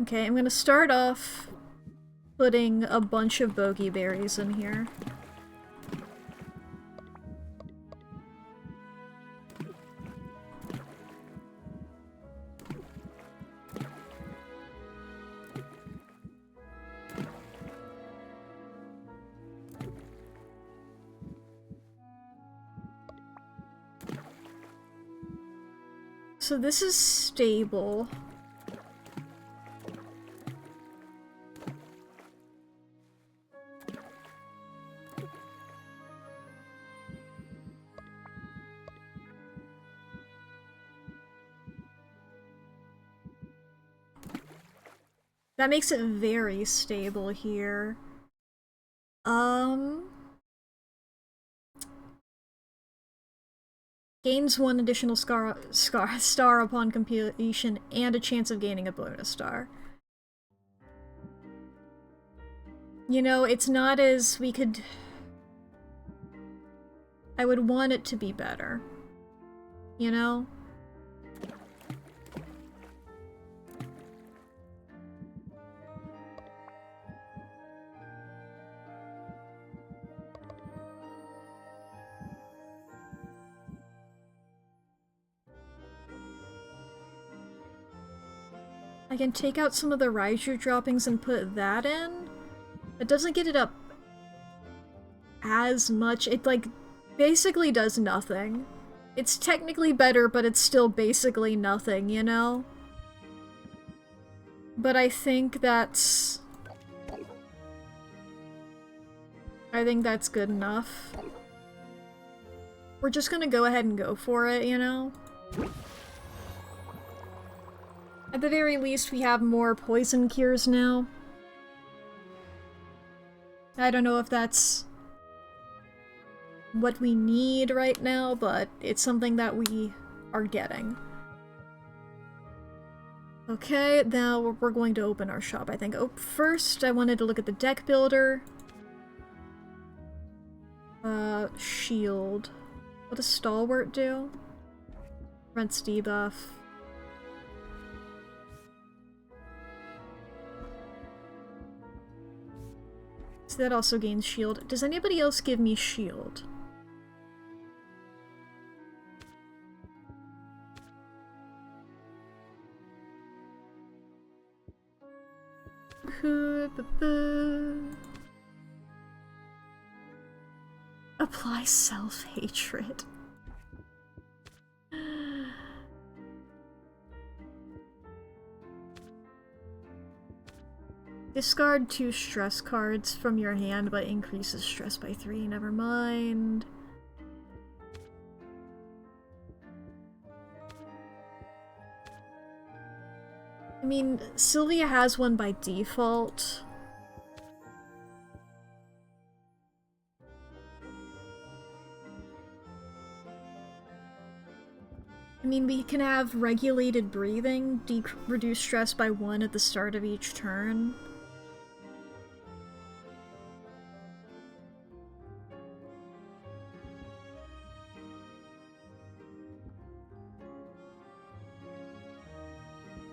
Okay, I'm gonna start off putting a bunch of bogey berries in here. So this is stable. That makes it very stable here. Gains 1 additional star upon completion and a chance of gaining a bonus star. You know, it's not as we could... I would want it to be better. You know? I can take out some of the Raiju droppings and put that in. It doesn't get it up as much. It, like, basically does nothing. It's technically better, but it's still basically nothing, you know? But I think that's... good enough. We're just gonna go ahead and go for it, you know? At the very least, we have more poison cures now. I don't know if that's what we need right now, but it's something that we are getting. Okay, now we're going to open our shop, I think. Oh, first, I wanted to look at the deck builder. Shield. What does Stalwart do? Prevents debuff. So that also gains shield. Does anybody else give me shield? Apply self-hatred. Discard 2 stress cards from your hand, but increases stress by 3. Never mind. I mean, Sylvia has one by default. I mean, we can have regulated breathing, reduce stress by 1 at the start of each turn.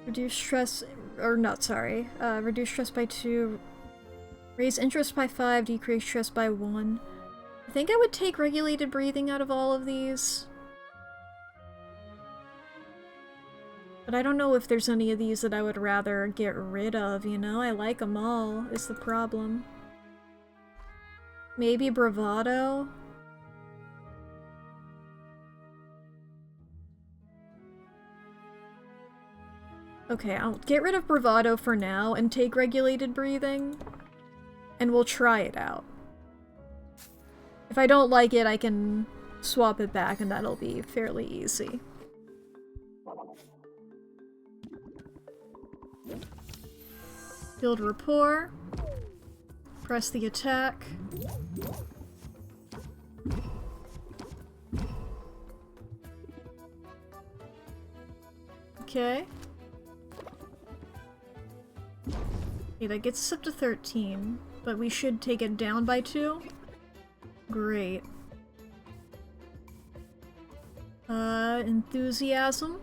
Reduce stress, or not, sorry. Reduce stress by 2. Raise interest by 5, decrease stress by 1. I think I would take regulated breathing out of all of these. But I don't know if there's any of these that I would rather get rid of, you know? I like them all, is the problem. Maybe Bravado? Okay, I'll get rid of Bravado for now and take regulated breathing. And we'll try it out. If I don't like it, I can swap it back and that'll be fairly easy. Build rapport. Press the attack. Okay. Okay, that gets us up to 13, but we should take it down by 2. Great. Enthusiasm.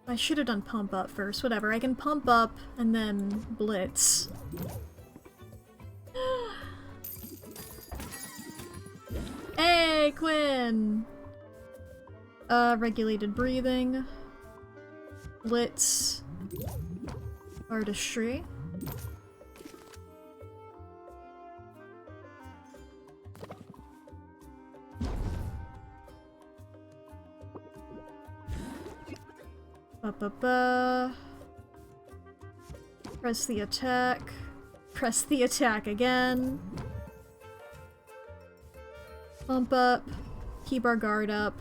I should have done pump up first, whatever. I can pump up and then blitz. Hey, Quinn! Regulated breathing. Blitz. Artistry. Ba-ba-ba. Press the attack. Press the attack again. Pump up. Keep our guard up.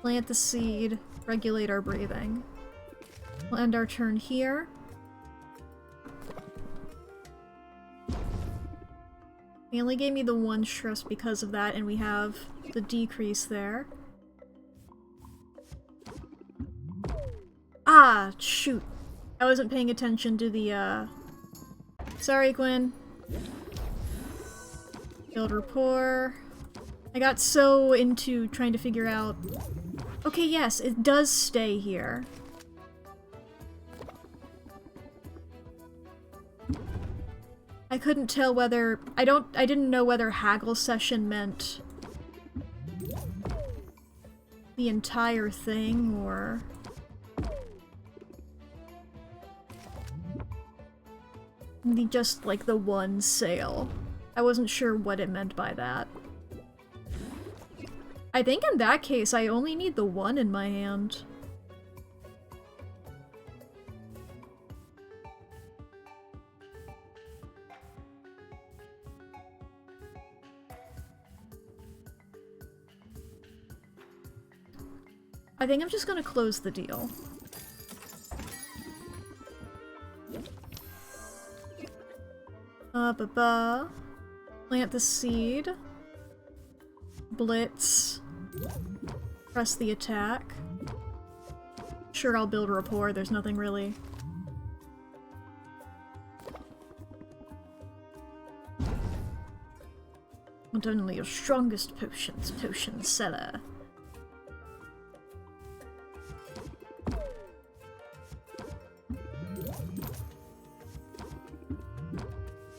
Plant the seed. Regulate our breathing. We'll end our turn here. They only gave me the 1 stress because of that, and we have the decrease there. Ah, shoot. I wasn't paying attention to the, Sorry, Gwen. Build rapport. I got so into trying to figure out... Okay, yes, it does stay here. I couldn't tell whether... I didn't know whether haggle session meant the entire thing, or... just, like, the 1 sale. I wasn't sure what it meant by that. I think in that case, I only need the 1 in my hand. I think I'm just gonna close the deal. Ba-ba. Plant the seed. Blitz. Press the attack. Sure, I'll build rapport, there's nothing really. Not only your strongest potions, potion seller.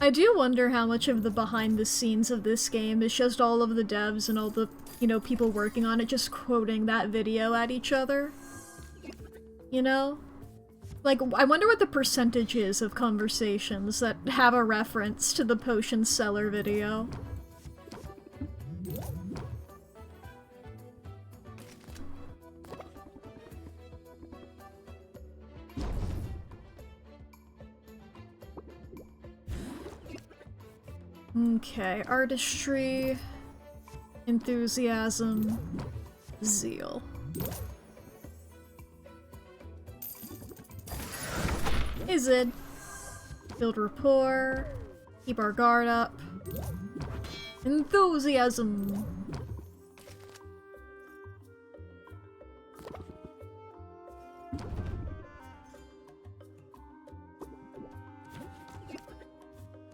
I do wonder how much of the behind the scenes of this game is just all of the devs and all the, you know, people working on it just quoting that video at each other. You know? Like, I wonder what the percentage is of conversations that have a reference to the potion seller video. Okay, artistry, enthusiasm, zeal. Is it? Build rapport, keep our guard up, enthusiasm.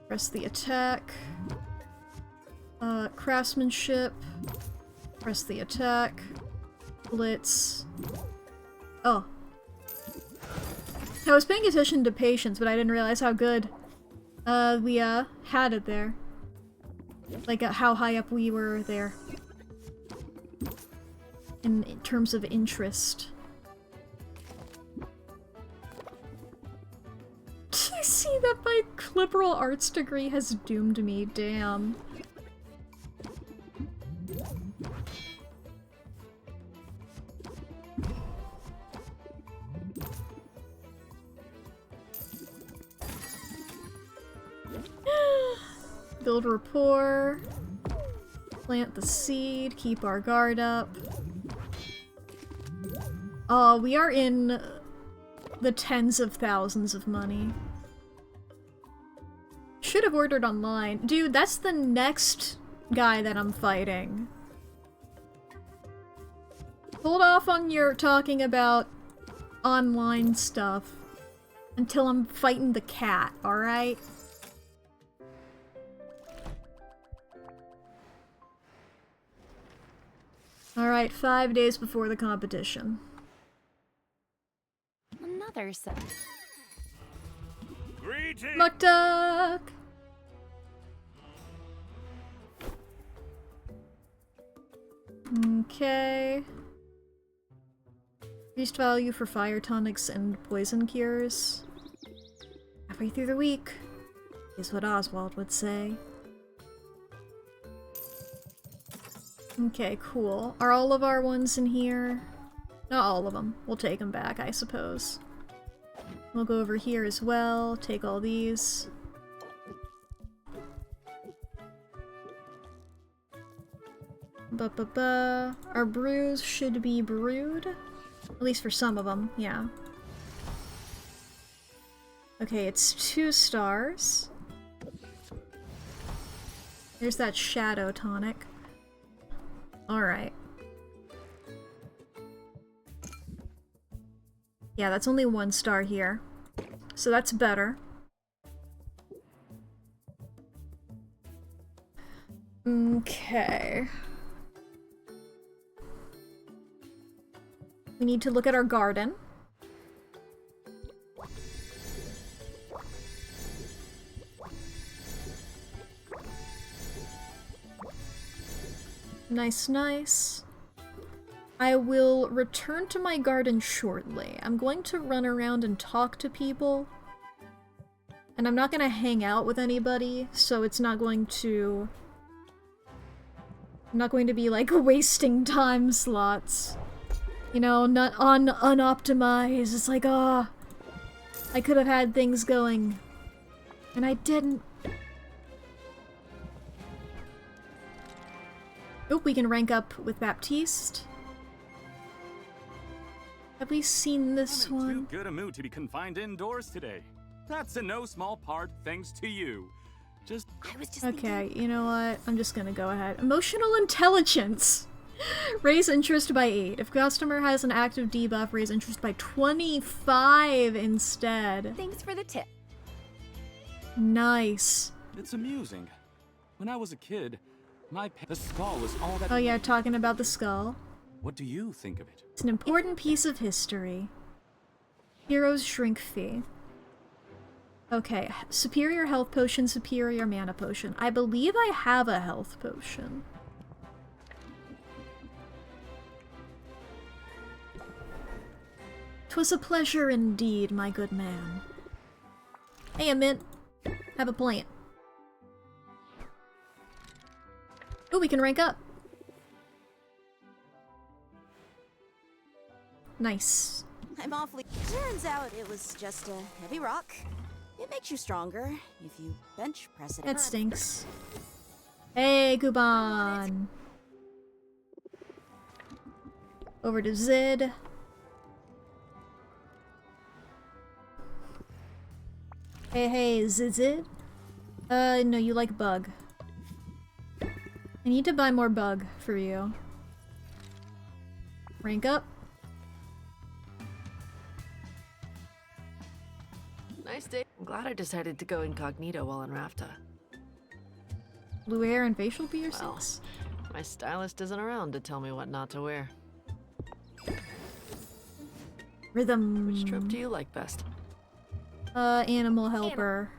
Press the attack. Craftsmanship. Press the attack. Blitz. Oh. I was paying attention to patience, but I didn't realize how good we had it there. Like how high up we were there. In terms of interest. I see that my liberal arts degree has doomed me, damn. Build rapport. Plant the seed, keep our guard up. Oh, we are in the tens of thousands of money. Should have ordered online. Dude, that's the next guy that I'm fighting. Hold off on your talking about online stuff until I'm fighting the cat, alright? Alright, 5 days before the competition.
Another set.
Muck Duck! Okay. Increased value for fire tonics and poison cures. Halfway through the week, is what Oswald would say. Okay, cool. Are all of our ones in here? Not all of them. We'll take them back, I suppose. We'll go over here as well, take all these. Our brews should be brewed. At least for some of them, yeah. Okay, it's 2 stars. There's that shadow tonic. Alright. Yeah, that's only 1 star here. So that's better. Okay. We need to look at our garden. Nice, nice. I will return to my garden shortly. I'm going to run around and talk to people. And I'm not going to hang out with anybody, so it's not going to... I'm not going to be, like, wasting time slots. You know, not unoptimized. It's like, ah, I could have had things going. And I didn't. Oh, we can rank up with Baptiste. Have we seen this one?
I'm in too good a mood to be confined indoors today. That's in no small part thanks to you.
I was just
Okay, you know what? I'm just gonna go ahead. Emotional intelligence! Raise interest by 8. If customer has an active debuff, raise interest by 25 instead.
Thanks for the tip.
Nice.
It's amusing. When I was a kid, the skull was all that...
Oh yeah, talking about the skull.
What do you think of it?
It's an important piece of history. Heroes shrink fee. Okay, superior health potion, superior mana potion. I believe I have a health potion. 'Twas a pleasure indeed, my good man. Hey, Mint. Have a plant. Oh, we can rank up. Nice.
I'm awfully... Turns out it was just a heavy rock. It makes you stronger if you bench press it.
That stinks. Hey, Kuban. Over to Zid. Hey, Zid. No, you like bug. I need to buy more bug for you. Rank up.
Nice day. I'm glad I decided to go incognito while in Rafta.
Blue hair and facial piercings?
Well, my stylist isn't around to tell me what not to wear.
Rhythm.
Which trope do you like best?
Animal helper.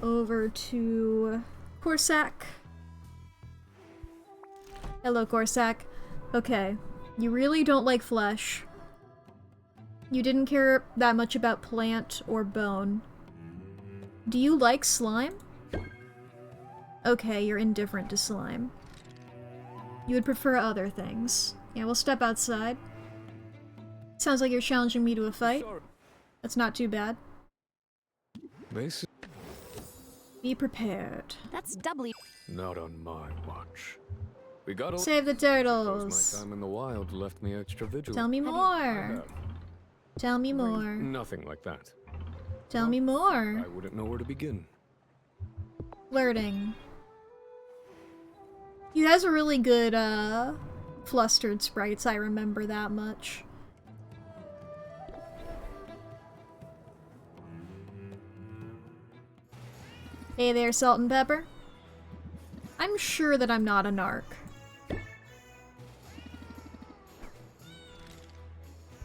Over to Corsac. Hello, Corsac. Okay. You really don't like flesh. You didn't care that much about plant or bone. Do you like slime? Okay, you're indifferent to slime. You would prefer other things. Yeah, we'll step outside. Sounds like you're challenging me to a fight. That's not too bad. Be prepared.
That's doubly...
Not on my watch. We got
Save the turtles.
My time in the wild left me extra vigilant.
Tell me more. Tell me more.
Nothing like that.
Tell me more.
I wouldn't know where to begin.
Flirting. He has a really good, flustered sprites, I remember that much. Hey there, Salt and Pepper. I'm sure that I'm not a narc.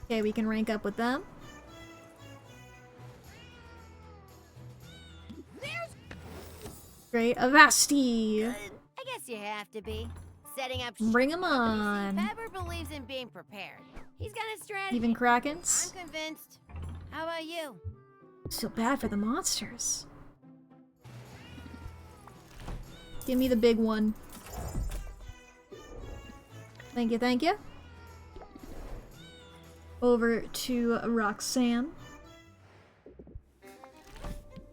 Okay, we can rank up with them. Great. Avasti!
I guess you have to be. Setting up...
Bring him on.
Pepper believes in being prepared. He's got a strategy.
Even Krakens?
I'm convinced. How about you?
So bad for the monsters. Give me the big one. Thank you, thank you. Over to Roxanne.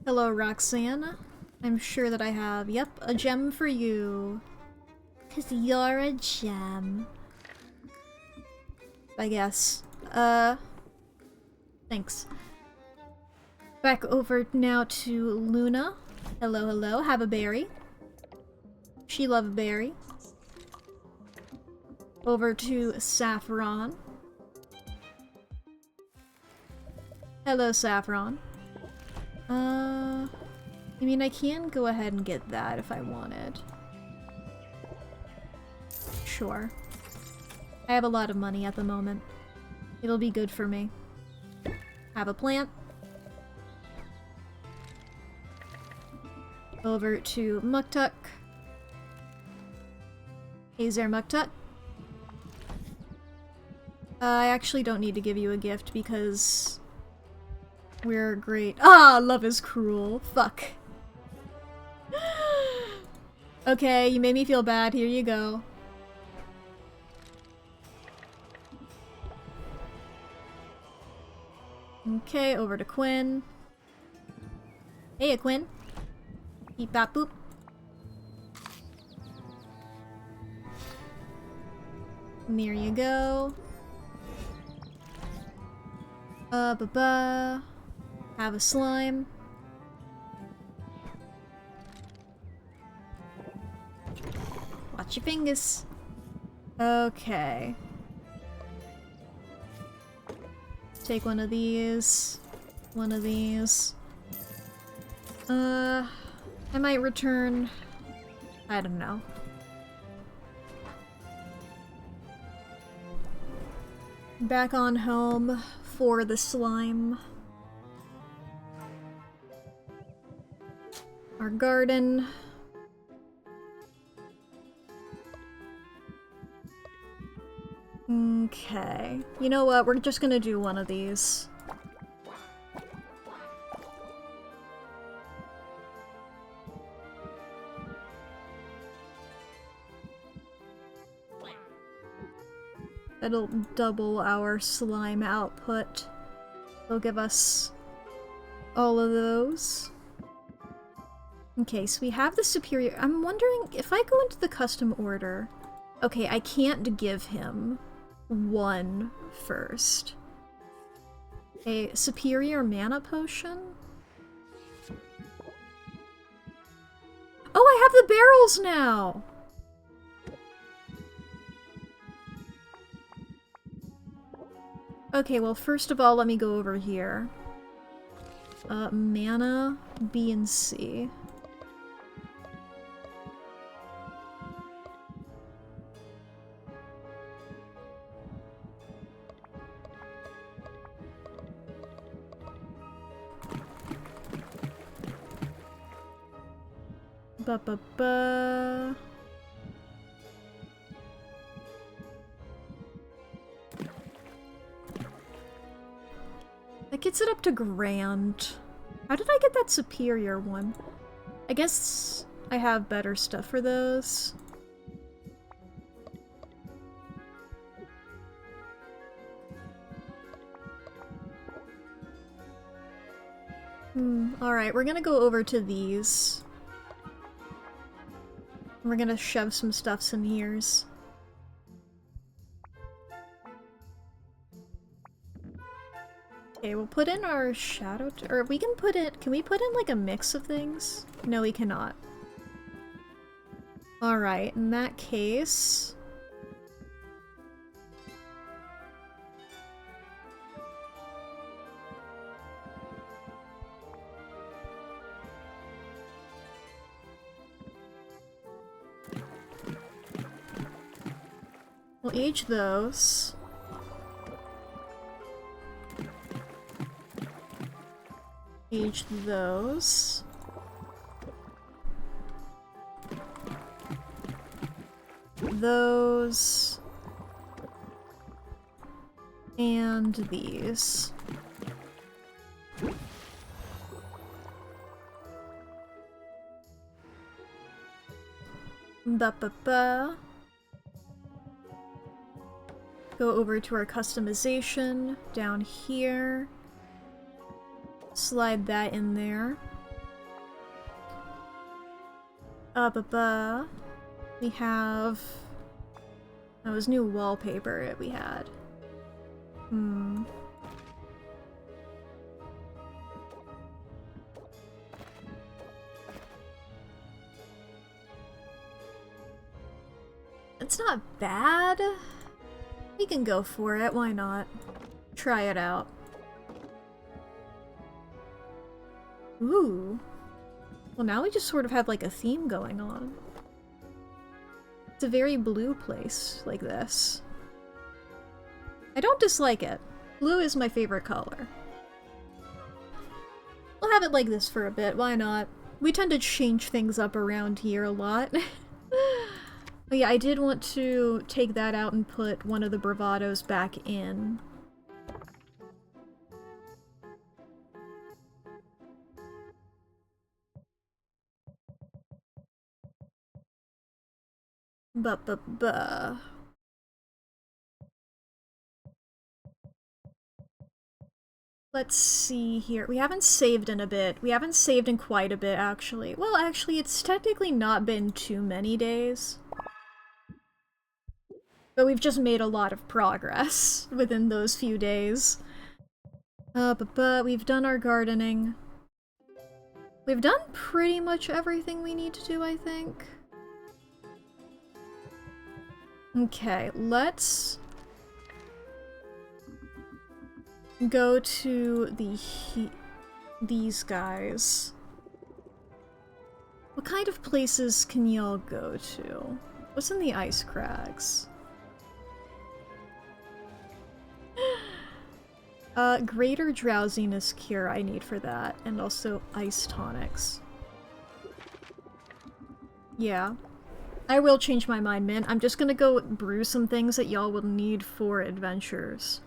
Hello, Roxanne. I'm sure that I have, yep, a gem for you. 'Cause you're a gem. I guess. Thanks. Back over now to Luna. Hello, hello. Have a berry. She love a berry. Over to Saffron. Hello, Saffron. I mean, I can go ahead and get that if I wanted. Sure. I have a lot of money at the moment. It'll be good for me. Have a plant. Over to Muktuk. Hey there, Muktuk. I actually don't need to give you a gift because we're great. Ah, love is cruel. Fuck. Okay, you made me feel bad. Here you go. Okay, over to Quinn. Hey, Quinn. Beep bop boop. There you go. Ba-ba. Have a slime. Watch your fingers. Okay. Take one of these. One of these. I might return. I don't know. Back on home for the slime. Our garden. Okay. You know what? We're just gonna do one of these. It'll double our slime output. It'll give us all of those. Okay, so we have the superior. I'm wondering if I go into the custom order. Okay, I can't give him one first. A superior mana potion? Oh, I have the barrels now! Okay, well, first of all, let me go over here. Mana, B and C. Ba-ba-ba. That gets it up to grand. How did I get that superior one? I guess I have better stuff for those. Alright, we're gonna go over to these. We're gonna shove some stuffs in here's. Okay, we'll put in our shadow, or we can put it, can we put in like a mix of things? No, we cannot. Alright, in that case... we'll age those. Age those. Those. And these. Ba-ba-ba. go over to our customization down here. Slide that in there. We have... That was new wallpaper that we had. It's not bad. We can go for it, why not? Try it out. Ooh. Well, now we just sort of have like a theme going on. It's a very blue place, like this. I don't dislike it. Blue is my favorite color. We'll have it like this for a bit, why not? We tend to change things up around here a lot. But yeah, I did want to take that out and put one of the bravados back in. Let's see here. We haven't saved in a bit. We haven't saved in quite a bit, actually. Well, actually, it's technically not been too many days. But we've just made a lot of progress within those few days. We've done our gardening. We've done pretty much everything we need to do, I think. Okay, let's go to these guys. What kind of places can y'all go to? What's in the ice crags? Greater drowsiness cure I need for that, and also ice tonics. Yeah. I will change my mind, man. I'm just gonna go brew some things that y'all will need for adventures.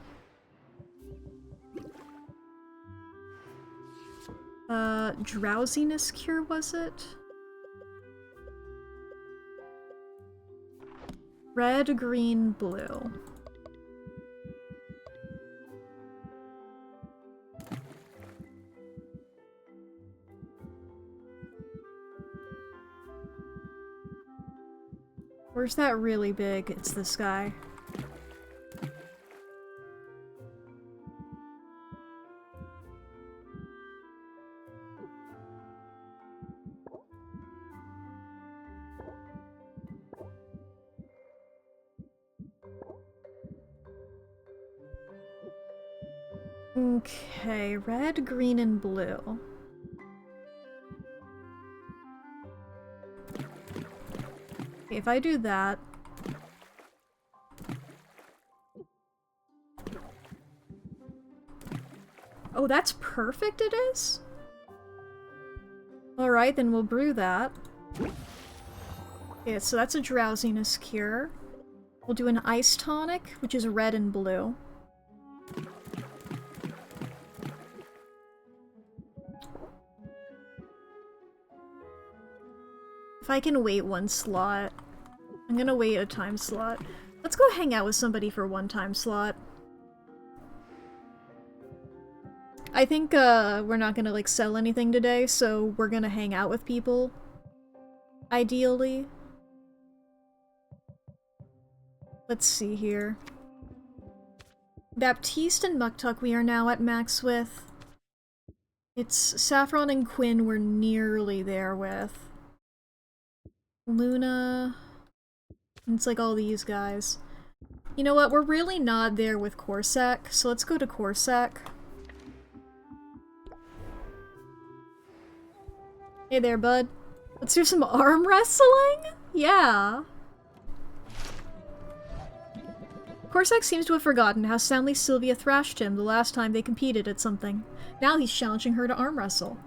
Drowsiness cure, was it? Red, green, blue. Where's that really big? It's this guy. Okay, red, green, and blue. Okay, if I do that... Oh, that's perfect it is? Alright, then we'll brew that. Okay, so that's a drowsiness cure. We'll do an ice tonic, which is red and blue. If I can wait one slot, I'm gonna wait a time slot. Let's go hang out with somebody for one time slot. I think we're not gonna like sell anything today, so we're gonna hang out with people. Ideally. Let's see here. Baptiste and Muktuk we are now at max with. It's Saffron and Quinn we're nearly there with. Luna... It's like all these guys. You know what, we're really not there with Corsac, so let's go to Corsac. Hey there, bud. Let's do some arm wrestling? Yeah. Corsac seems to have forgotten how soundly Sylvia thrashed him the last time they competed at something. Now he's challenging her to arm wrestle.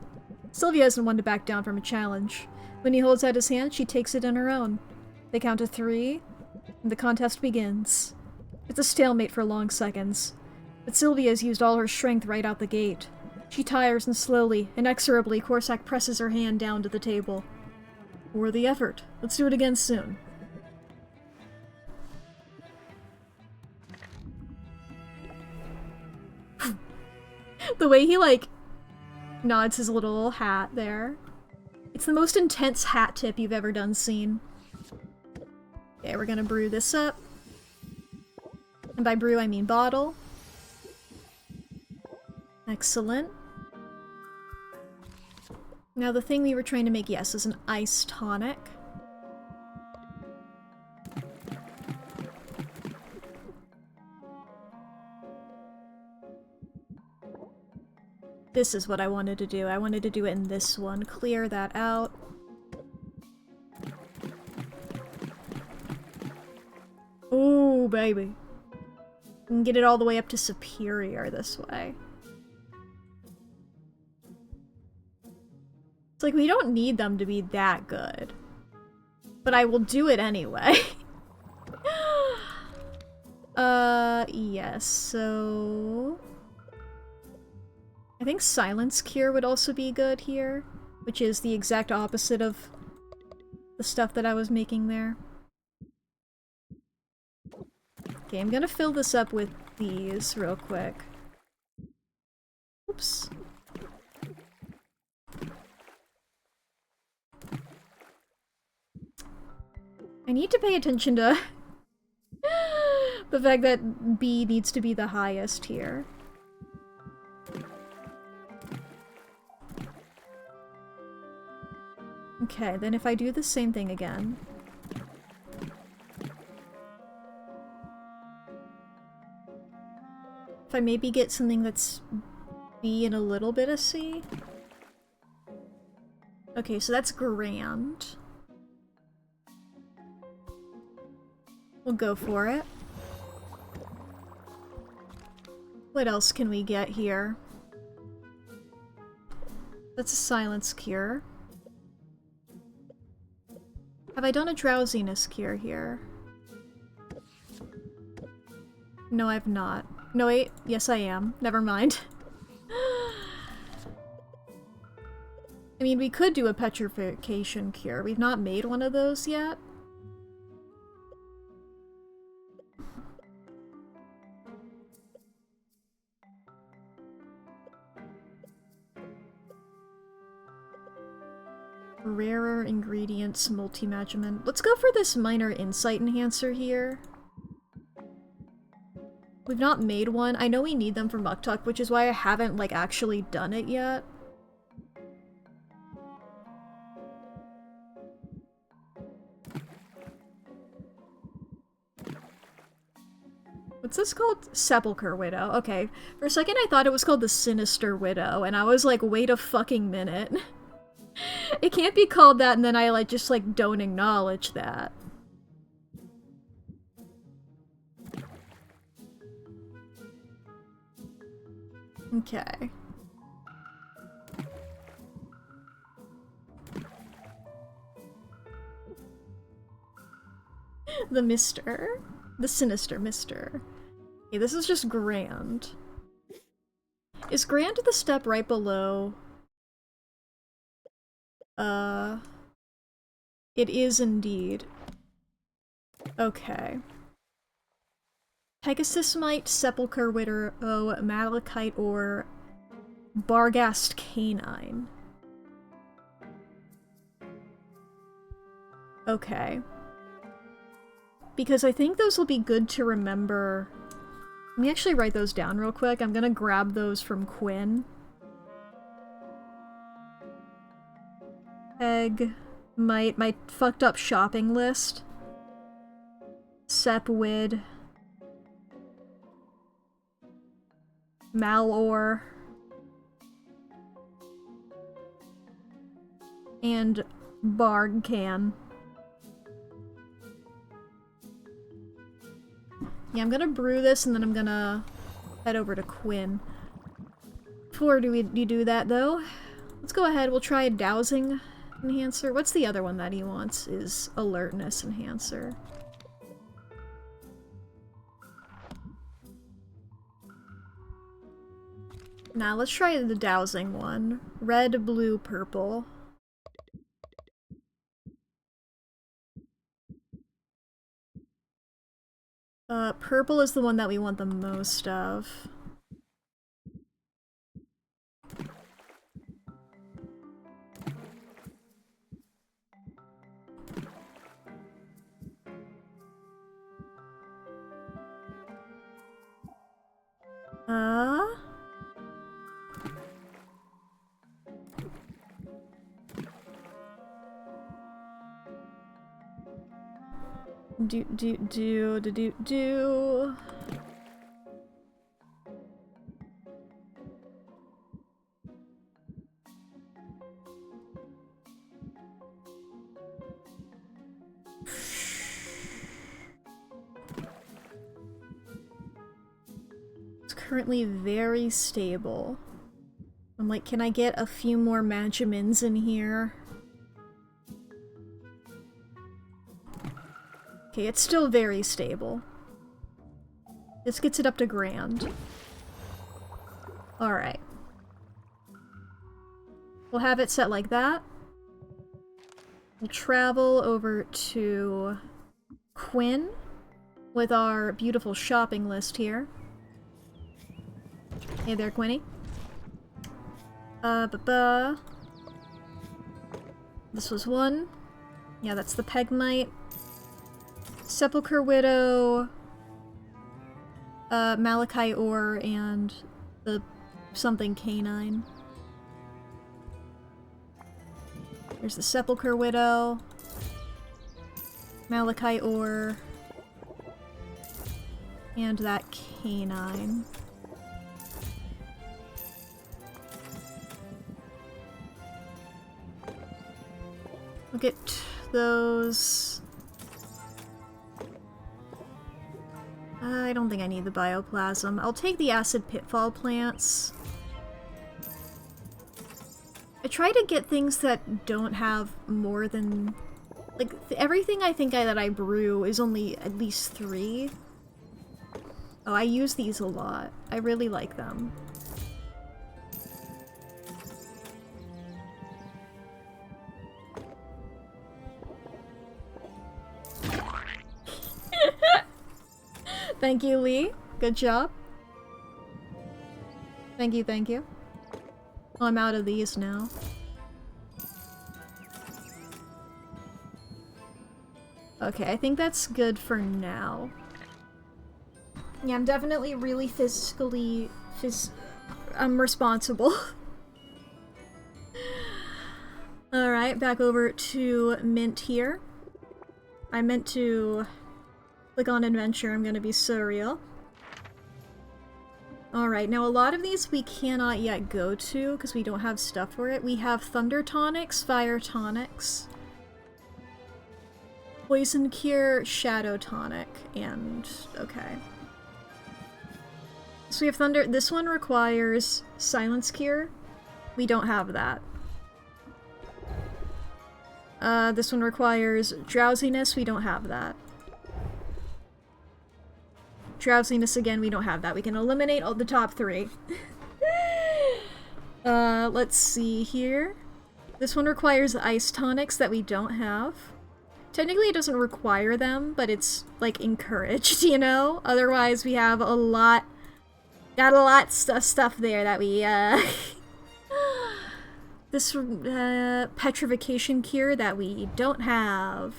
Sylvia isn't one to back down from a challenge. When he holds out his hand, she takes it in her own. They count to 3, and the contest begins. It's a stalemate for long seconds. But Sylvia has used all her strength right out the gate. She tires, and slowly, inexorably, Corsac presses her hand down to the table. Worthy effort. Let's do it again soon. The way he, like, nods his little hat there. It's the most intense hat tip you've ever done seen. Okay, we're gonna brew this up. And by brew, I mean bottle. Excellent. Now the thing we were trying to make, yes, is an ice tonic. This is what I wanted to do. I wanted to do it in this one. Clear that out. Ooh, baby. We can get it all the way up to superior this way. It's like, we don't need them to be that good. But I will do it anyway. Yes, so... I think Silence Cure would also be good here, which is the exact opposite of the stuff that I was making there. Okay, I'm gonna fill this up with these real quick. Oops. I need to pay attention to the fact that B needs to be the highest here. Okay, then if I do the same thing again... If I maybe get something that's B and a little bit of C? Okay, so that's grand. We'll go for it. What else can we get here? That's a Silence Cure. Have I done a Drowsiness Cure here? No, I've not. No, wait. Yes, I am. Never mind. I mean, we could do a Petrification Cure. We've not made one of those yet. Rarer ingredients, multi-magiment. Let's go for this minor insight enhancer here. We've not made one. I know we need them for Muktuk, which is why I haven't, like, actually done it yet. What's this called? Sepulchre Widow. Okay. For a second I thought it was called the Sinister Widow, and I was like, wait a fucking minute. It can't be called that, and then I, like, just, like, don't acknowledge that. Okay. The Mister? The Sinister Mister. Okay, this is just grand. Is grand the step right below? It is indeed. Okay. Pegasusmite, Sepulchre Widow, Malachite, or Barghast Canine. Okay. Because I think those will be good to remember. Let me actually write those down real quick. I'm gonna grab those from Quinn. Egg. My fucked up shopping list. Sepwid. Malor. And Bargcan. Yeah, I'm gonna brew this and then I'm gonna head over to Quinn. Before we do that though, let's go ahead, we'll try a dowsing enhancer. What's the other one that he wants? Is alertness enhancer. Now let's try the dowsing one. Red, blue, purple. Purple is the one that we want the most of. Do. It's currently very stable. I'm like, can I get a few more Magimins in here? Okay, it's still very stable. This gets it up to grand. Alright. We'll have it set like that. We'll travel over to Quinn with our beautiful shopping list here. Hey there, Quinny. This was one. Yeah, that's the Pegmite. Sepulchre Widow, Malachite Ore, and the something canine. There's the Sepulchre Widow, Malachite Ore, and that canine. We'll get those. I don't think I need the bioplasm. I'll take the acid pitfall plants. I try to get things that don't have more than... like, everything I think that I brew is only at least 3. Oh, I use these a lot. I really like them. Thank you, Lee. Good job. Thank you, thank you. Oh, I'm out of these now. Okay, I think that's good for now. Yeah, I'm definitely really I'm responsible. Alright, back over to Mint here. I meant to click on adventure, I'm gonna be surreal. Alright, now a lot of these we cannot yet go to because we don't have stuff for it. We have Thunder Tonics, Fire Tonics, Poison Cure, Shadow Tonic, and... okay. So we have Thunder... this one requires Silence Cure. We don't have that. This one requires Drowsiness. We don't have that. Drowsiness again, we don't have that. We can eliminate all the top 3. Let's see here. This one requires Ice Tonics that we don't have. Technically it doesn't require them, but it's, like, encouraged, you know? Otherwise we have a lot... got a lot of stuff there that we, this, Petrification Cure that we don't have.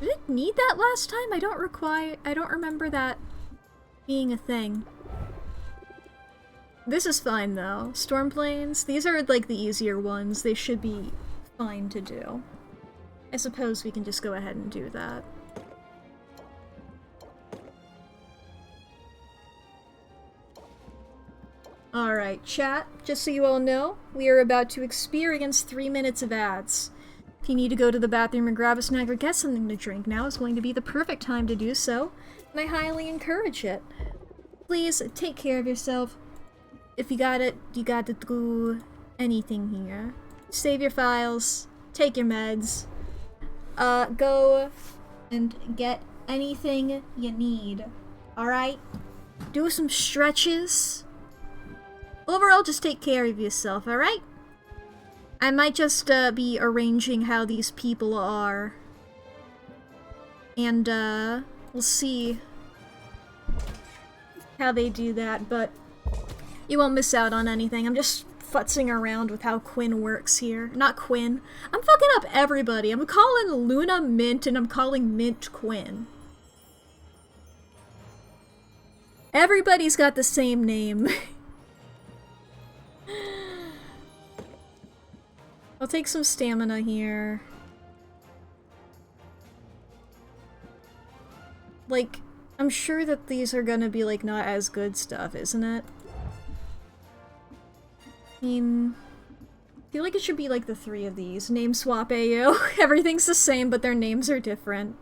Did it need that last time? I don't remember that being a thing. This is fine though. Storm Plains, these are like the easier ones. They should be fine to do. I suppose we can just go ahead and do that. Alright, chat, just so you all know, we are about to experience 3 minutes of ads. If you need to go to the bathroom and grab a snack or get something to drink, now is going to be the perfect time to do so, and I highly encourage it. Please take care of yourself. If you got it, you got to do anything here. Save your files, take your meds, go and get anything you need, alright? Do some stretches. Overall, just take care of yourself, alright? I might just be arranging how these people are. And we'll see how they do that, but you won't miss out on anything. I'm just futzing around with how Quinn works here. Not Quinn. I'm fucking up everybody. I'm calling Luna Mint and I'm calling Mint Quinn. Everybody's got the same name. I'll take some stamina here. Like, I'm sure that these are gonna be, like, not as good stuff, isn't it? I mean... I feel like it should be, like, the 3 of these. Name swap AO. Everything's the same, but their names are different.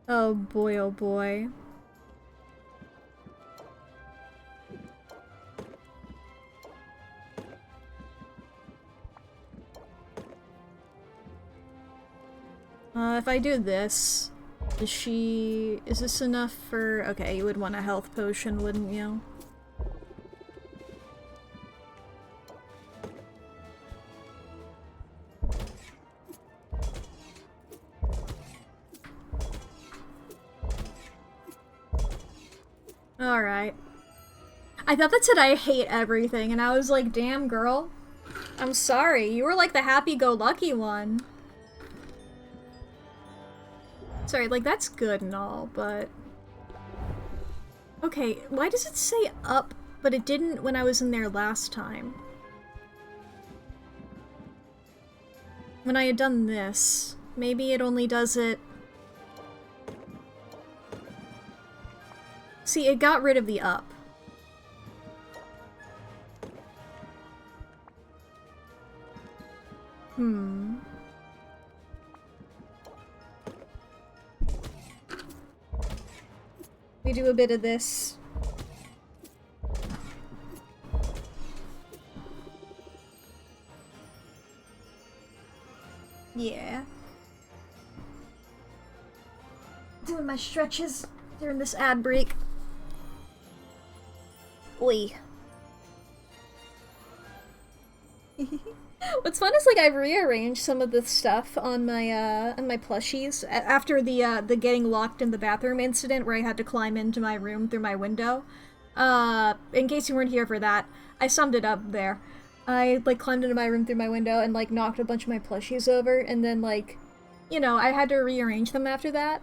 Oh boy, oh boy. If I do this, is this enough for... Okay, you would want a health potion, wouldn't you? Alright. I thought that said I hate everything, and I was like, damn girl. I'm sorry, you were like the happy-go-lucky one. Sorry, like, that's good and all, but... Okay, why does it say up, but it didn't when I was in there last time? When I had done this, maybe it only does it... See, it got rid of the up. We do a bit of this. Yeah. Doing my stretches during this ad break. Oi. What's fun is, like, I've rearranged some of the stuff on my plushies after the getting locked in the bathroom incident where I had to climb into my room through my window. In case you weren't here for that, I summed it up there. I, like, climbed into my room through my window and, like, knocked a bunch of my plushies over, and then, like, you know, I had to rearrange them after that.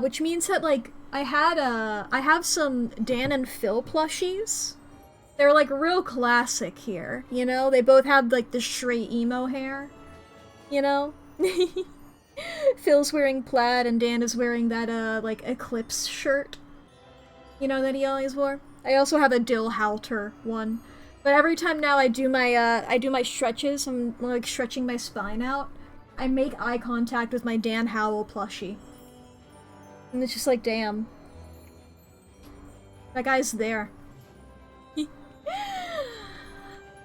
Which means that, like, I have some Dan and Phil plushies. They're, like, real classic here, you know? They both have, like, the straight emo hair, you know? Phil's wearing plaid and Dan is wearing that, like, Eclipse shirt, you know, that he always wore. I also have a Dill Halter one. But every time now I do my stretches, I'm, like, stretching my spine out, I make eye contact with my Dan Howell plushie. And it's just like, damn. That guy's there.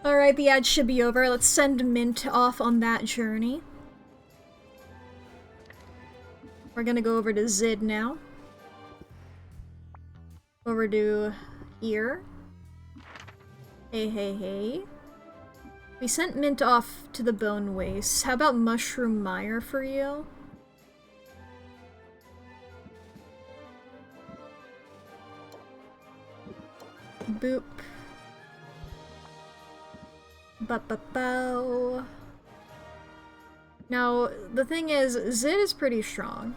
Alright, the ad should be over. Let's send Mint off on that journey. We're gonna go over to Zid now. Over to here. Hey, hey, hey. We sent Mint off to the Bone Waste. How about Mushroom Mire for you? Boop. Ba-ba-bow. Now, the thing is, Zid is pretty strong.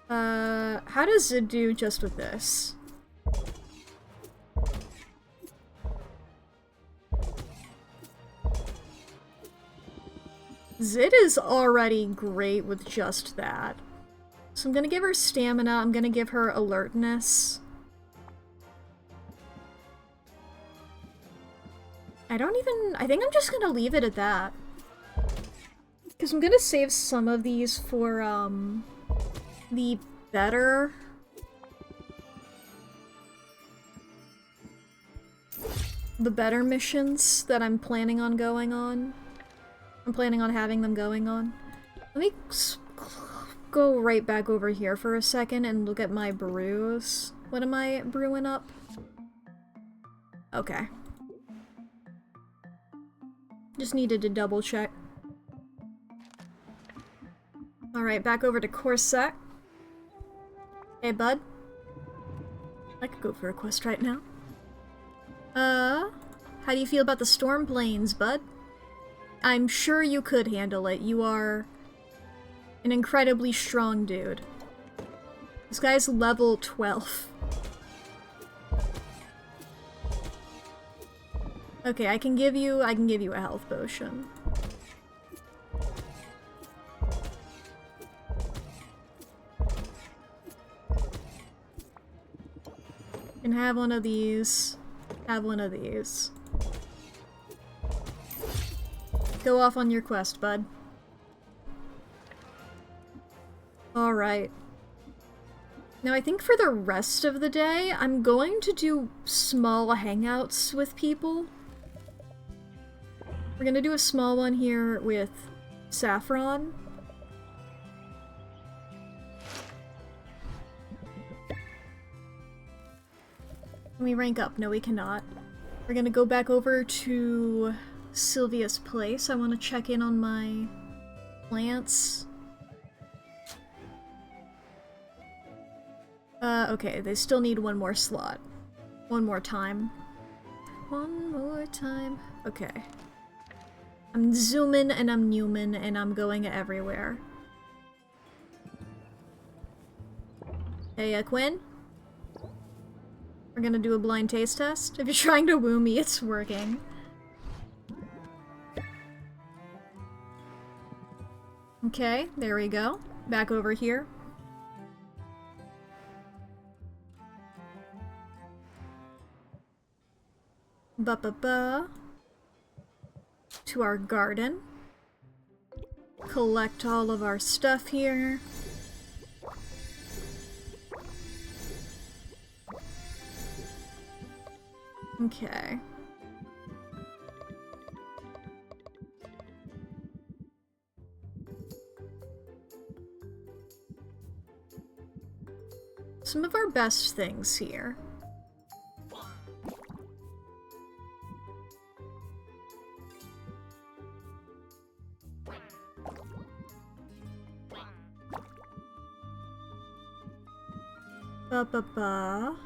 How does Zid do just with this? Zid is already great with just that. So I'm gonna give her stamina, I'm gonna give her alertness. I think I'm just gonna leave it at that. Because I'm gonna save some of these for, the better... the better missions that I'm planning on going on. I'm planning on having them going on. Let me go right back over here for a second and look at my brews. What am I brewing up? Okay. Just needed to double check. Alright, back over to Corset. Hey, bud. I could go for a quest right now. How do you feel about the storm planes, bud? I'm sure you could handle it. You are an incredibly strong dude. This guy's level 12. Okay, I can give you a health potion. Can have one of these. Have one of these. Go off on your quest, bud. Alright. Now I think for the rest of the day, I'm going to do small hangouts with people. We're gonna do a small one here with Saffron. Can we rank up? No, we cannot. We're gonna go back over to Sylvia's place. I want to check in on my plants. Okay, they still need one more slot. One more time. One more time. Okay. I'm zooming and I'm Newman and I'm going everywhere. Hey, Quinn? We're gonna do a blind taste test. If you're trying to woo me, it's working. Okay, there we go. Back over here. Ba-ba-ba. To our garden. Collect all of our stuff here. Okay. Some of our best things here. Ba-ba-ba.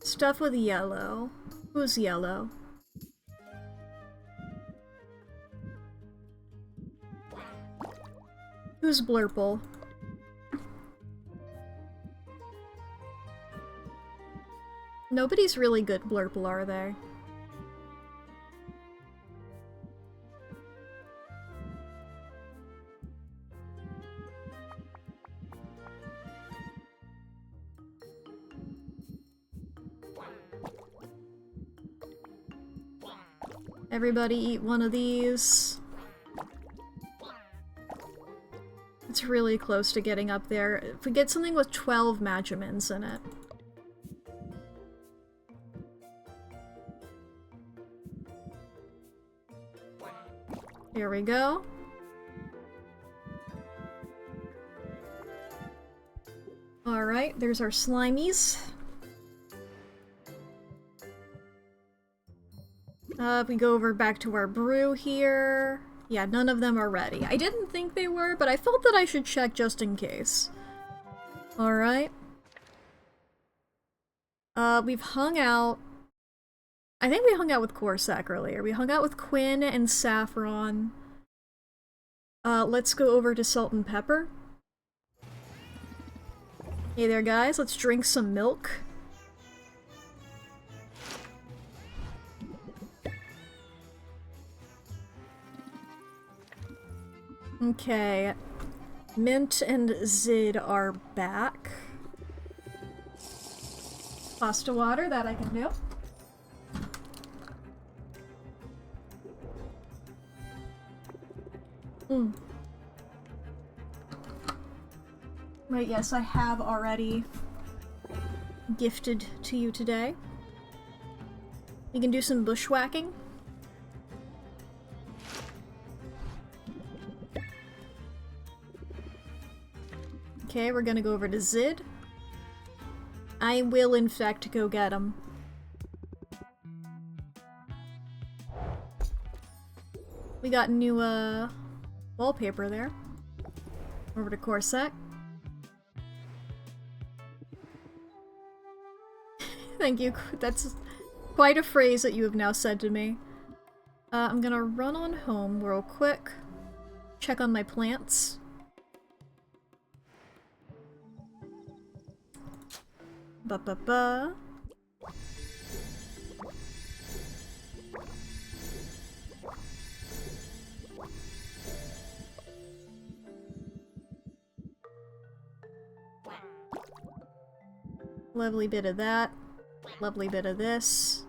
Stuff with yellow. Who's yellow? Who's Blurple? Nobody's really good Blurple, are they? Everybody eat one of these. It's really close to getting up there. If we get something with 12 Magimins in it. Here we go. Alright, there's our Slimies. If we go over back to our brew here. Yeah, none of them are ready. I didn't think they were, but I felt that I should check just in case. Alright. We've hung out... I think we hung out with Corsac earlier. We hung out with Quinn and Saffron. Let's go over to Salt and Pepper. Hey there, guys. Let's drink some milk. Okay. Mint and Zid are back. Pasta water, that I can do. Right, yes, I have already gifted to you today. You can do some bushwhacking. Okay, we're gonna go over to Zid. I will, in fact, go get him. We got new, wallpaper there. Over to Corsac. Thank you. That's quite a phrase that you have now said to me. I'm gonna run on home real quick. Check on my plants. Ba-ba-ba. Lovely bit of that. Lovely bit of this.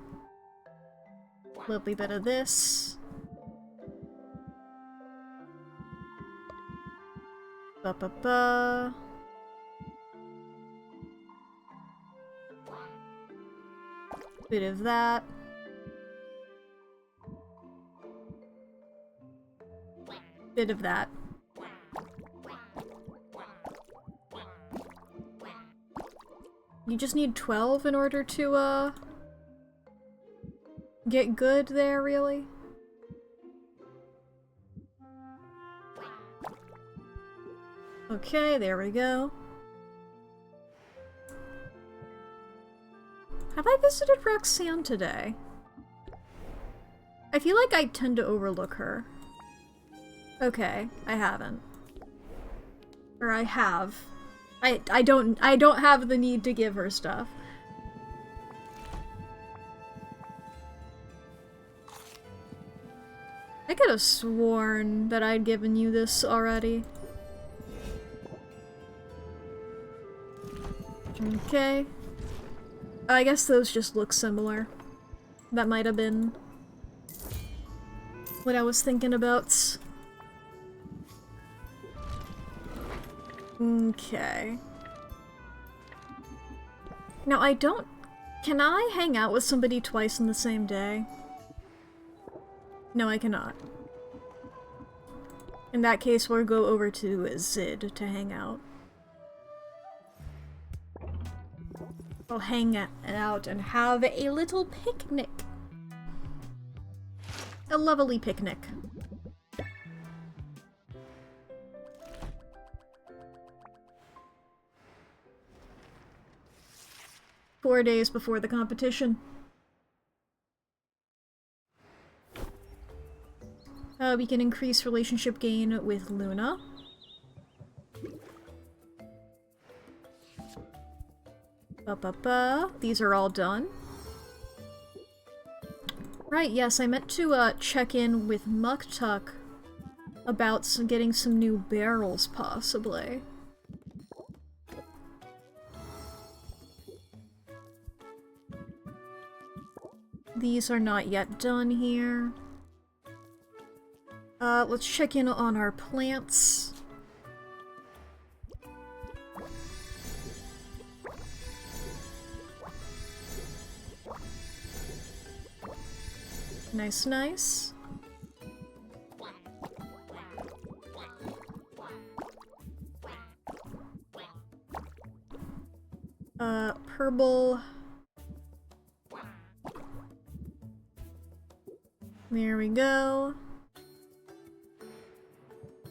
Lovely bit of this. Ba-ba-ba. Bit of that. Bit of that. You just need 12 in order to, get good there, really? Okay, there we go. Have I visited Roxanne today? I feel like I tend to overlook her. Okay, I haven't. Or I have. I don't have the need to give her stuff. I could have sworn that I'd given you this already. Okay. I guess those just look similar. That might have been what I was thinking about. Okay. Now I don't... Can I hang out with somebody twice in the same day? No, I cannot. In that case, we'll go over to Zid to hang out. We'll hang out and have a little picnic. A lovely picnic. Four days before the competition. We can increase relationship gain with Luna. Ba-ba-ba. These are all done. Right, yes, I meant to check in with Muktuk about getting some new barrels, possibly. These are not yet done here. Let's check in on our plants. Nice, nice. Purple. There we go.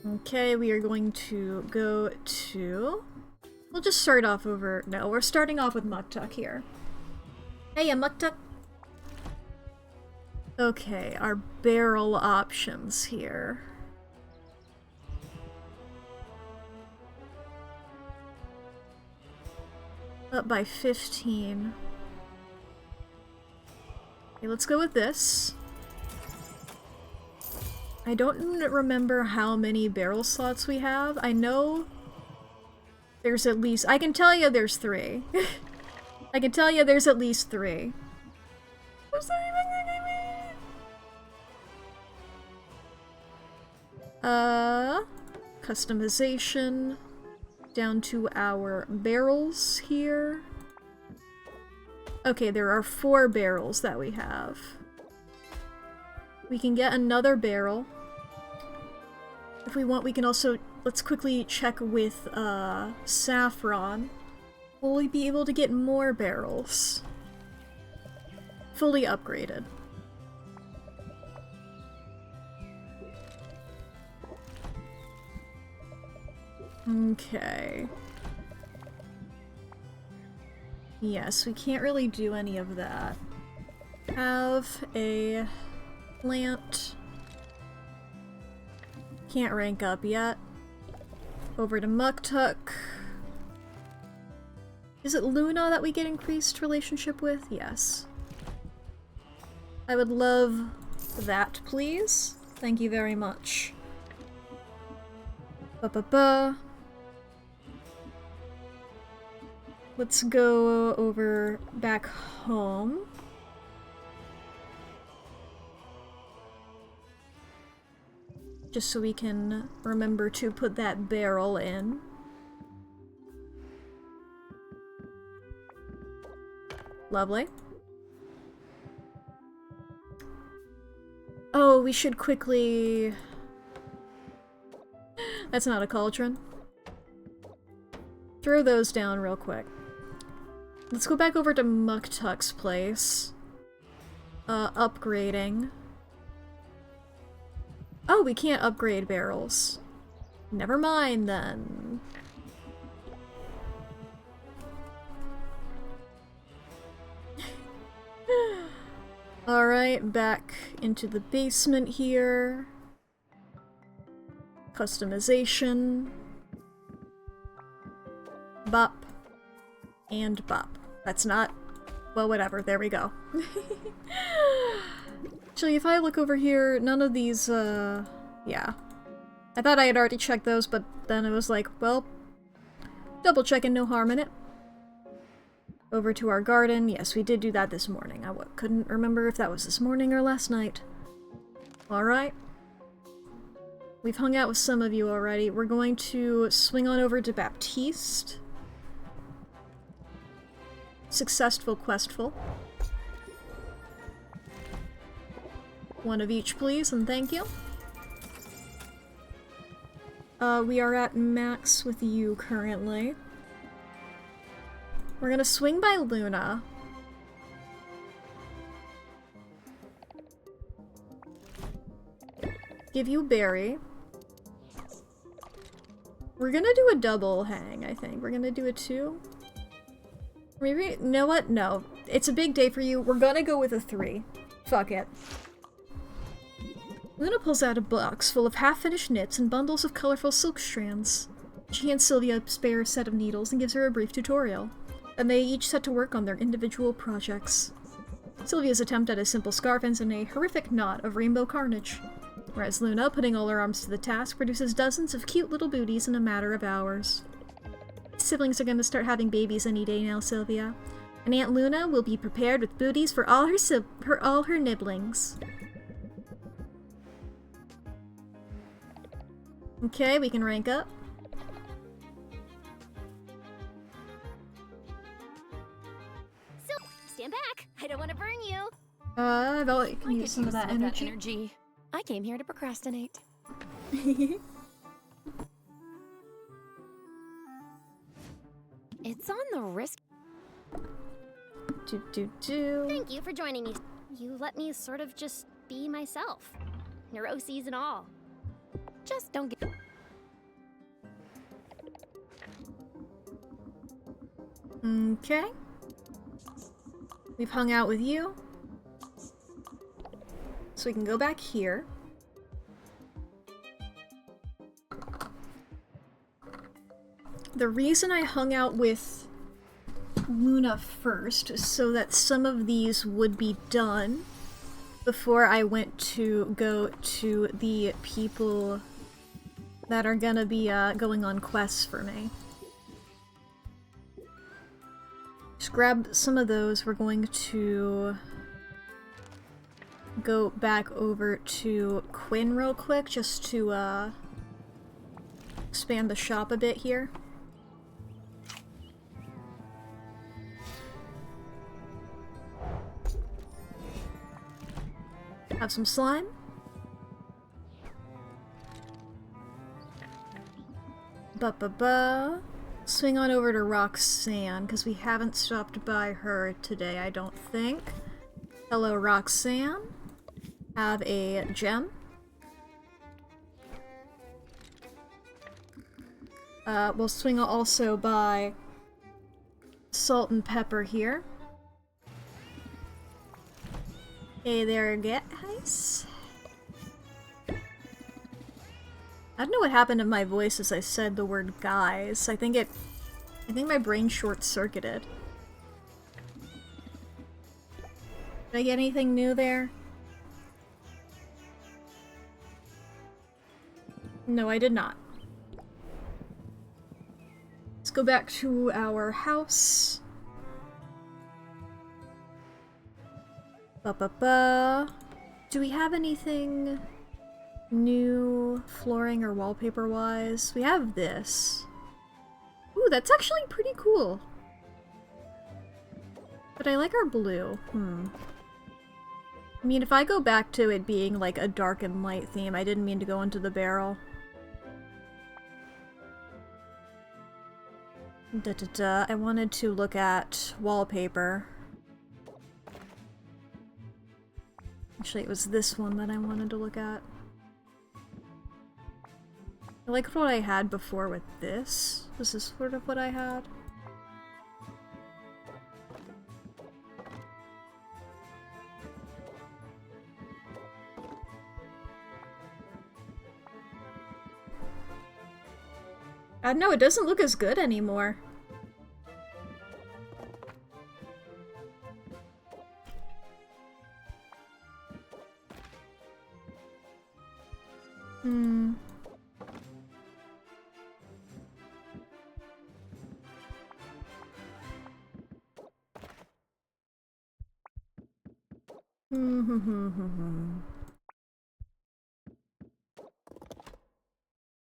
Okay, we are going to go to... We'll just start off over... No, we're starting off with Muktuk here. Hey, Muktuk! Okay, our barrel options here. Up by 15. Okay, let's go with this. I don't remember how many barrel slots we have. I know there's at least... I can tell you there's 3. I can tell you there's at least 3. What's that even gonna be? Customization. Down to our barrels here. Okay, there are 4 barrels that we have. We can get another barrel. If we want, we can also... Let's quickly check with, Saffron. Will we be able to get more barrels? Fully upgraded. Okay. Yes, we can't really do any of that. Have a plant. Can't rank up yet. Over to Muktuk. Is it Luna that we get increased relationship with? Yes. I would love that, please. Thank you very much. Ba-ba-ba. Let's go over back home. Just so we can remember to put that barrel in. Lovely. Oh, we should quickly... That's not a cauldron. Throw those down real quick. Let's go back over to Muktuk's place. Upgrading. Oh, we can't upgrade barrels. Never mind, then. Alright, back into the basement here. Customization. Bop. And bop. That's not... Well, whatever. There we go. Actually, if I look over here, none of these, yeah. I thought I had already checked those, but then it was like, well, double checking, no harm in it. Over to our garden. Yes, we did do that this morning. I couldn't remember if that was this morning or last night. Alright. We've hung out with some of you already. We're going to swing on over to Baptiste. Successful questful. One of each, please, and thank you. We are at max with you currently. We're gonna swing by Luna. Give you a berry. We're gonna do a double hang, I think. We're gonna do a 2. Maybe, you know what? No. It's a big day for you. We're gonna go with a 3. Fuck it. Luna pulls out a box full of half-finished knits and bundles of colorful silk strands. She hands Sylvia a spare set of needles and gives her a brief tutorial. Then they each set to work on their individual projects. Sylvia's attempt at a simple scarf ends in a horrific knot of rainbow carnage, whereas Luna, putting all her arms to the task, produces dozens of cute little booties in a matter of hours. Siblings are gonna start having babies any day now, Sylvia. And Aunt Luna will be prepared with booties for all her nibblings. Okay, we can rank up.
So, stand back. I don't want to burn you.
I bet you can use some of that energy.
I came here to procrastinate. It's on the risk.
Thank you for joining me. You let me sort of just be myself. Neuroses and all.
Just don't get...
Okay. We've hung out with you. So we can go back here. The reason I hung out with Luna first is so that some of these would be done before I went to go to the people that are gonna be going on quests for me. Just grab some of those. We're going to go back over to Quinn real quick just to expand the shop a bit here. Have some slime. Ba-ba-ba. Swing on over to Roxanne, because we haven't stopped by her today, I don't think. Hello, Roxanne. Have a gem. We'll swing also by Salt and Pepper here. Hey there, guys. I don't know what happened to my voice as I said the word guys. I think my brain short-circuited. Did I get anything new there? No, I did not. Let's go back to our house. Ba-ba-ba. Do we have anything new flooring or wallpaper-wise? We have this. Ooh, that's actually pretty cool. But I like our blue. I mean, if I go back to it being like a dark and light theme, I didn't mean to go into the barrel. Da-da-da. I wanted to look at wallpaper. Actually, it was this one that I wanted to look at. I like what I had before with this. This is sort of what I had. I don't know, it doesn't look as good anymore.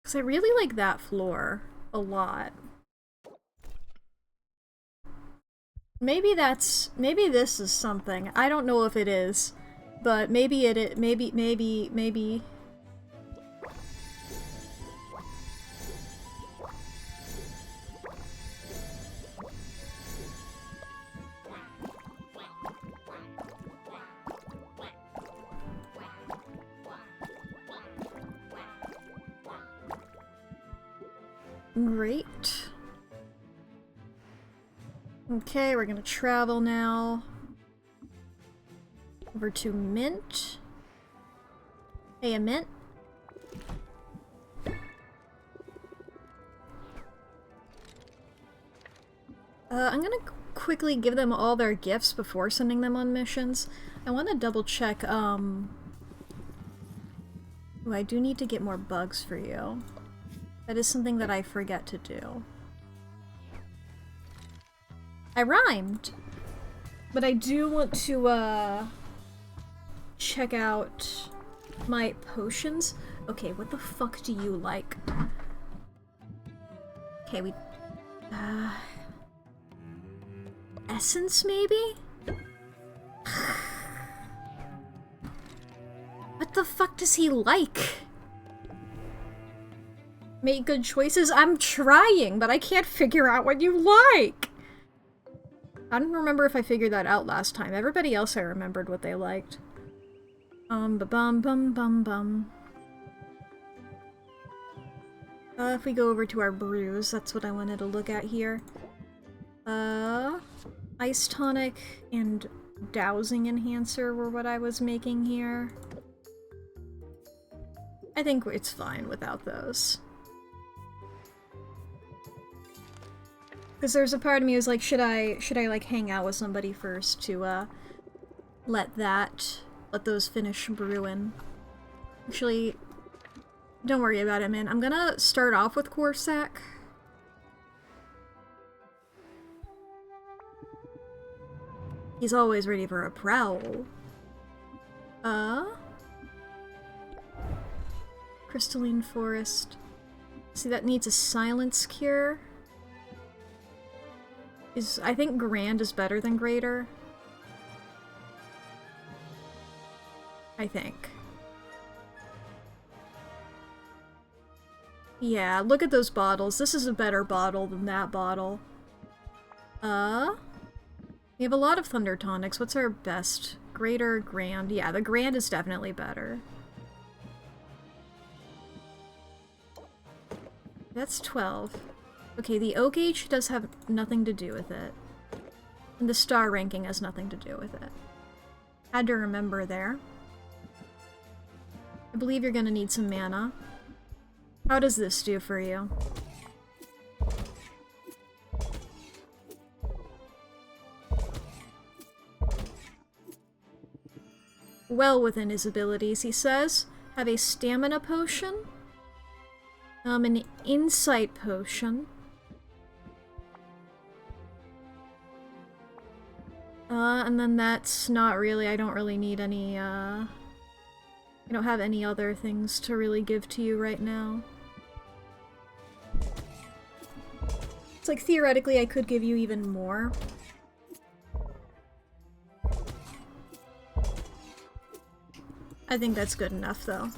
Because I really like that floor a lot. Maybe this is something. I don't know if it is, but maybe it maybe. Great. Okay, we're gonna travel now. Over to Mint. Hey, a Mint. I'm gonna quickly give them all their gifts before sending them on missions. I want to double check, Ooh, I do need to get more bugs for you. That is something that I forget to do. I rhymed! But I do want to, check out my potions. Okay, what the fuck do you like? Okay, we... essence, maybe? What the fuck does he like? Make good choices? I'm trying, but I can't figure out what you like! I don't remember if I figured that out last time. Everybody else I remembered what they liked. Ba-bum-bum-bum-bum. If we go over to our brews, that's what I wanted to look at here. Ice tonic and dowsing enhancer were what I was making here. I think it's fine without those. Because there's a part of me who's like, should I like hang out with somebody first to let those finish brewing. Actually, don't worry about it, man. I'm gonna start off with Corsac. He's always ready for a prowl. Crystalline Forest. See, that needs a silence cure. I think Grand is better than Greater. I think. Yeah, look at those bottles. This is a better bottle than that bottle. We have a lot of Thunder Tonics. What's our best? Greater, Grand. Yeah, the Grand is definitely better. That's 12. Okay, the Oak Age does have nothing to do with it. And the star ranking has nothing to do with it. Had to remember there. I believe you're gonna need some mana. How does this do for you? Well within his abilities, he says. Have a stamina potion. An insight potion. And then that's not really, I don't really need any, I don't have any other things to really give to you right now. It's like, theoretically, I could give you even more. I think that's good enough, though.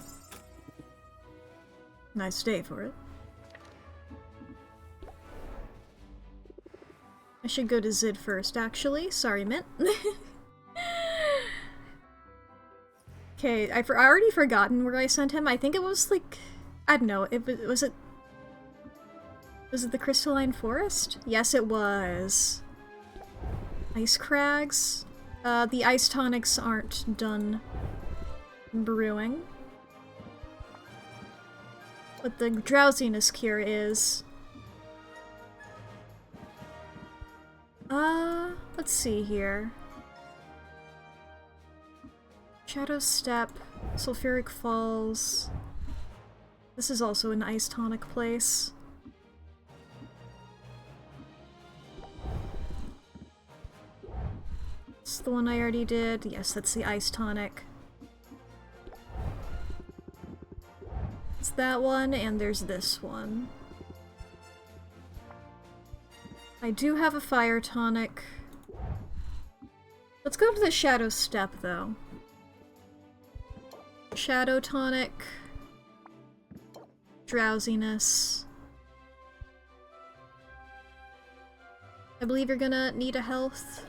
Nice day for it. I should go to Zid first, actually. Sorry, Mint. Okay, I already forgotten where I sent him. I think it was, like... I don't know. Was it the Crystalline Forest? Yes, it was. Ice Crags? The ice tonics aren't done brewing. But the drowsiness cure is. Let's see here. Shadow Step, Sulfuric Falls. This is also an ice tonic place. It's the one I already did. Yes, that's the ice tonic. It's that one, and there's this one. I do have a fire tonic. Let's go to the Shadow Step, though. Shadow tonic. Drowsiness. I believe you're gonna need a health.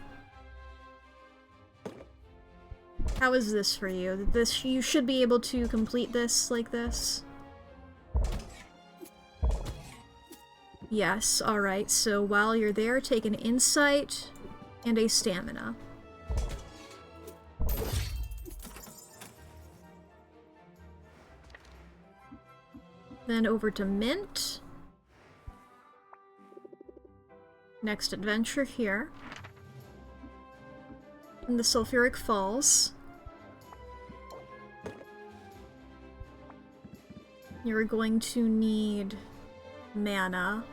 How is this for you? You should be able to complete this like this. Yes, alright, so while you're there, take an insight and a stamina. Then over to Mint. Next adventure here. In the Sulfuric Falls. You're going to need mana.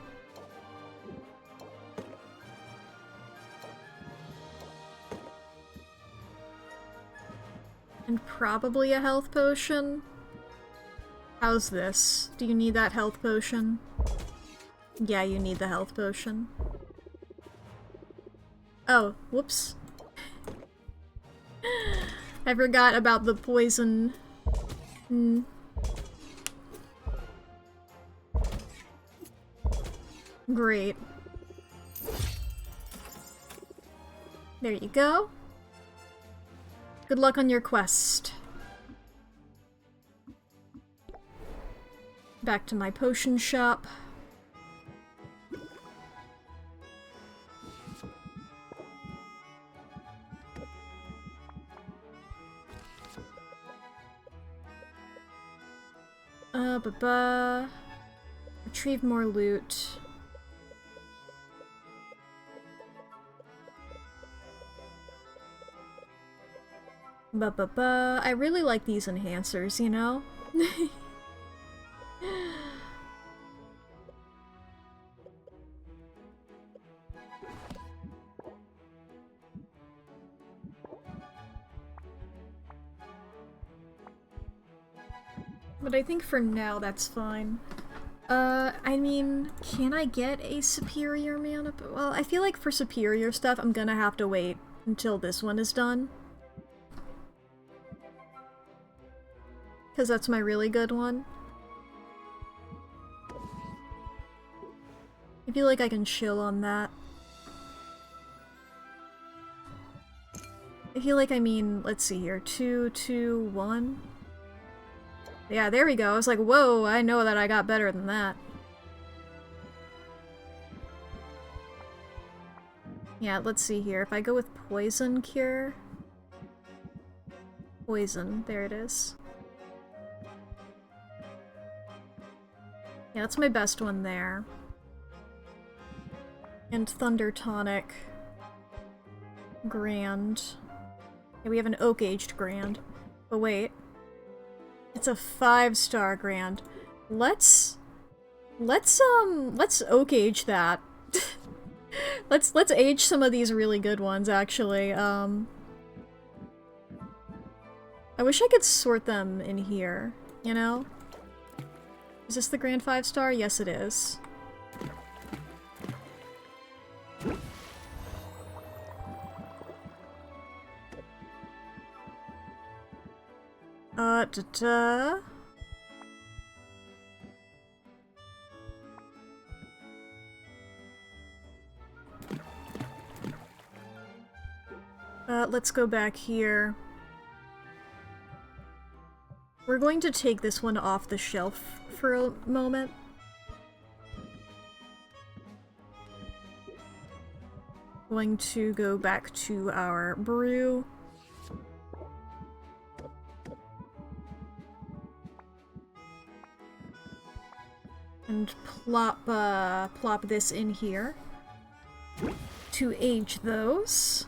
And probably a health potion. How's this? Do you need that health potion? Yeah, you need the health potion. Oh, whoops. I forgot about the poison. Great. There you go. Good luck on your quest. Back to my potion shop. Retrieve more loot. I really like these enhancers, you know? But I think for now that's fine. I mean, can I get a superior mana? Well, I feel like for superior stuff, I'm gonna have to wait until this one is done. Because that's my really good one. I feel like I can chill on that. I feel like, I mean, let's see here. 2, 2, 1. Yeah, there we go. I was like, whoa, I know that I got better than that. Yeah, let's see here. If I go with Poison Cure... Poison, there it is. Yeah, that's my best one there. And Thunder Tonic. Grand. Yeah, we have an oak-aged Grand. But wait. It's a 5-star Grand. Let's oak-age that. let's age some of these really good ones, actually. I wish I could sort them in here, you know? Is this the Grand 5-star? Yes, it is. Let's go back here. We're going to take this one off the shelf for a moment. Going to go back to our brew. And plop this in here to age those.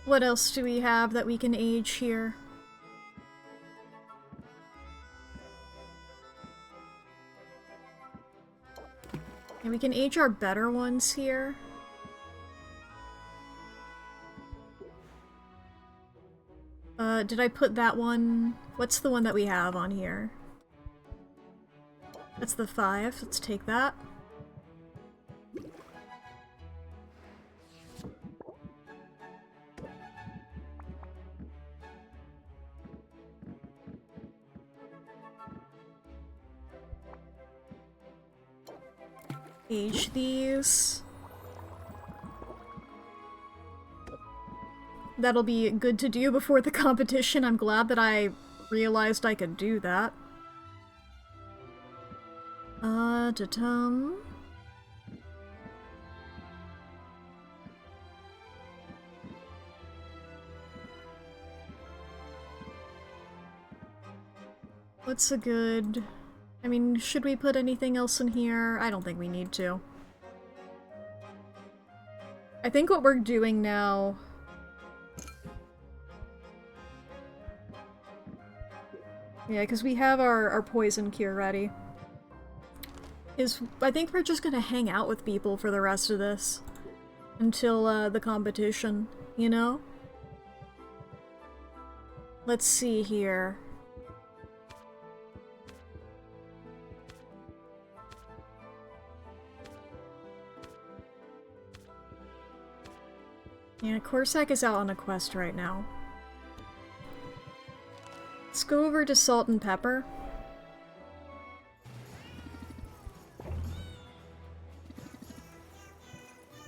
What else do we have that we can age here? And we can age our better ones here. Did I put that one? What's the one that we have on here? That's the 5. Let's take that. Age these. That'll be good to do before the competition. I'm glad that I realized I could do that. What's a good... I mean, should we put anything else in here? I don't think we need to. I think what we're doing now... Yeah, because we have our poison cure ready. I think we're just gonna hang out with people for the rest of this. Until, the competition, you know? Let's see here. Yeah, Corsac is out on a quest right now. Let's go over to Salt and Pepper.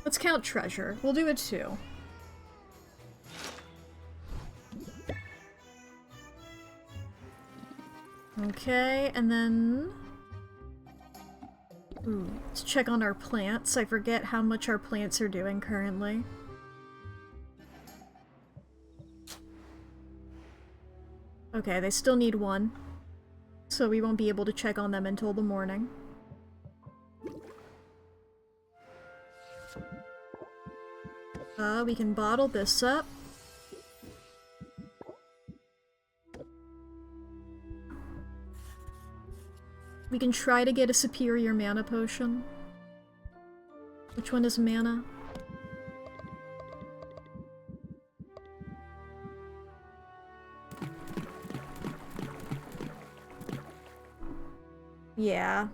Let's count treasure. We'll do it too. Okay, and then... Ooh, let's check on our plants. I forget how much our plants are doing currently. Okay, they still need 1. So we won't be able to check on them until the morning. We can bottle this up. We can try to get a superior mana potion. Which one is mana? Yeah.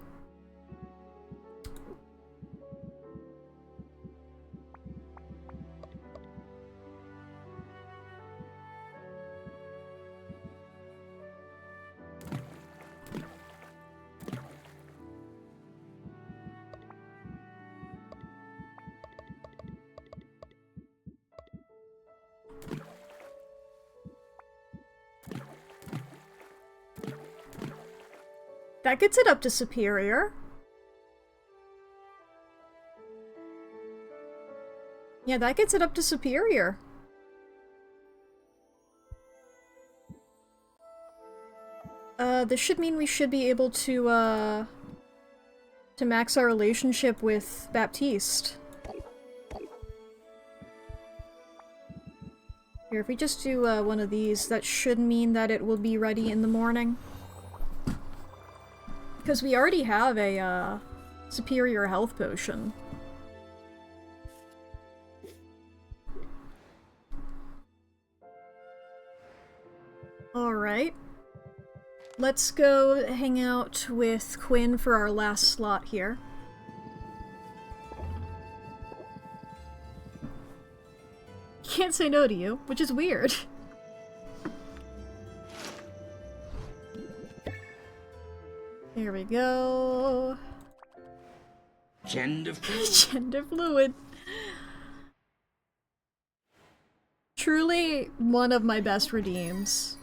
That gets it up to superior. Yeah, that gets it up to superior. This should mean we should be able to max our relationship with Baptiste. Here, if we just do one of these, that should mean that it will be ready in the morning. Because we already have a superior health potion. Alright. Let's go hang out with Quinn for our last slot here. Can't say no to you, which is weird. Here we go.
Gender fluid.
Gender fluid. Truly one of my best redeems.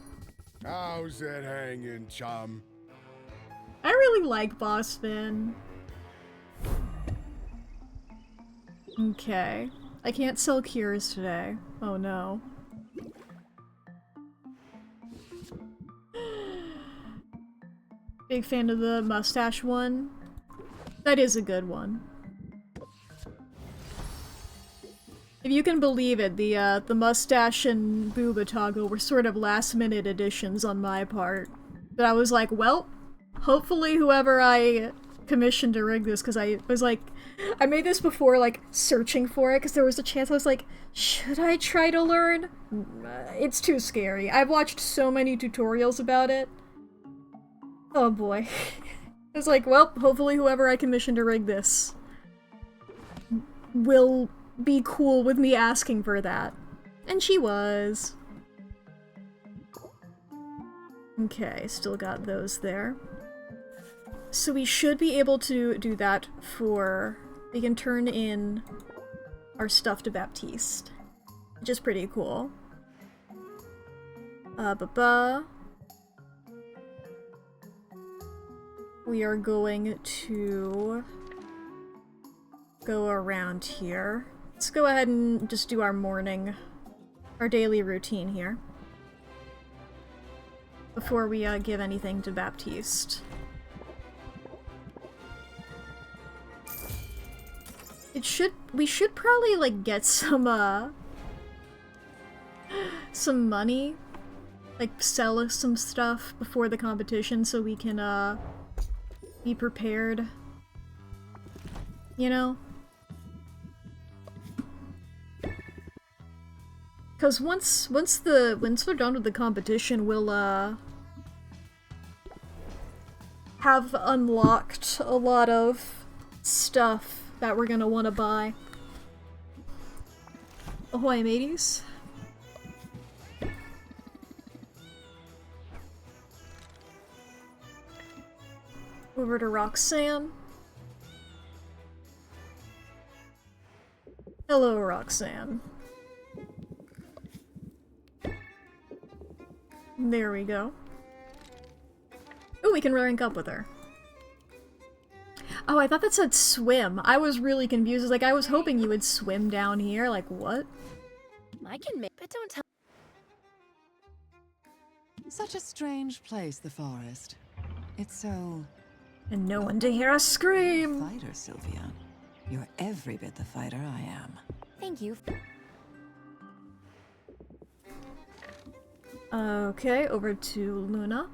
How's it hanging, chum?
I really like Boss Finn. Okay. I can't sell cures today. Oh no. Big fan of the mustache one. That is a good one. If you can believe it, the mustache and booba toggle were sort of last-minute additions on my part. But I was like, well, hopefully whoever I commissioned to rig this, because I was like, I made this before, like, searching for it, because there was a chance I was like, should I try to learn? It's too scary. I've watched so many tutorials about it. Oh boy. I was like, well, hopefully whoever I commissioned to rig this will be cool with me asking for that. And she was. Okay, still got those there. So we should be able to do that for... We can turn in our stuff to Baptiste, which is pretty cool. We are going to go around here. Let's go ahead and just do our daily routine here. Before we give anything to Baptiste. We should probably, like, get some money. Like, sell some stuff before the competition so we can, be prepared. You know? Because once we're done with the competition, we'll, have unlocked a lot of stuff that we're gonna want to buy. Ahoy, mateys. Over to Roxanne. Hello, Roxanne. There we go. Ooh, we can rank up with her. Oh, I thought that said swim. I was really confused. Like, I was hoping you would swim down here. Like, what?
I can make, but don't tell.
Such a strange place, the forest. It's so...
And no one to hear us scream!
Fighter, Sylvia. You're every bit the fighter I am.
Thank you.
Okay, over to Luna.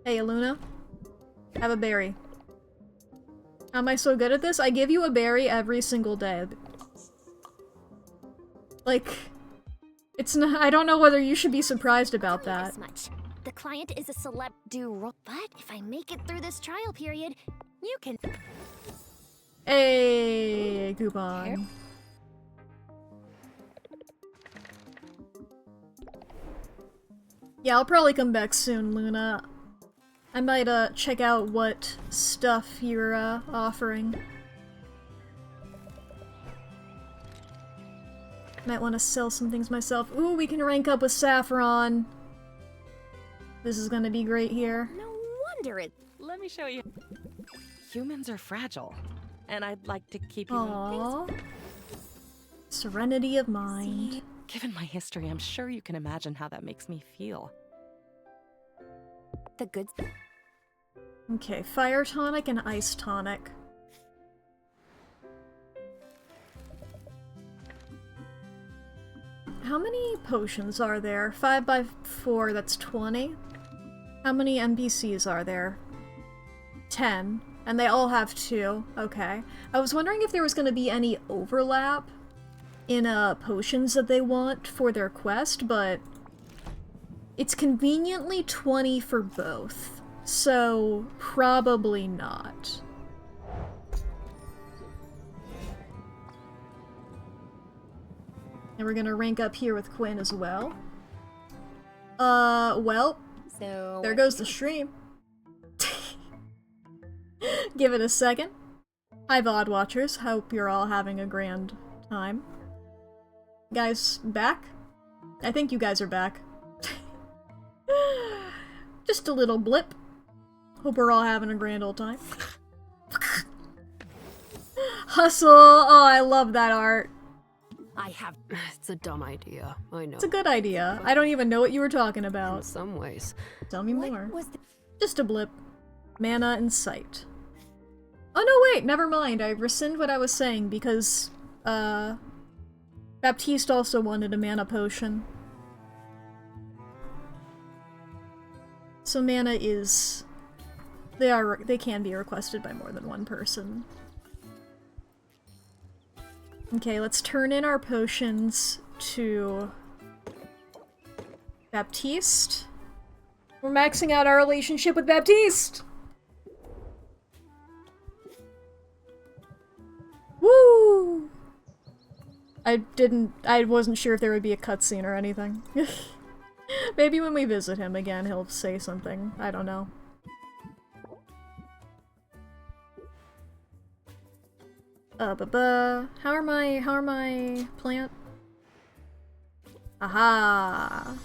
Hey, Luna. Have a berry. How am I so good at this? I give you a berry every single day. Like, it's not- I don't know whether you should be surprised about that.
As much. The client is a celeb but if I make it through this trial period, you can.
Hey, coupon. Yeah, I'll probably come back soon, Luna. I might, check out what stuff you're, offering. Might want to sell some things myself. Ooh, we can rank up with Saffron. This is gonna be great here.
No wonder it.
Let me show you. Humans are fragile, and I'd like to keep you.
Aww. Serenity of mind.
See,
Given my history, I'm sure you can imagine how that makes me feel.
The good.
Okay, fire tonic and ice tonic. How many potions are there? 5 by 4, that's 20. How many NPCs are there? 10. And they all have 2. Okay. I was wondering if there was going to be any overlap in potions that they want for their quest, but it's conveniently 20 for both. So, probably not. And we're gonna rank up here with Quinn as well. Well,
So
there goes the stream. Give it a second. Hi, VOD watchers. Hope you're all having a grand time. Guys, back? I think you guys are back. Just a little blip. Hope we're all having a grand old time. Hustle! Oh, I love that art.
I have. It's a dumb idea. I know.
It's a good idea. I don't even know what you were talking
In
about.
some ways.
Tell me more.
was the
Just a blip. Mana and sight. Oh no, wait, never mind. I rescind what I was saying because, Baptiste also wanted a mana potion. So mana is... They can be requested by more than one person. Okay, let's turn in our potions to Baptiste. We're maxing out our relationship with Baptiste! Woo! I wasn't sure if there would be a cutscene or anything. Maybe when we visit him again, he'll say something. I don't know. How are my plant? Aha!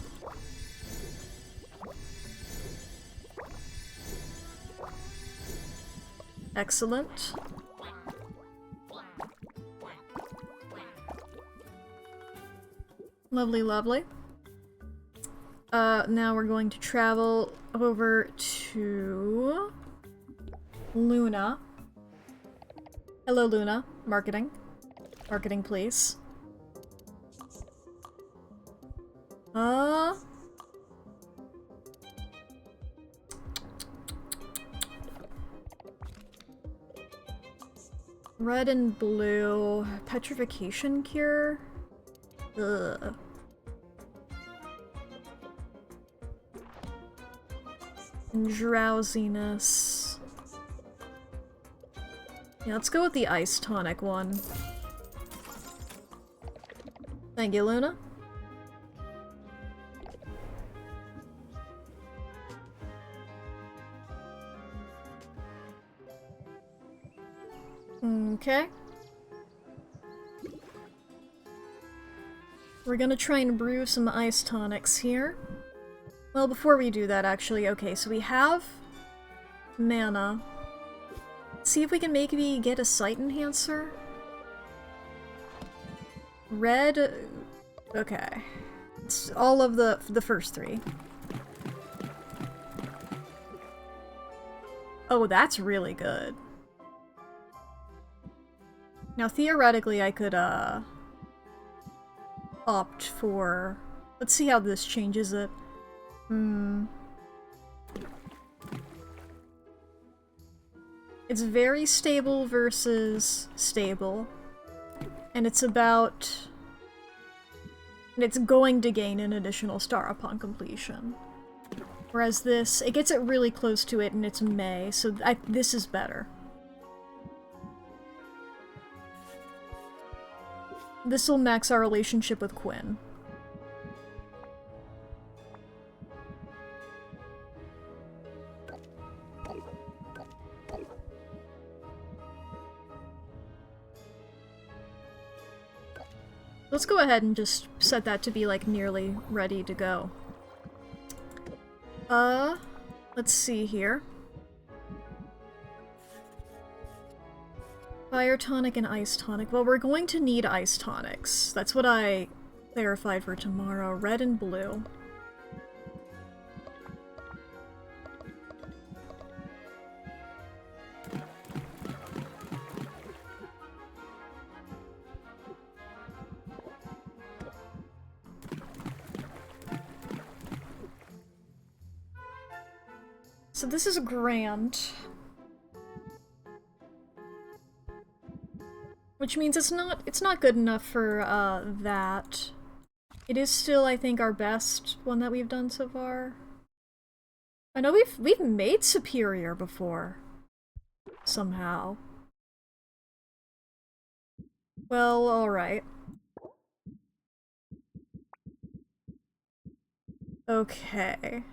Excellent. Lovely, lovely. Now we're going to travel over to Luna. Hello, Luna. Marketing. Marketing, please. Red and blue. Petrification cure? Ugh. And drowsiness. Yeah, let's go with the ice tonic one. Thank you, Luna. Okay. We're gonna try and brew some ice tonics here. Well, before we do that, actually, okay, so we have mana. See if we can maybe get a sight enhancer. Red. Okay. It's all of the first 3. Oh, that's really good. Now, theoretically, I could, opt for... Let's see how this changes it. It's very stable versus stable. And it's about... And it's going to gain an additional star upon completion. Whereas this, it gets it really close to it and it's May, so this is better. This will max our relationship with Quinn. Let's go ahead and just set that to be, like, nearly ready to go. Let's see here. Fire tonic and ice tonic. Well, we're going to need ice tonics. That's what I Clarified for tomorrow. Red and blue. So this is grand. Which means it's not good enough for that. It is still, I think, our best one that we've done so far. I know we've made superior before. Somehow. Well, alright. Okay.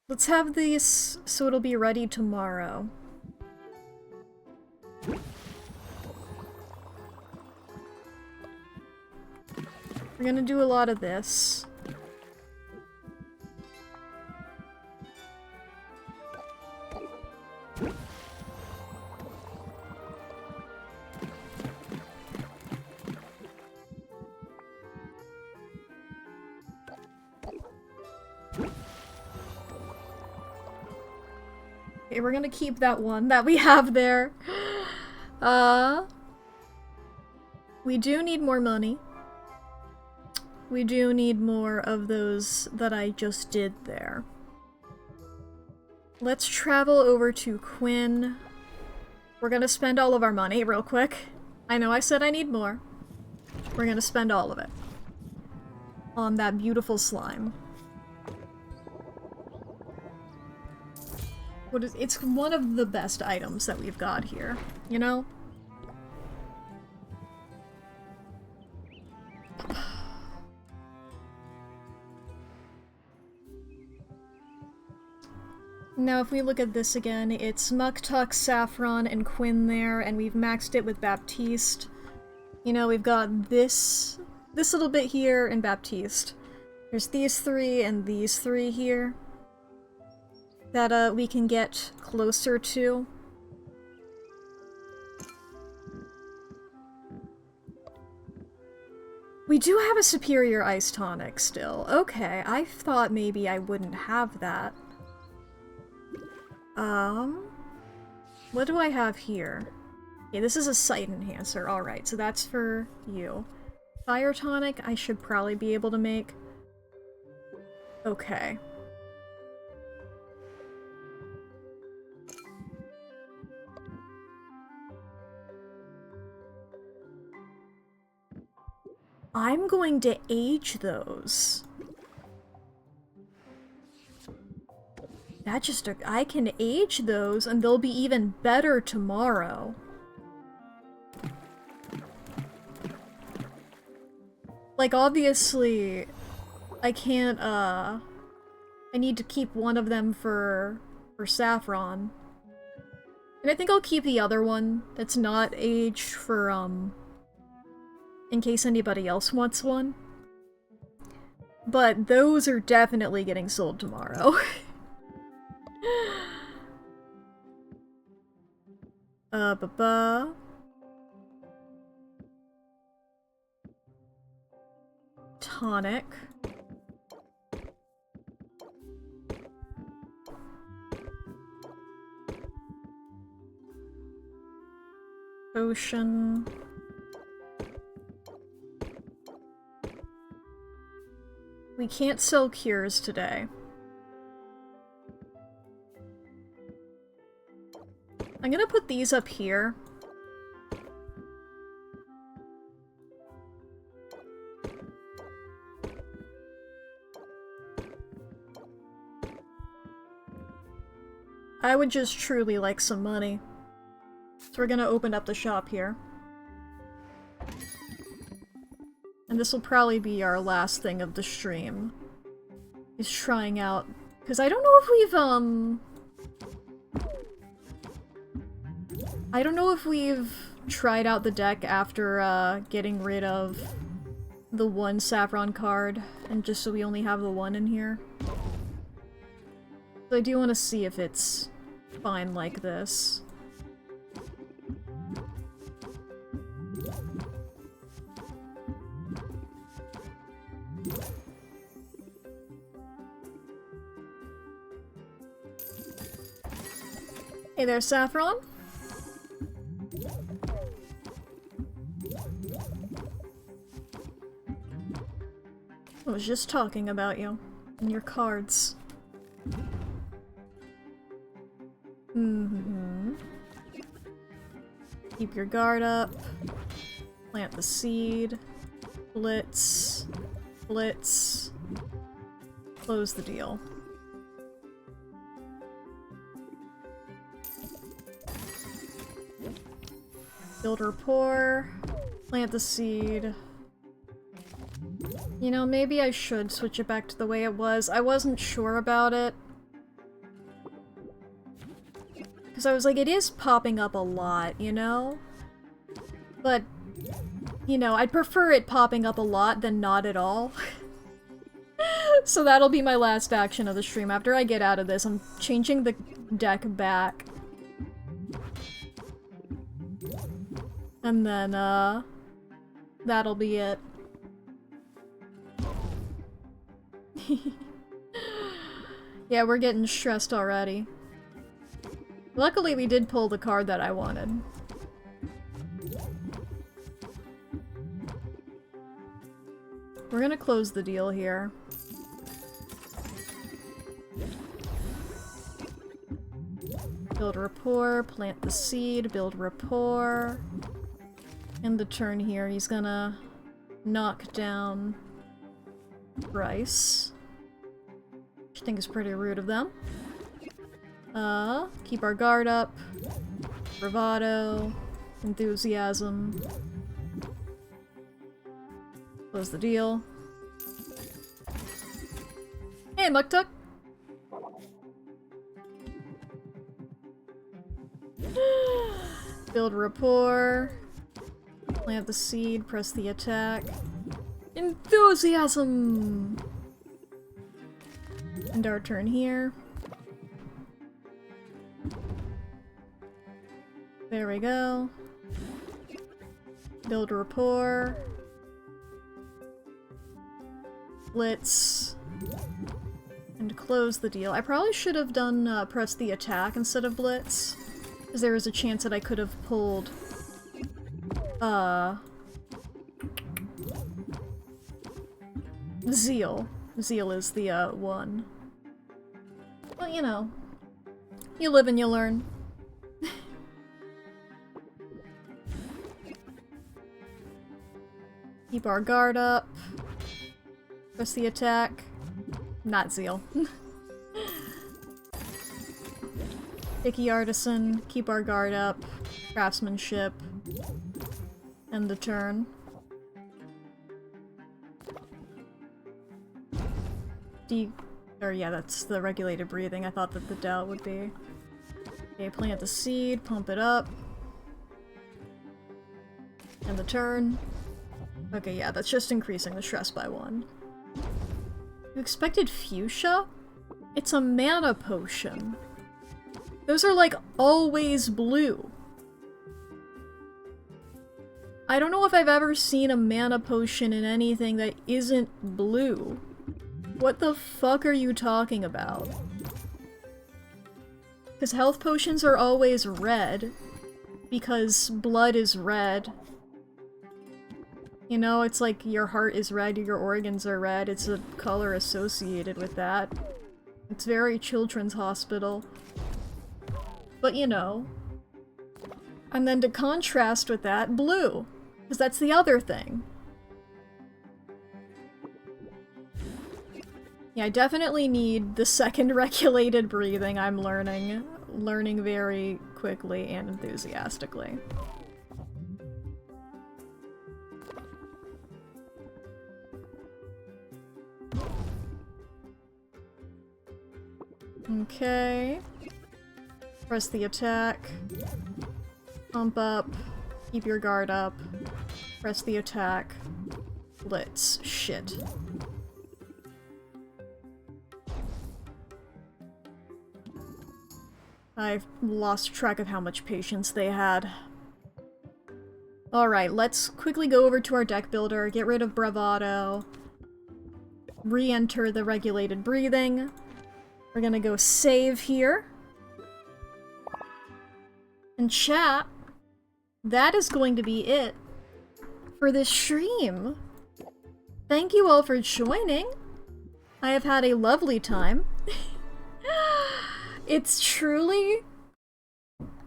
Let's have these so it'll be ready tomorrow. We're gonna do a lot of this. Okay, we're gonna keep that one that we have there. We do need more money. We do need more of those that I just did there. Let's travel over to Quinn. We're gonna spend all of our money real quick. I know I said I need more. We're gonna spend all of it on that beautiful slime. It's one of the best items that we've got here, you know? Now if we look at this again, it's Muktuk, Saffron, and Quinn there, and we've maxed it with Baptiste. You know, we've got this little bit here and Baptiste. There's these three and these three here that we can get closer to. We do have a superior ice tonic still. Okay, I thought maybe I wouldn't have that. What do I have here? Yeah, this is a sight enhancer. Alright, so that's for you. Fire tonic, I should probably be able to make. Okay. I'm going to age those. That just I can age those and they'll be even better tomorrow. Like obviously I can't I need to keep one of them for Saffron. And I think I'll keep the other one that's not aged for in case anybody else wants one. But those are definitely getting sold tomorrow. Tonic. Potion. We can't sell cures today. I'm gonna put these up here. I would just truly like some money. So we're gonna open up the shop here. And this will probably be our last thing of the stream. Is trying out... Because I don't know if we've, I don't know if we've tried out the deck after, getting rid of the one Saffron card, and just so we only have the one in here. So I do want to see if it's fine like this. Hey there, Saffron. I was just talking about you and your cards. Keep your guard up. Plant the seed. Blitz. Blitz. Close the deal. Build rapport. Plant the seed. You know, maybe I should switch it back to the way it was. I wasn't sure about it. Because I was like, it is popping up a lot, you know? But, you know, I'd prefer it popping up a lot than not at all. So that'll be my last action of the stream. After I get out of this, I'm changing the deck back. And then, that'll be it. Yeah, we're getting stressed already. Luckily, we did pull the card that I wanted. We're gonna close the deal here. Build rapport, plant the seed, build rapport. End the turn here, he's gonna knock down Bryce. Which I think is pretty rude of them. Keep our guard up. Bravado. Enthusiasm. Close the deal. Hey, Muktuk! Build rapport. Plant the seed, press the attack. Enthusiasm! End our turn here. There we go. Build rapport. Blitz. And close the deal. I probably should have done press the attack instead of blitz. Because there was a chance that I could have pulled Zeal. Zeal is the one. But you know, you live and you learn. Keep our guard up. Press the attack. Not Zeal. Picky Artisan. Keep our guard up. Craftsmanship. End the turn. Or yeah, that's the regulated breathing. I thought that the doubt would be. Okay, plant the seed, pump it up. End the turn. Okay, yeah, that's just increasing the stress by 1. You expected fuchsia? It's a mana potion. Those are like always blue. I don't know if I've ever seen a mana potion in anything that isn't blue. What the fuck are you talking about? Because health potions are always red. Because blood is red. You know, it's like your heart is red, your organs are red. It's a color associated with that. It's very children's hospital. But you know. And then to contrast with that, blue. Because that's the other thing. Yeah, I definitely need the second regulated breathing I'm learning. Learning very quickly and enthusiastically. Okay. Press the attack. Pump up. Keep your guard up. Press the attack. Blitz. Shit. I've lost track of how much patience they had. Alright, let's quickly go over to our deck builder, get rid of Bravado, re-enter the regulated breathing. We're gonna go save here. And chat, that is going to be it for this stream. Thank you all for joining. I have had a lovely time. It's truly...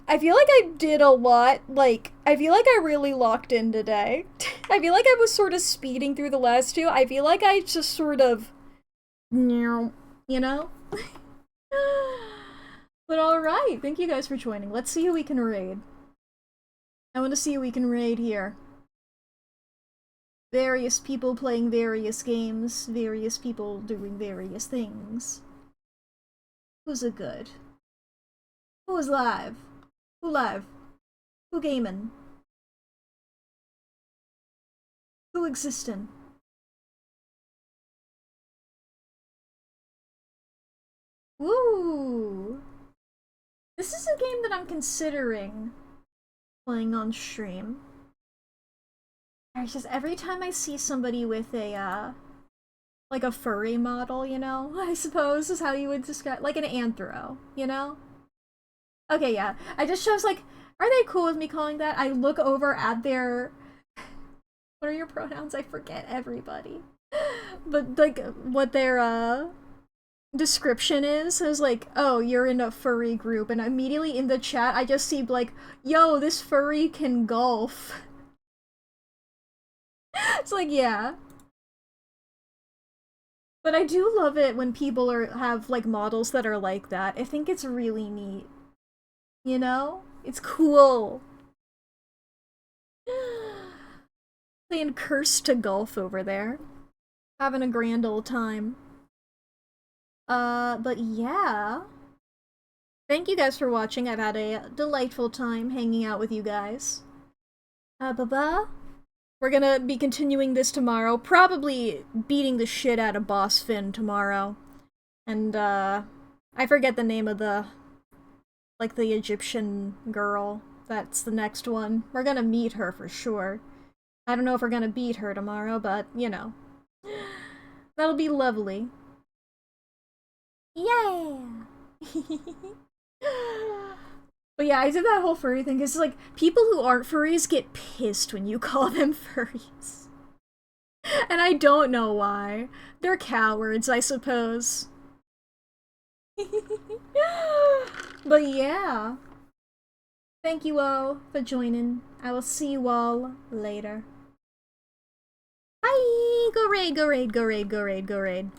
I feel like I did a lot, like, I feel like I really locked in today. I feel like I was sort of speeding through the last two. I feel like I just sort of... You know? But alright, thank you guys for joining. Let's see who we can raid. I want to see who we can raid here. Various people playing various games, various people doing various things. Who's a good? Who is live? Who live? Who gaming? Who existing? Woo! This is a game that I'm considering playing on stream. It's just every time I see somebody with a, like a furry model, you know, I suppose is how you would describe, like an anthro, you know? Okay, yeah. I just chose, like, are they cool with me calling that? I look over at their... What are your pronouns? I forget everybody. But, like, what their, description is like, oh, you're in a furry group, and immediately in the chat I just see like, yo, this furry can golf. It's like, yeah. But I do love it when people have like models that are like that. I think it's really neat. You know? It's cool. Playing Cursed to Golf over there. Having a grand old time. But yeah. Thank you guys for watching. I've had a delightful time hanging out with you guys. Bye-bye. We're gonna be continuing this tomorrow. Probably beating the shit out of Boss Finn tomorrow. And, I forget the name of the... like, the Egyptian girl. That's the next one. We're gonna meet her for sure. I don't know if we're gonna beat her tomorrow, but, you know. That'll be lovely. Yeah! But yeah, I did that whole furry thing, because like, people who aren't furries get pissed when you call them furries. And I don't know why. They're cowards, I suppose. But yeah. Thank you all for joining. I will see you all later. Bye! Go raid, go raid, go raid, go raid, go raid.